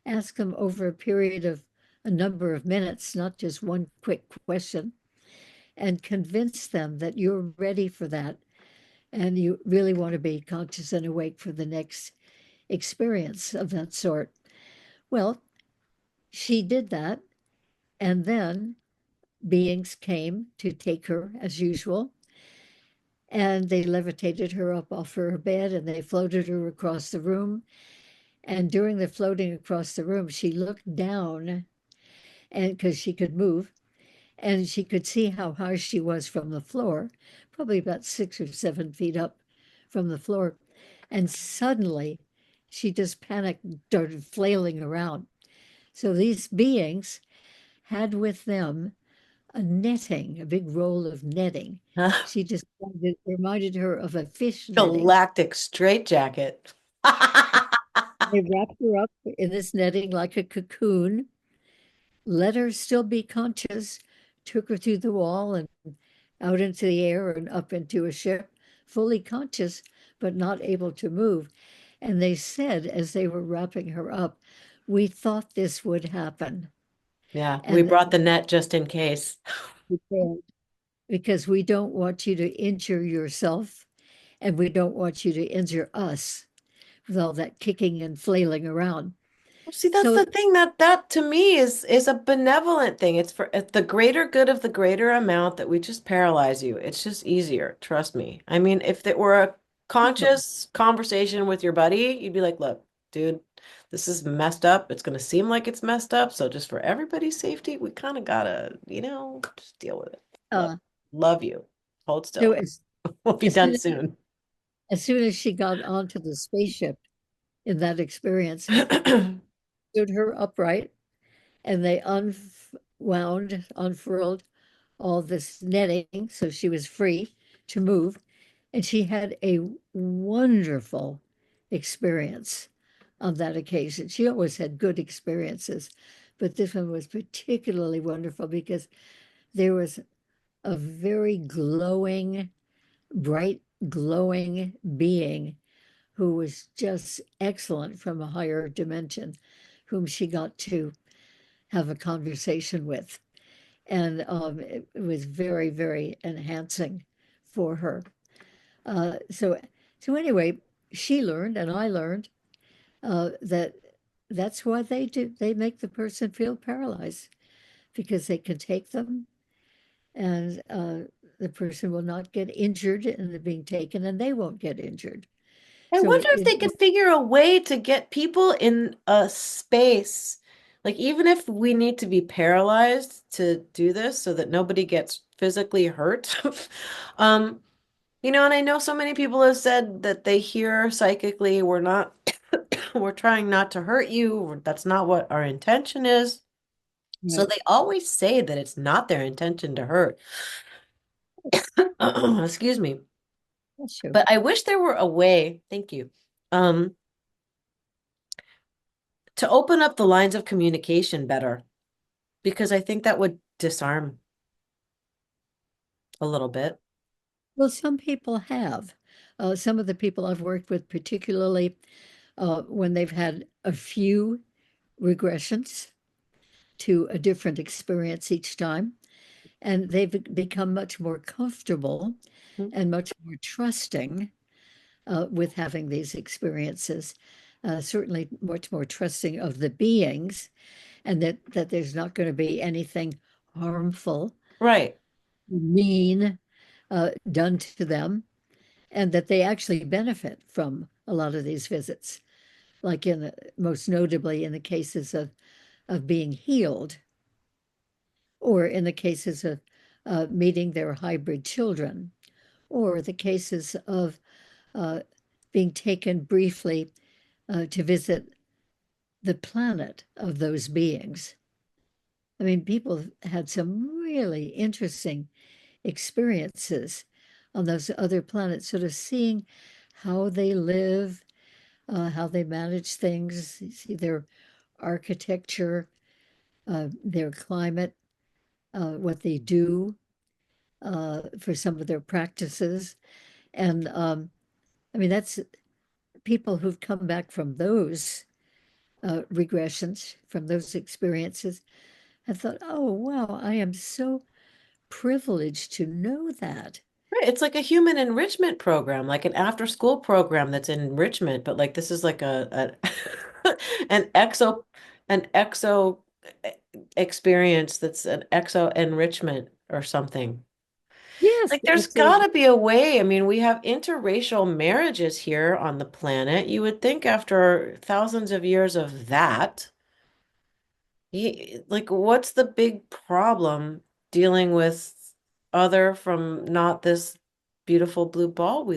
ask them over a period of a number of minutes, not just one quick question, and convince them that you're ready for that and you really want to be conscious and awake for the next experience of that sort. Well, she did that, and then beings came to take her as usual, and they levitated her up off her bed and they floated her across the room. And during the floating across the room, she looked down, and because she could move, and she could see how high she was from the floor, probably about 6 or 7 feet up from the floor. And suddenly she just panicked and started flailing around. So these beings had with them a netting, a big roll of netting. She just reminded her of a fish netting.
Galactic straitjacket.
They wrapped her up in this netting like a cocoon, let her still be conscious, took her through the wall and out into the air and up into a ship, fully conscious, but not able to move. And they said, as they were wrapping her up, we thought this would happen.
Yeah, we
And
brought the net just in case.
because we don't want you to injure yourself and we don't want you to injure us with all that kicking and flailing around.
Well, see, that's
So
the thing that to me is a benevolent thing. It's for the greater good of the greater amount that we just paralyze you. It's just easier, trust me. I mean, if it were a conscious conversation with your buddy, you'd be like, look, dude, this is messed up. It's going to seem like it's messed up. So just for everybody's safety, we kind of gotta, just deal with it.
uh,
Love you. Hold
so
still. We'll be done
soon
soon.
as soon as she got onto the spaceship in that experience, stood her upright, and they unfurled all this netting so she was free to move. And she had a wonderful experience on that occasion. She always had good experiences, but this one was particularly wonderful because there was a very glowing, bright, glowing being who was just excellent from a higher dimension, whom she got to have a conversation with. And it was very, very enhancing for her. So anyway, she learned and I learned that that's why they do. They make the person feel paralyzed because they can take them and the person will not get injured in the being taken and they won't get injured.
I
So
wonder if
it
they could figure a way to get people in a space, like even if we need to be paralyzed to do this so that nobody gets physically hurt. Um, and I know so many people have said that they hear psychically, we're not, we're trying not to hurt you. That's not what our intention is. So
right.
they always say that it's not their intention to hurt. Excuse me.
That's true.
But I wish there were a way, thank you, um, to open up the lines of communication better, because I think that would disarm a little bit.
Well, some people have. Some of the people I've worked with, particularly when they've had a few regressions to a different experience each time, and they've become much more comfortable
Mm.
and much more trusting with having these experiences. Certainly, much more trusting of the beings, and that there's not going to be anything harmful,
Right.
mean done to them, and that they actually benefit from a lot of these visits, like most notably in the cases of being healed, or in the cases of meeting their hybrid children, or the cases of uh, being taken briefly to visit the planet of those beings. I mean, people had some really interesting experiences on those other planets, sort of seeing how they live, how they manage things, see their architecture, their climate, what they do for some of their practices. And I mean, that's people who've come back from those regressions, from those experiences, have thought, oh, wow, I am so privilege to know that.
Right, it's like a human enrichment program, like an after-school program that's enrichment, but like this is like an exo experience that's an exo enrichment or something.
Yes,
Like there's
it's a,
got to be a way. I mean, we have interracial marriages here on the planet. You would think after thousands of years of that, like what's the big problem dealing with other from not this beautiful blue ball we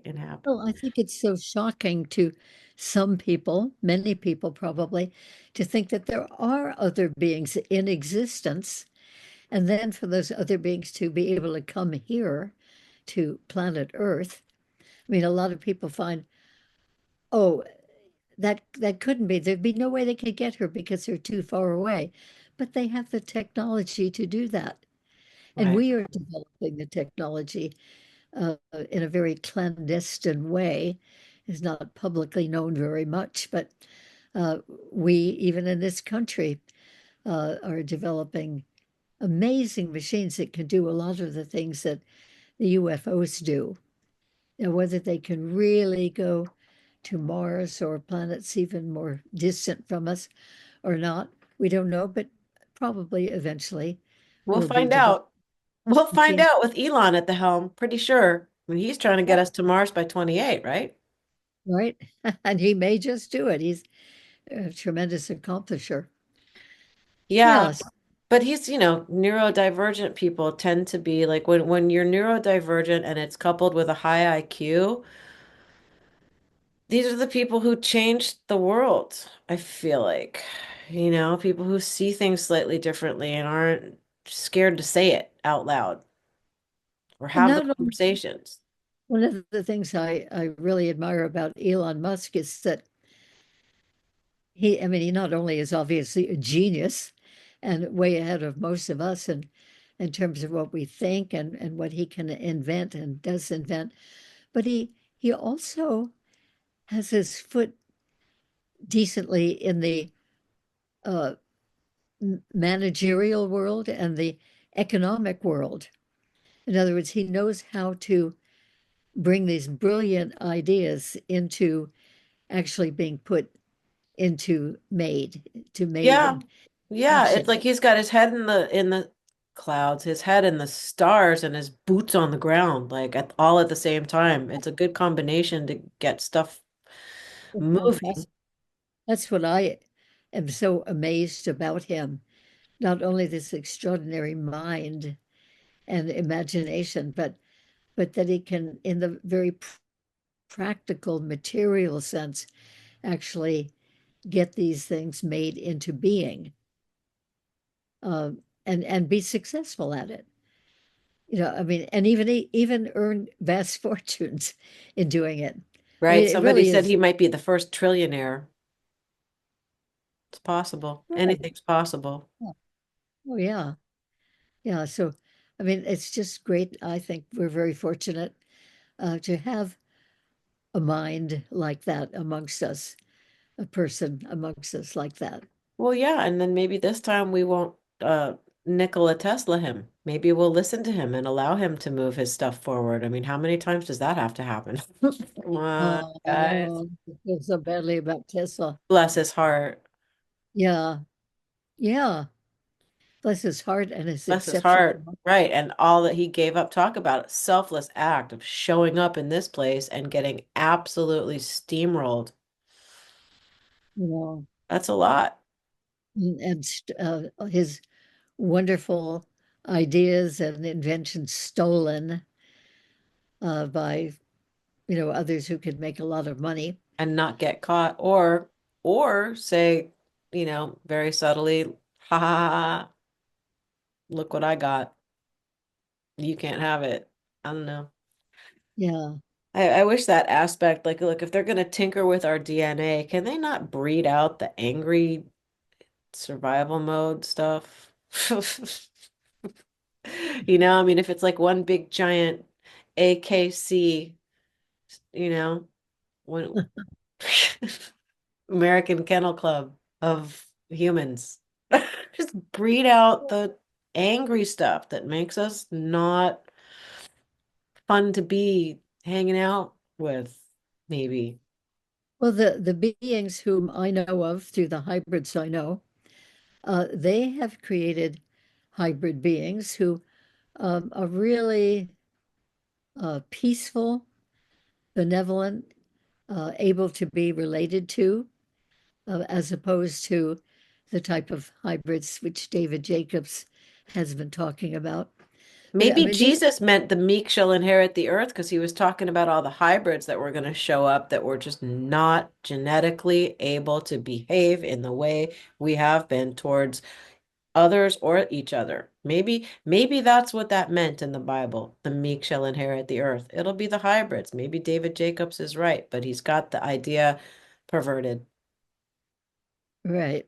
inhabit?
well, I think it's so shocking to some people, many people probably, to think that there are other beings in existence, and then for those other beings to be able to come here to planet Earth. I mean, a lot of people find, oh, that couldn't be. There'd be no way they could get her because they're too far away. But they have the technology to do that. And
Right.
we are developing the technology in a very clandestine way. Is not publicly known very much, but uh, we, even in this country, are developing amazing machines that can do a lot of the things that the UFOs do. Now, whether they can really go to Mars or planets even more distant from us or not, we don't know, but probably eventually
We'll
we'll be
find
developing
out. We'll find
machines,
out with Elon at the helm, pretty sure. I mean, he's trying to get
yeah,
us to Mars by 28, right?
right? And he may just do it. He's a tremendous accomplisher.
Yeah,
Yes.
but he's, neurodivergent people tend to be like when you're neurodivergent and it's coupled with a high IQ, these are the people who changed the world, I feel like. People who see things slightly differently and aren't scared to say it out loud or
And
have the
not only,
conversations.
one of the things I really admire about Elon Musk is that I mean, he not only is obviously a genius and way ahead of most of us in terms of what we think and what he can invent and does invent, but he also has his foot decently in the uh, managerial world and the economic world. In other words, he knows how to bring these brilliant ideas into actually being put into made
Yeah.
in
Yeah, it's
action.
like he's got his head in the clouds, his head in the stars and his boots on the ground, like all at the same time. It's a good combination to get stuff
It's
moving.
fantastic. That's what I am so amazed about him. Not only this extraordinary mind and imagination, but that he can, in the very practical, material sense, actually get these things made into being, and be successful at it. I mean, and even earn vast fortunes in doing it. I
Right?
mean, it
Somebody
really
said
is.
he might be the first trillionaire. It's possible.
Right.
Anything's possible.
Yeah. Oh, yeah. Yeah. So, I mean, it's just great. I think we're very fortunate to have a mind like that amongst us, a person amongst us like that.
Well, yeah, and then maybe this time we won't Nikola Tesla him. Maybe we'll listen to him and allow him to move his stuff forward. I mean, how many times does that have to happen? Come on, guys.
I feel so badly about Tesla.
Bless his heart.
Yeah. Yeah. Bless his heart and his
Bless his
exceptional.
heart. Right. And all that he gave up. Talk about a selfless act of showing up in this place and getting absolutely steamrolled.
You know,
That's a lot.
and his wonderful ideas and inventions stolen by others who could make a lot of money.
And not get caught or say, very subtly, ha ha ha, look what I got. You can't have it. I don't know.
Yeah.
I wish that aspect, like, look, if they're going to tinker with our DNA, can they not breed out the angry survival mode stuff? I mean, if it's like one big giant AKC, you know, when American Kennel Club of humans, just breed out the angry stuff that makes us not fun to be hanging out with, maybe.
Well, the beings whom I know of through the hybrids I know, they have created hybrid beings who are really peaceful, benevolent, able to be related to, as opposed to the type of hybrids which David Jacobs has been talking about. But I
Maybe
mean, these,
Jesus meant the meek shall inherit the earth because he was talking about all the hybrids that were going to show up that were just not genetically able to behave in the way we have been towards others or each other. Maybe that's what that meant in the Bible. The meek shall inherit the earth. It'll be the hybrids. Maybe David Jacobs is right, but he's got the idea perverted.
right.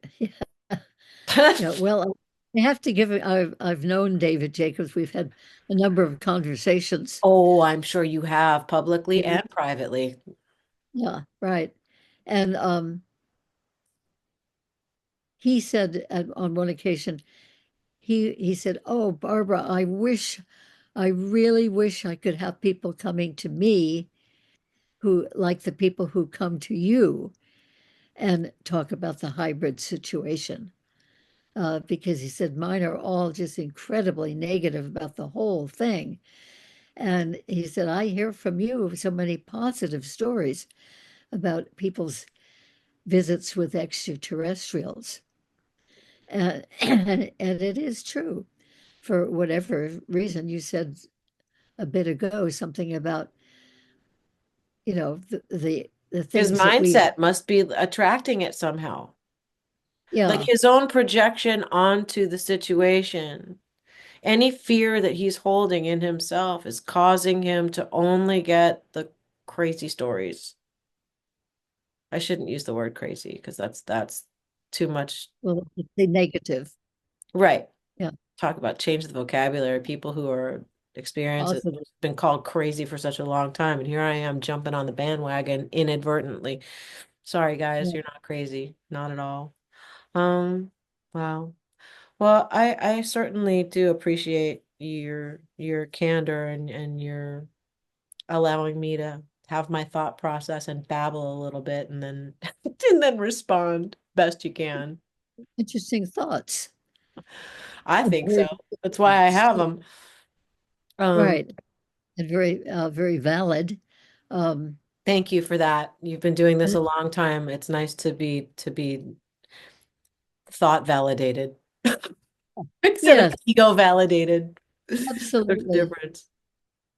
Yeah, well, I have to give it, I've known David Jacobs. We've had a number of conversations.
Oh, I'm sure you have publicly and privately.
Yeah, right. And he said on one occasion, he said, "Oh, Barbara, I really wish I could have people coming to me who like the people who come to you and talk about the hybrid situation." Because he said mine are all just incredibly negative about the whole thing. And he said, I hear from you so many positive stories about people's visits with extraterrestrials. And it is true. For whatever reason, you said a bit ago something about, the
His
things that we,
mindset must be attracting it somehow. Like
yeah,
his own projection onto the situation. Any fear that he's holding in himself is causing him to only get the crazy stories. I shouldn't use the word crazy because that's too much.
well, the negative,
Right.
yeah,
Talk about change the vocabulary. People who are experiences
positive,
been called crazy for such a long time, and here I am jumping on the bandwagon inadvertently. Sorry, guys,
yeah.
you're not crazy, not at all. Um, wow. Well, I certainly do appreciate your candor and your allowing me to have my thought process and babble a little bit and then and then respond best you can.
Interesting thoughts.
I think so.
Very,
That's why I have them. Um,
right. And very valid. Um,
Thank you for that. You've been doing this
and-
a long time. It's nice to be thought validated instead of
yes,
ego validated. There's a
absolutely.
difference.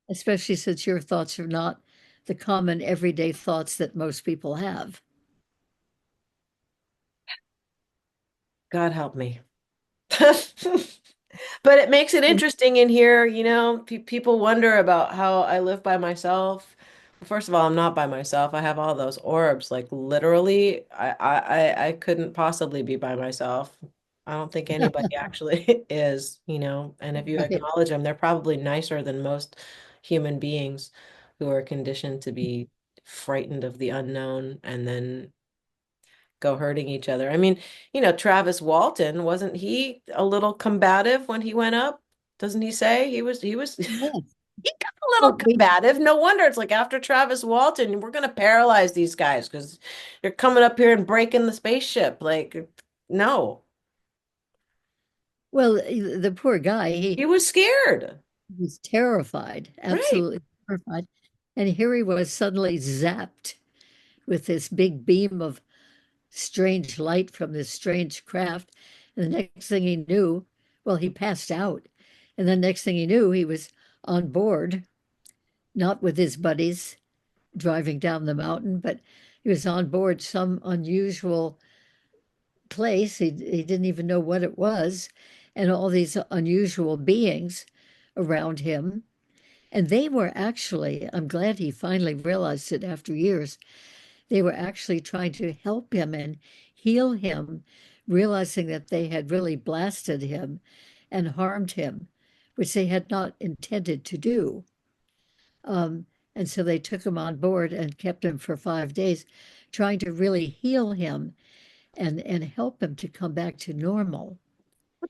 Especially since your thoughts are not the common everyday thoughts that most people have.
God help me. But it makes it
And
interesting in here, people wonder about how I live by myself. First of all, I'm not by myself. I have all those orbs. Like literally, I couldn't possibly be by myself. I don't think anybody actually is. And if you
right.
acknowledge them, they're probably nicer than most human beings who are conditioned to be frightened of the unknown and then go hurting each other. I mean, Travis Walton, wasn't he a little combative when he went up? Doesn't he say he was he
Yes.
got a little
Well,
combative. No wonder it's like after Travis Walton, we're gonna paralyze these guys because they're coming up here and breaking the spaceship. Like, no.
the poor guy,
He
he
was scared.
was terrified,
Right.
absolutely terrified. And here he was suddenly zapped with this big beam of strange light from this strange craft. And the next thing he knew, well, he passed out. And the next thing he knew, he was on board, not with his buddies driving down the mountain, but he was on board some unusual place. He didn't even know what it was, and all these unusual beings around him. And they were actually, I'm glad he finally realized it after years, they were actually trying to help him and heal him, realizing that they had really blasted him and harmed him, which they had not intended to do. Um, and so they took him on board and kept him for 5 days, trying to really heal him and help him to come back to normal.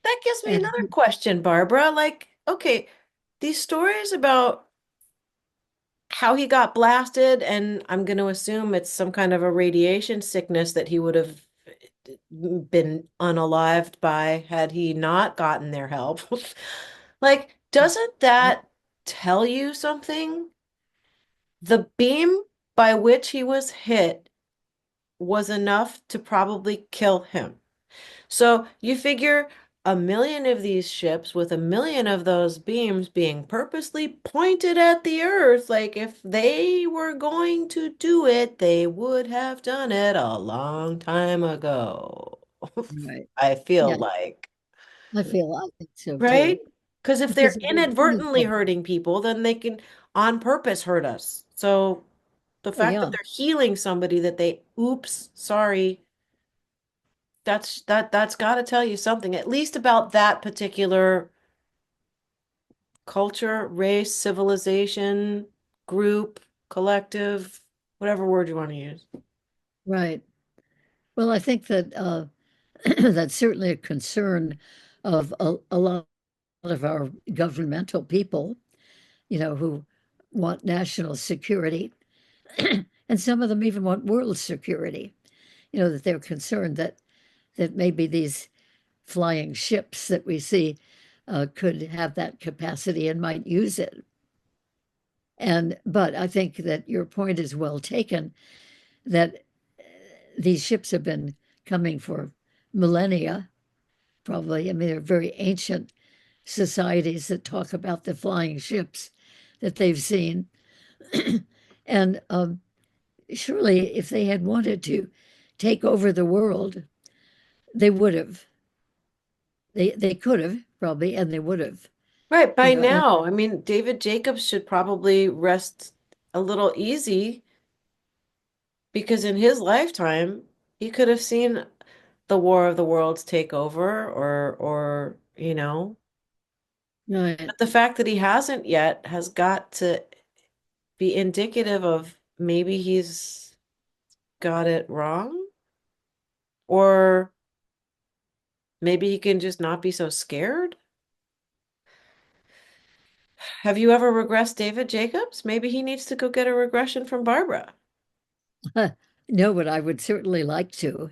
that gives me
And
another question, Barbara. Like, okay, these stories about how he got blasted, and I'm going to assume it's some kind of a radiation sickness that he would have been unalived by had he not gotten their help. Like, doesn't that tell you something? The beam by which he was hit was enough to probably kill him. So you figure a million of these ships with a million of those beams being purposely pointed at the Earth, like if they were going to do it, they would have done it a long time ago.
right.
I feel
Yeah,
like,
I think so too.
right? Because if they're
Because it was,
inadvertently hurting people, then they can on purpose hurt us. So the
oh
fact that
yeah,
they're healing somebody that they, oops, sorry, that's got to tell you something, at least about that particular culture, race, civilization, group, collective, whatever word you want to use.
right. Well, I think that that's certainly a concern of a lot of our governmental people, who want national security, and some of them even want world security. That they're concerned that maybe these flying ships that we see could have that capacity and might use it. But I think that your point is well taken, that these ships have been coming for millennia, probably. I mean, they're very ancient societies that talk about the flying ships that they've seen. And surely, if they had wanted to take over the world, they would have. They could have probably, and they would have.
Right, by
And
now, I mean, David Jacobs should probably rest a little easy because in his lifetime, he could have seen the War of the Worlds take over or
right,
but the fact that he hasn't yet has got to be indicative of maybe he's got it wrong, or maybe he can just not be so scared. Have you ever regressed David Jacobs? Maybe he needs to go get a regression from Barbara.
no, but I would certainly like to.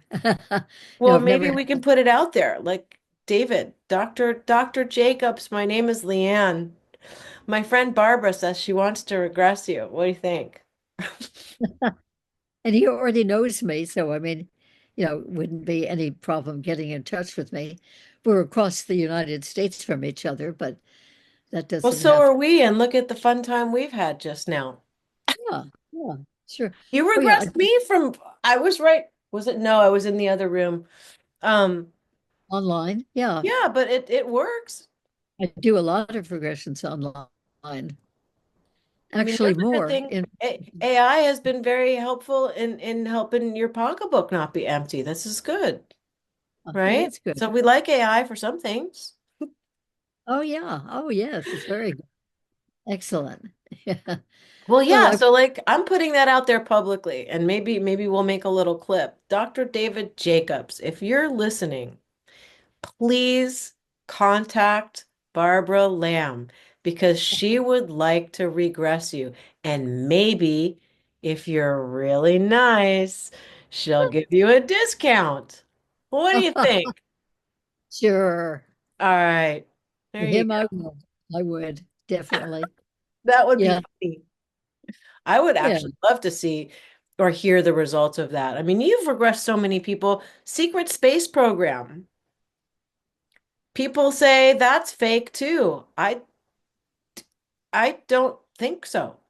No,
Well,
I've never
maybe
had.
we can put it out there. Like, David, Dr. Jacobs, my name is Liane. My friend Barbara says she wants to regress you. What do you think?
And he already knows me, so I mean, wouldn't be any problem getting in touch with me. We're across the United States from each other, but that
Well,
doesn't
so
have.
are we, and look at the fun time we've had just now.
Yeah, yeah, sure.
You
Oh yeah,
regressed me from, I was right. Was it? No, I was in the other room. Um,
online. Yeah,
yeah, but it works.
I do a lot of regressions online.
I mean, there's
Actually,
a good
more
thing.
in.
AI has been very helpful in helping your pocketbook not be empty. This is good,
Well,
right?
that's good.
So we like AI for some things.
Oh yeah. Oh yes, it's very good. Excellent. Yeah.
Well,
Well,
yeah, so like I'm putting that out there publicly and maybe we'll make a little clip. Dr. David Jacobs, if you're listening, please contact Barbara Lamb because she would like to regress you. And maybe if you're really nice, she'll give you a discount. What do you think?
sure.
All right.
For
There you
him, I
go.
would. I would definitely.
That would be
Yeah.
funny. I would
Yeah.
actually love to see or hear the results of that. I mean, you've regressed so many people. Secret space program. People say that's fake too. I don't think so.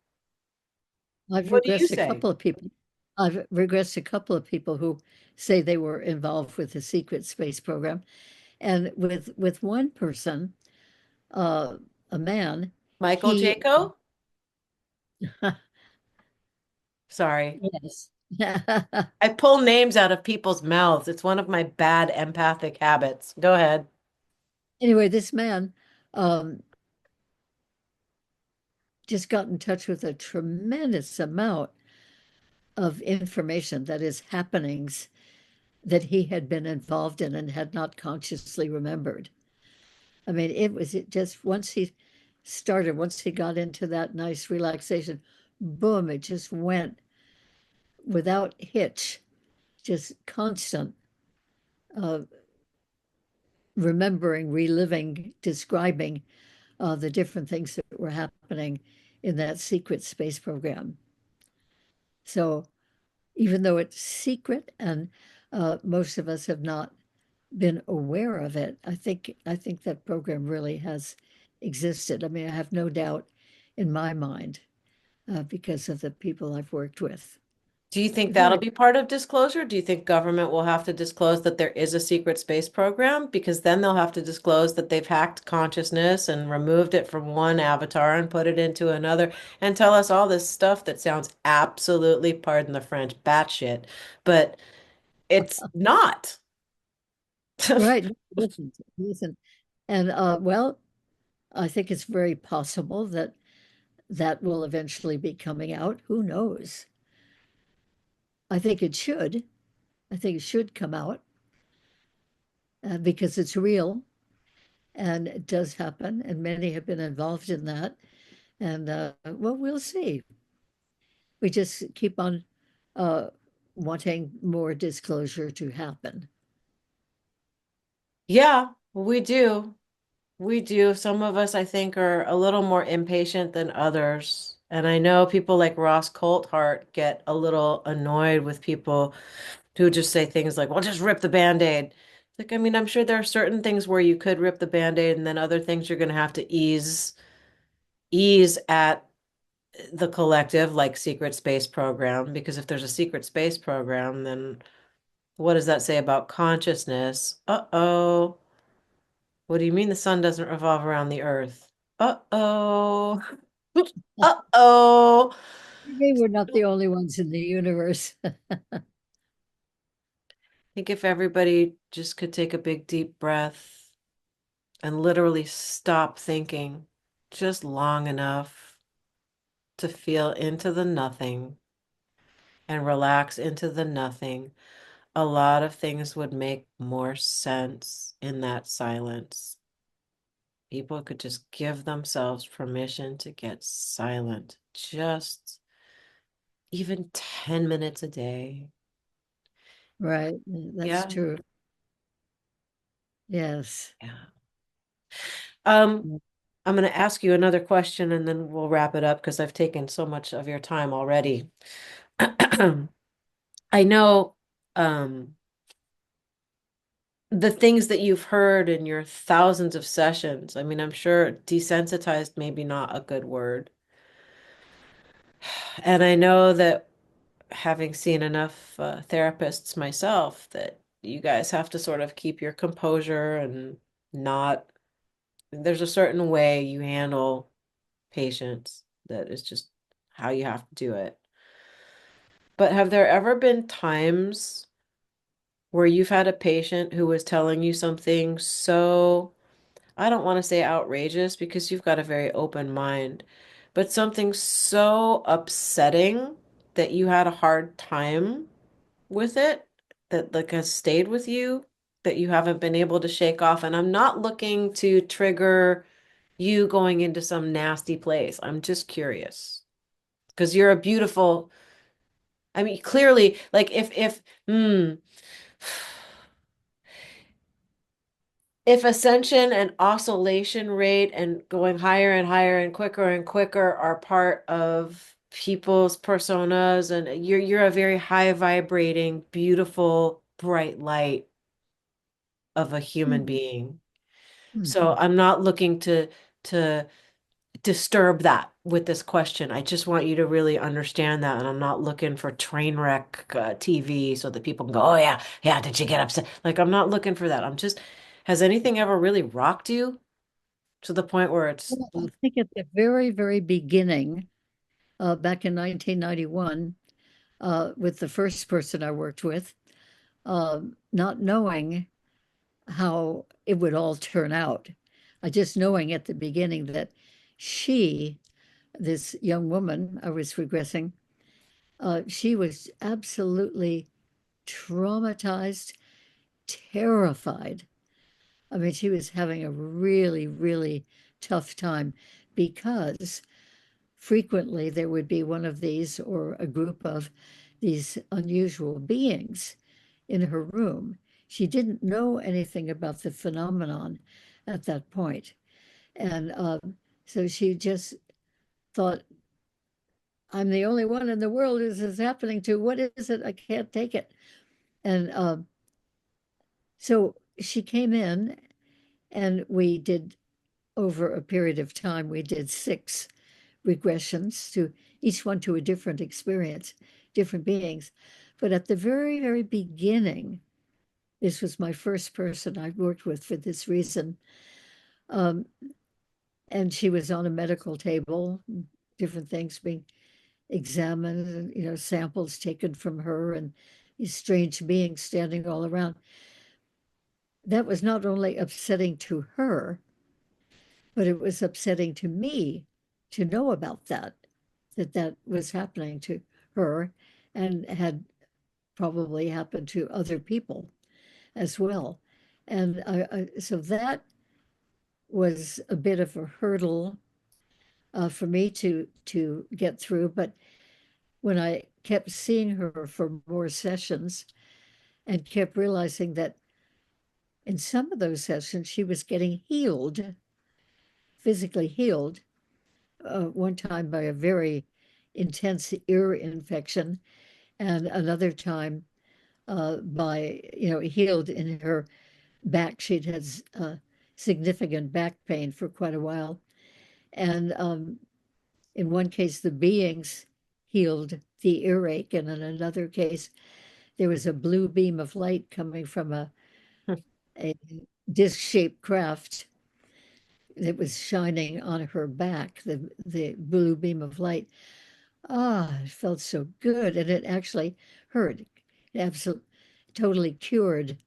I've
What do you
regressed a
say?
couple of people. I've regressed a couple of people who say they were involved with the secret space program. And with one person, uh, a man,
Michael
he
Jaco? Sorry.
yes.
I pull names out of people's mouths. It's one of my bad empathic habits. Go ahead.
Anyway, this man um, just got in touch with a tremendous amount of information, that is happenings that he had been involved in and had not consciously remembered. I mean, it just once he got into that nice relaxation, boom, it just went without hitch, just constant uh, remembering, reliving, describing the different things that were happening in that secret space program. So even though it's secret and most of us have not been aware of it, I think that program really has existed. I mean, I have no doubt in my mind because of the people I've worked with.
Do you think that'll
Very
be part of disclosure? Do you think government will have to disclose that there is a secret space program? Because then they'll have to disclose that they've hacked consciousness and removed it from one avatar and put it into another and tell us all this stuff that sounds absolutely, pardon the French, batshit, but it's not.
right. Listen, listen. And well, I think it's very possible that that will eventually be coming out. Who knows? I think it should. I think it should come out because it's real and it does happen, and many have been involved in that. And well, we'll see. We just keep on uh, wanting more disclosure to happen.
Yeah, we do. We do. Some of us, I think, are a little more impatient than others. And I know people like Ross Coulthart get a little annoyed with people who just say things like, well, just rip the Band-Aid. Like, I mean, I'm sure there are certain things where you could rip the Band-Aid, and then other things you're going to have to ease at the collective, like secret space program. Because if there's a secret space program, then what does that say about consciousness? Uh-oh. What do you mean the sun doesn't revolve around the earth? Uh-oh. Uh-oh.
Maybe we're not the only ones in the universe.
I think if everybody just could take a big deep breath and literally stop thinking just long enough to feel into the nothing and relax into the nothing, a lot of things would make more sense in that silence. People could just give themselves permission to get silent, just even 10 minutes a day.
Right. That's
Yeah.
true. Yes.
Yeah. Um, I'm going to ask you another question and then we'll wrap it up because I've taken so much of your time already. I know um, the things that you've heard in your thousands of sessions. I mean, I'm sure desensitized maybe not a good word. And I know that having seen enough therapists myself, that you guys have to sort of keep your composure and not, there's a certain way you handle patients that is just how you have to do it. But have there ever been times where you've had a patient who was telling you something so, I don't want to say outrageous because you've got a very open mind, but something so upsetting that you had a hard time with it, that like has stayed with you, that you haven't been able to shake off? And I'm not looking to trigger you going into some nasty place. I'm just curious because you're a beautiful, I mean, clearly, like if ascension and oscillation rate and going higher and higher and quicker are part of people's personas, and you're a very high vibrating, beautiful, bright light of a human being. So
Mhm.
I'm not looking to disturb that with this question. I just want you to really understand that. And I'm not looking for train wreck TV so that people can go, oh, yeah, yeah, did you get upset? Like, I'm not looking for that. I'm just, has anything ever really rocked you to the point where it's,
Well, I think at the very, very beginning, back in 1991, with the first person I worked with, not knowing how it would all turn out. I just knowing at the beginning that she, this young woman I was regressing, she was absolutely traumatized, terrified I mean, she was having a really, really tough time because frequently there would be one of these or a group of these unusual beings in her room. She didn't know anything about the phenomenon at that point. And so she just thought, I'm the only one in the world this is happening to. What is it? I can't take it. And so she came in and we did, over a period of time, we did 6 regressions to each one to a different experience, different beings. But at the very, very beginning, this was my first person I worked with for this reason. And she was on a medical table, different things being examined, and, samples taken from her, and these strange beings standing all around. That was not only upsetting to her, but it was upsetting to me to know about that was happening to her and had probably happened to other people as well. And so that was a bit of a hurdle for me to get through. But when I kept seeing her for more sessions and kept realizing that in some of those sessions she was getting healed, physically healed, one time by a very intense ear infection, and another time by, healed in her back. She'd had significant back pain for quite a while. And in one case, the beings healed the earache, and in another case, there was a blue beam of light coming from a disc-shaped craft that was shining on her back, the blue beam of light. It felt so good. And it actually hurt. It absolutely, totally cured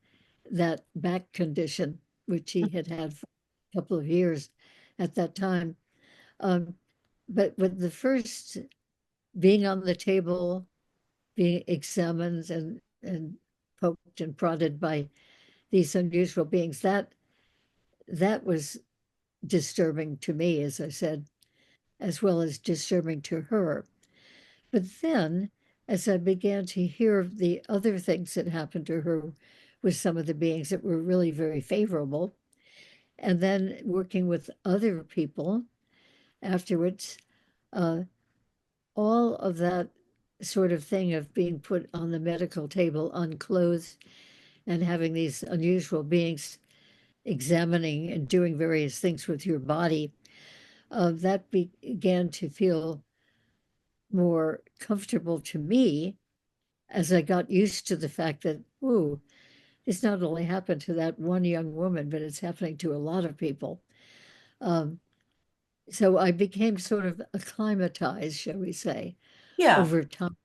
that back condition, which he had had for a couple of years at that time. But with the first being on the table, being examined and poked and prodded by these unusual beings, that was disturbing to me, as I said, as well as disturbing to her. But then, as I began to hear the other things that happened to her with some of the beings that were really very favorable, and then working with other people afterwards, all of that sort of thing of being put on the medical table unclothed and having these unusual beings examining and doing various things with your body, that began to feel more comfortable to me as I got used to the fact that, ooh, it's not only happened to that one young woman, but it's happening to a lot of people. So I became sort of acclimatized, shall we say,
Yeah.
over time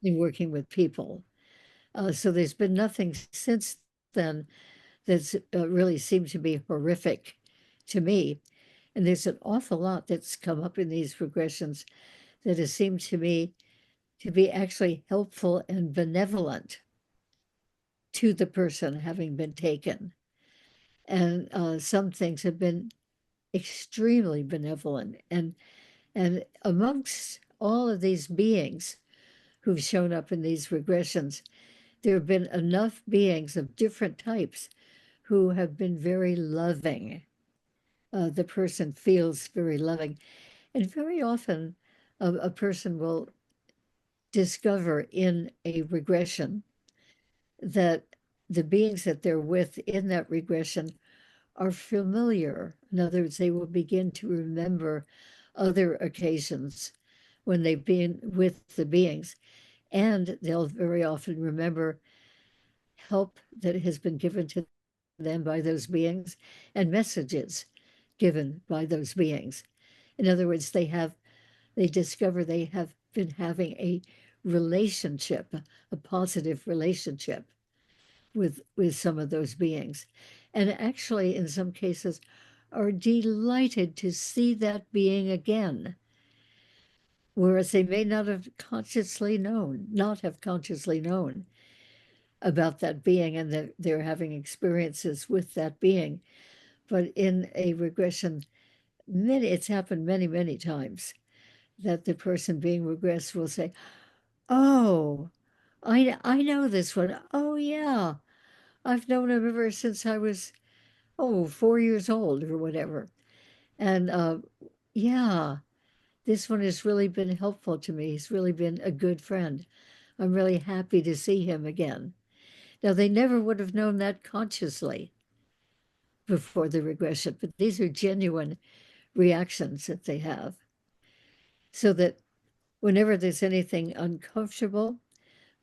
in working with people. So there's been nothing since then that's really seemed to be horrific to me. And there's an awful lot that's come up in these regressions that has seemed to me to be actually helpful and benevolent to the person having been taken. And some things have been extremely benevolent. And amongst all of these beings who've shown up in these regressions, there have been enough beings of different types who have been very loving. The person feels very loving. And very often a person will discover in a regression that the beings that they're with in that regression are familiar. In other words, they will begin to remember other occasions when they've been with the beings. And they'll very often remember help that has been given to them by those beings and messages given by those beings. In other words, they discover they have been having a relationship, a positive relationship with some of those beings. And actually, in some cases, are delighted to see that being again, whereas they may not have consciously known. about that being and that they're having experiences with that being. But in a regression, it's happened many, many times that the person being regressed will say, "Oh, I know this one. Oh yeah, I've known him ever since I was 4 years old or whatever." And yeah, this one has really been helpful to me. He's really been a good friend. I'm really happy to see him again. Now, they never would have known that consciously before the regression, but these are genuine reactions that they have. So that whenever there's anything uncomfortable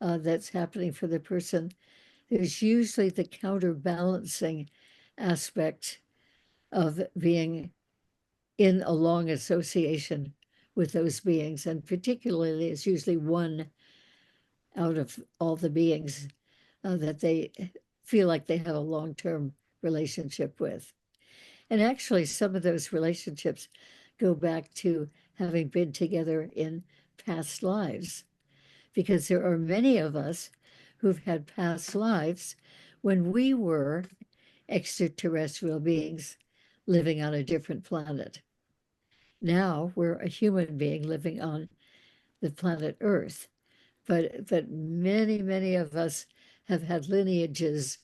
that's happening for the person, there's usually the counterbalancing aspect of being in a long association with those beings. And particularly, it's usually one out of all the beings that they feel like they have a long-term relationship with. And actually, some of those relationships go back to having been together in past lives, because there are many of us who've had past lives when we were extraterrestrial beings living on a different planet. Now we're a human being living on the planet Earth. But many, many of us have had lineages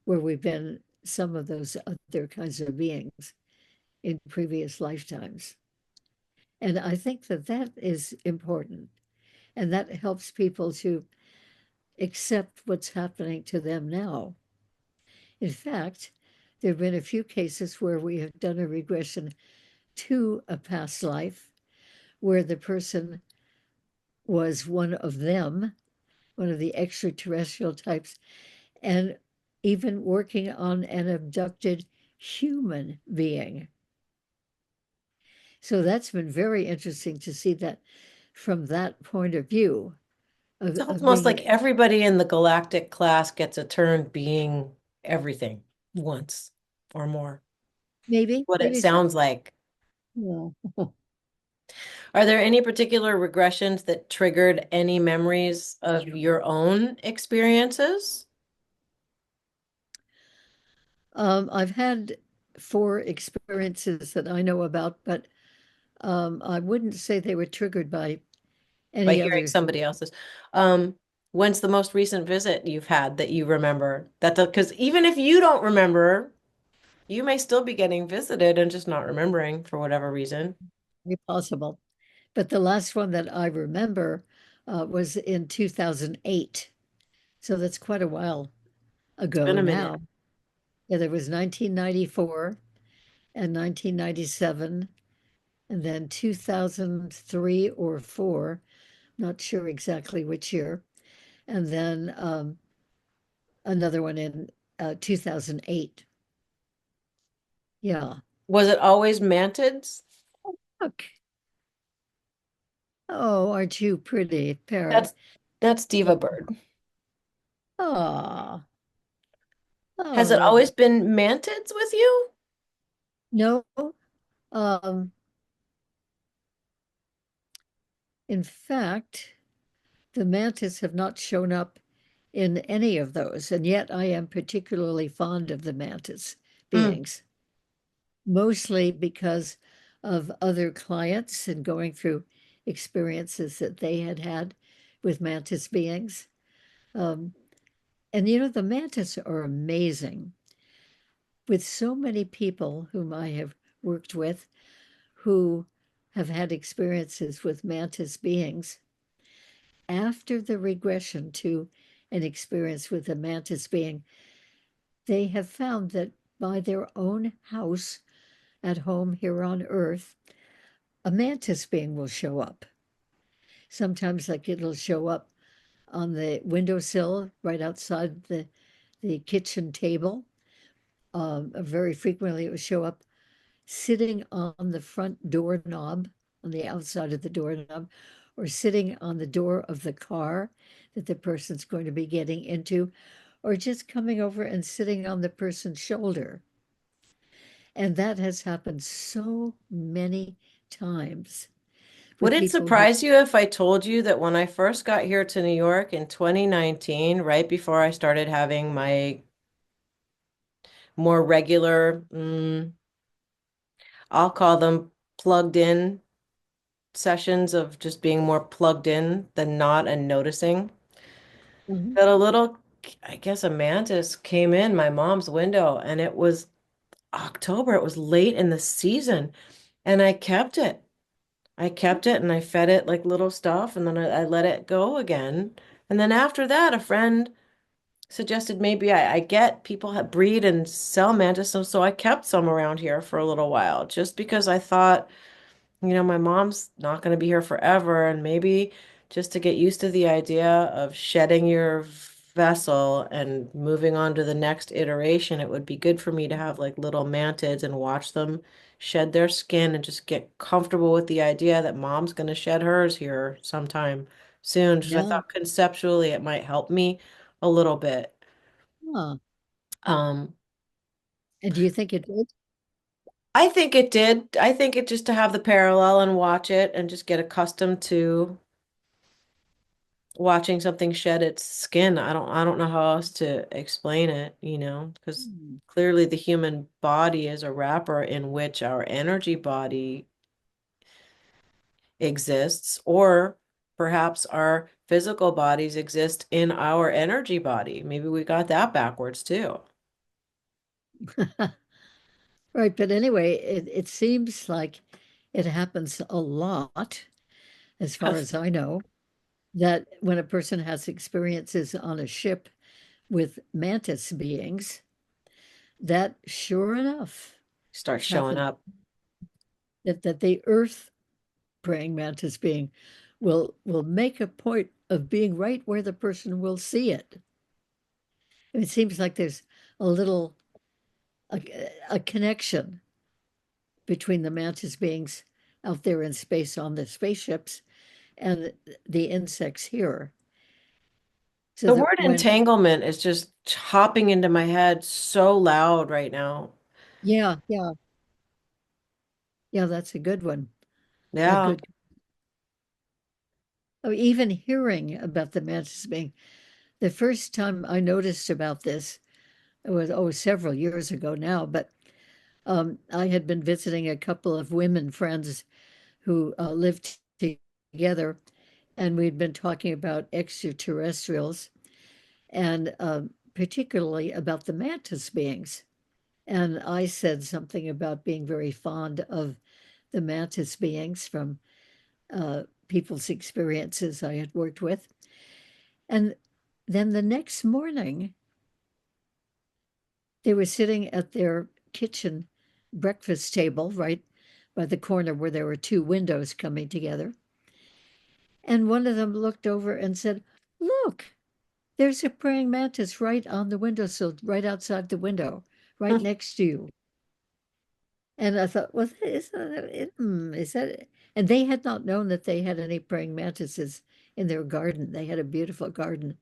where we've been some of those other kinds of beings in previous lifetimes. And I think that that is important. And that helps people to accept what's happening to them now. In fact, there have been a few cases where we have done a regression to a past life where the person was one of them, one of the extraterrestrial types, and even working on an abducted human being. So that's been very interesting to see that from that point of view
It's
of
almost like
being
everybody in the galactic class gets a turn being everything once or more. What it
maybe so.
sounds like.
Yeah.
Are there any particular regressions that triggered any memories of your own experiences?
I've had 4 experiences that I know about, but I wouldn't say they were triggered by
By
any
hearing
other.
somebody else's. Um, when's the most recent visit you've had that you remember? That because even if you don't remember, you may still be getting visited and just not remembering for whatever reason.
Very possible. But the last one that I remember was in 2008. So that's quite a while
It's
ago
been a minute.
now. Yeah, there was 1994 and 1997, and then 2003 or 4, not sure exactly which year, and then another one in 2008. Yeah.
Was it always mantids?
Look. Oh, aren't you pretty, parrot?
That's Diva Bird.
Oh,
Has it
oh,
always been mantids with you?
no. Um, in fact, the mantis have not shown up in any of those, and yet I am particularly fond of the mantis
Mm.
beings, mostly because of other clients and going through experiences that they had had with mantis beings. Um, and the mantis are amazing. With so many people whom I have worked with who have had experiences with mantis beings, after the regression to an experience with a mantis being, they have found that by their own house at home here on Earth, a mantis being will show up. Sometimes, like it'll show up on the windowsill right outside the kitchen table. Very frequently, it will show up sitting on the front doorknob, on the outside of the doorknob, or sitting on the door of the car that the person's going to be getting into, or just coming over and sitting on the person's shoulder. And that has happened so many times
Would
with
it
people who,
surprise you if I told you that when I first got here to New York in 2019, right before I started having my more regular, I'll call them plugged in sessions of just being more plugged in than not and noticing,
Mhm.
that a little, I guess, a mantis came in my mom's window and it was October. It was late in the season and I kept it. I kept it and I fed it like little stuff and then I let it go again. And then after that, a friend suggested maybe I get people that breed and sell mantis. So I kept some around here for a little while just because I thought, my mom's not going to be here forever. And maybe just to get used to the idea of shedding your vessel and moving on to the next iteration, it would be good for me to have like little mantids and watch them shed their skin and just get comfortable with the idea that mom's going to shed hers here sometime soon. Because I
Yeah.
thought conceptually it might help me a little bit.
Huh.
Um,
And do you think it did?
I think it did. I think it just to have the parallel and watch it and just get accustomed to watching something shed its skin. I don't know how else to explain it, because
Hmm.
clearly the human body is a wrapper in which our energy body exists, or perhaps our physical bodies exist in our energy body. Maybe we got that backwards too.
Right, but anyway, it seems like it happens a lot, as far as I know, that when a person has experiences on a ship with mantis beings, that sure enough
Start showing
happens,
up.
that the earth praying mantis being will make a point of being right where the person will see it. It seems like there's a little a connection between the mantis beings out there in space on the spaceships and the insects here. So
The
that
word
when,
entanglement is just hopping into my head so loud right now.
yeah, yeah, yeah, that's a good one. A
Yeah.
good, oh, even hearing about the mantis being, the first time I noticed about this, it was, several years ago now, but I had been visiting a couple of women friends who lived together, and we'd been talking about extraterrestrials and particularly about the mantis beings. And I said something about being very fond of the mantis beings from people's experiences I had worked with. And then the next morning, they were sitting at their kitchen breakfast table right by the corner where there were two windows coming together. And one of them looked over and said, "Look, there's a praying mantis right on the windowsill, right outside the window, right next to you." And I thought, well, is that? And they had not known that they had any praying mantises in their garden. They had a beautiful garden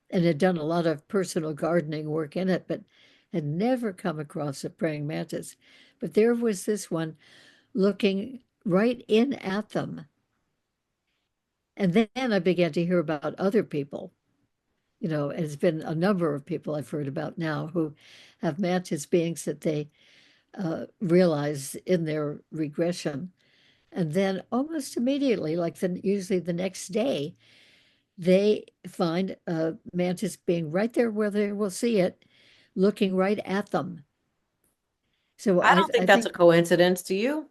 and had done a lot of personal gardening work in it, but had never come across a praying mantis. But there was this one looking right in at them. And then I began to hear about other people. It's been a number of people I've heard about now who have mantis beings that they realize in their regression. And then almost immediately, usually the next day, they find a mantis being right there where they will see it, looking right at them. So
I
I,
don't think
I
that's a
think
coincidence, do you?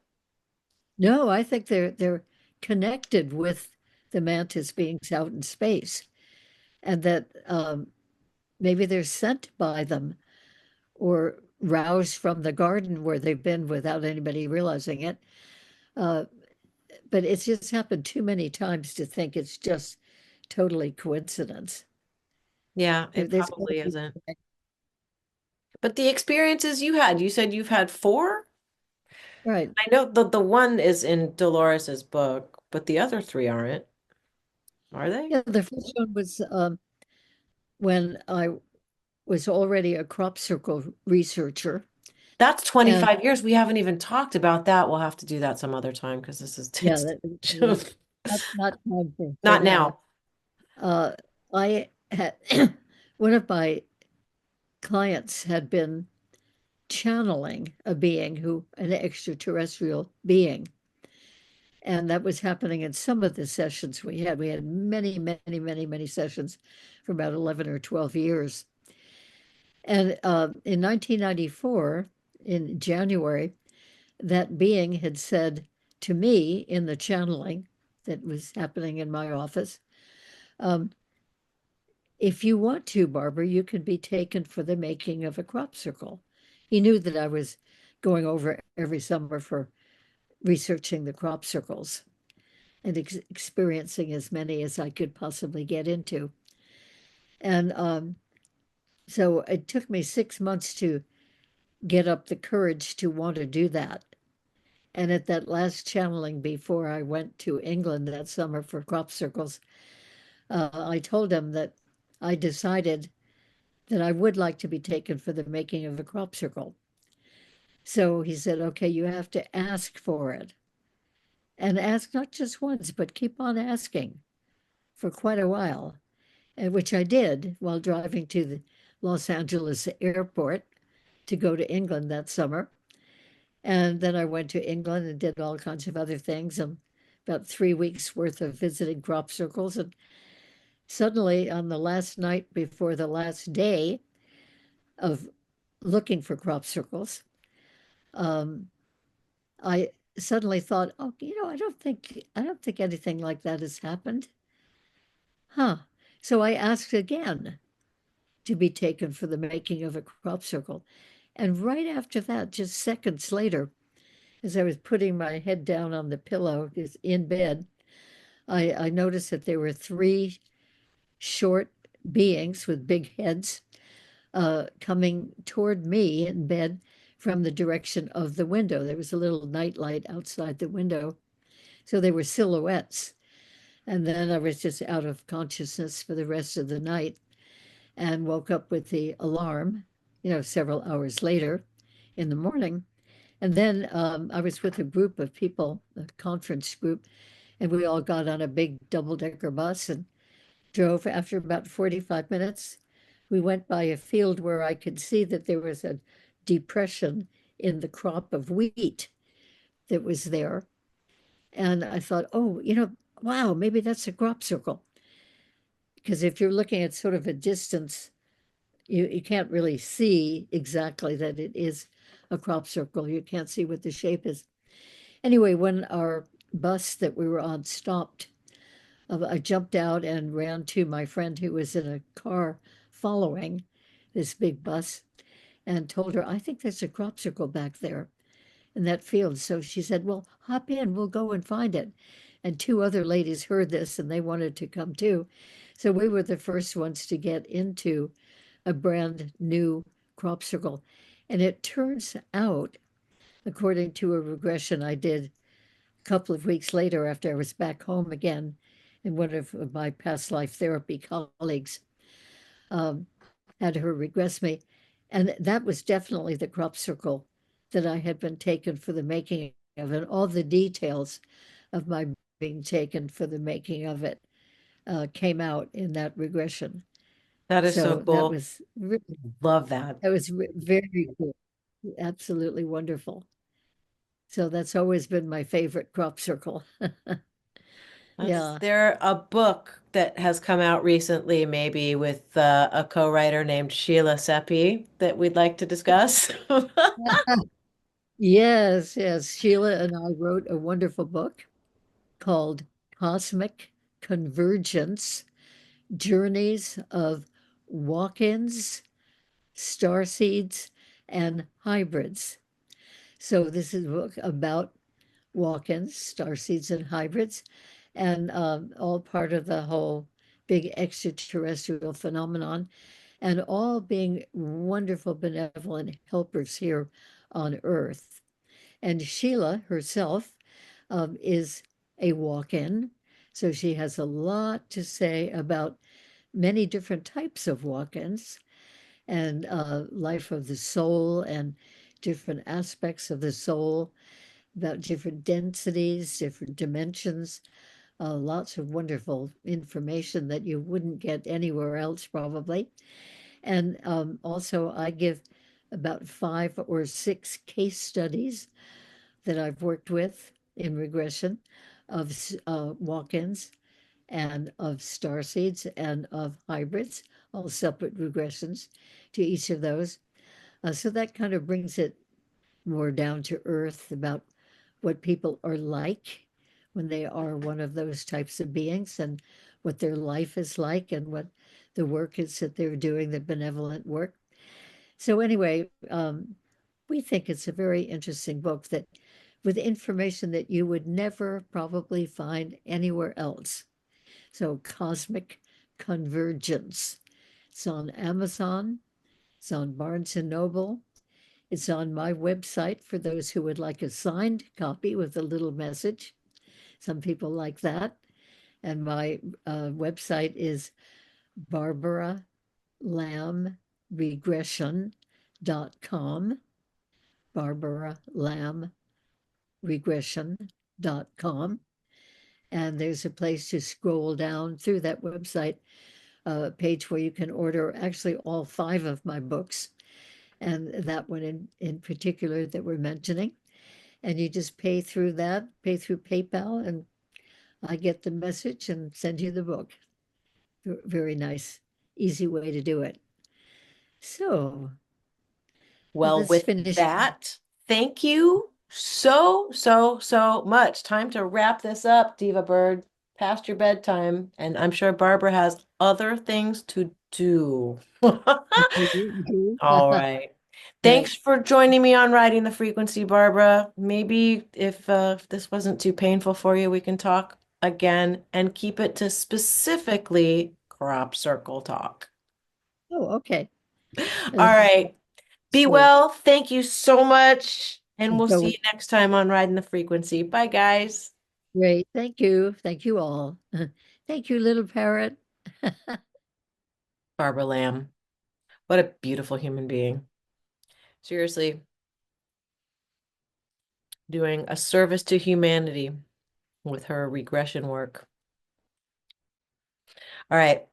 no, I think they're connected with the mantis beings out in space, and that maybe they're sent by them or roused from the garden where they've been without anybody realizing it. Uh, but it's just happened too many times to think it's just totally coincidence.
Yeah, it
There's got to
probably
be,
isn't. But the experiences you said you've had four?
right.
I know the one is in Dolores's book, but the other three aren't, are they?
Yeah, the first one was when I was already a crop circle researcher,
That's
And
25 years. We haven't even talked about that. We'll have to do that some other time because this is
yeah, that's not time for
not
now.
now.
I had one of my clients had been channeling a being an extraterrestrial being. And that was happening in some of the sessions we had. We had many, many, many, many sessions for about 11 or 12 years. And in 1994, in January, that being had said to me in the channeling that was happening in my office, um, if you want to, Barbara, you can be taken for the making of a crop circle. He knew that I was going over every summer for researching the crop circles and experiencing as many as I could possibly get into. And so it took me 6 months to get up the courage to want to do that. And at that last channeling before I went to England that summer for crop circles, I told him that I decided that I would like to be taken for the making of a crop circle. So he said, okay, you have to ask for it. And ask not just once, but keep on asking for quite a while. And which I did while driving to the Los Angeles airport to go to England that summer. And then I went to England and did all kinds of other things, and about 3 weeks worth of visiting crop circles. And suddenly, on the last night before the last day of looking for crop circles, um, I suddenly thought, oh, I don't think anything like that has happened. Huh. So I asked again to be taken for the making of a crop circle. And right after that, just seconds later, as I was putting my head down on the pillow in bed, I noticed that there were three short beings with big heads coming toward me in bed from the direction of the window. There was a little night light outside the window. So they were silhouettes. And then I was just out of consciousness for the rest of the night and woke up with the alarm, several hours later in the morning. And then I was with a group of people, a conference group, and we all got on a big double-decker bus and drove. After about 45 minutes, we went by a field where I could see that there was a depression in the crop of wheat that was there. And I thought, oh, wow, maybe that's a crop circle. Because if you're looking at sort of a distance, you can't really see exactly that it is a crop circle. You can't see what the shape is. Anyway, when our bus that we were on stopped, I jumped out and ran to my friend who was in a car following this big bus and told her, I think there's a crop circle back there in that field. So she said, well, hop in, we'll go and find it. And two other ladies heard this and they wanted to come too. So we were the first ones to get into a brand new crop circle. And it turns out, according to a regression I did a couple of weeks later after I was back home again, and one of my past life therapy colleagues had her regress me. And that was definitely the crop circle that I had been taken for the making of, and all the details of my being taken for the making of it came out in that regression.
That is so
So
cool. Love that.
that was very cool, absolutely wonderful. So that's always been my favorite crop circle. Yeah.
There a book that has come out recently, maybe with a co-writer named Sheila Seppi that we'd like to discuss?
Yes, yes. Sheila and I wrote a wonderful book called Cosmic Convergence: Journeys of Walk-ins, Starseeds, and Hybrids. So this is a book about walk-ins, starseeds, and hybrids, and all part of the whole big extraterrestrial phenomenon, and all being wonderful, benevolent helpers here on Earth. And Sheila herself is a walk-in, so she has a lot to say about many different types of walk-ins and life of the soul. And different aspects of the soul, about different densities, different dimensions, lots of wonderful information that you wouldn't get anywhere else probably. And also I give about 5 or 6 case studies that I've worked with in regression of walk-ins and of starseeds and of hybrids, all separate regressions to each of those. So that kind of brings it more down to earth about what people are like when they are one of those types of beings and what their life is like and what the work is that they're doing, the benevolent work. So anyway, we think it's a very interesting book that with information that you would never probably find anywhere else. So Cosmic Convergence. It's on Amazon. It's on Barnes and Noble. It's on my website for those who would like a signed copy with a little message. Some people like that. And my website is barbaralamregression.com. barbaralamregression.com. And there's a place to scroll down through that website page where you can order actually all 5 of my books, and that one in particular that we're mentioning. And you just pay through PayPal, and I get the message and send you the book. Very nice, easy way to do it. So,
Well,
let's
with
finish.
that, thank you so much. Time to wrap this up, Diva Bird. Past your bedtime, and I'm sure Barbara has other things to do. All right. Thanks for joining me on Riding the Frequency, Barbara. Maybe if this wasn't too painful for you, we can talk again and keep it to specifically crop circle talk.
Oh, okay.
All right. Be
So-
well. Thank you so much. And we'll
so
see you next time on Riding the Frequency. Bye, guys.
great. Thank you. Thank you all. Thank you, little parrot.
Barbara Lamb. What a beautiful human being. Seriously, doing a service to humanity with her regression work. All right.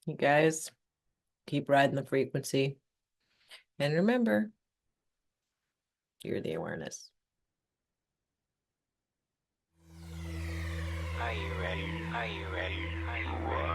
You guys keep riding the frequency. And remember, you're the awareness.
Are you ready? Are you ready? Are you ready?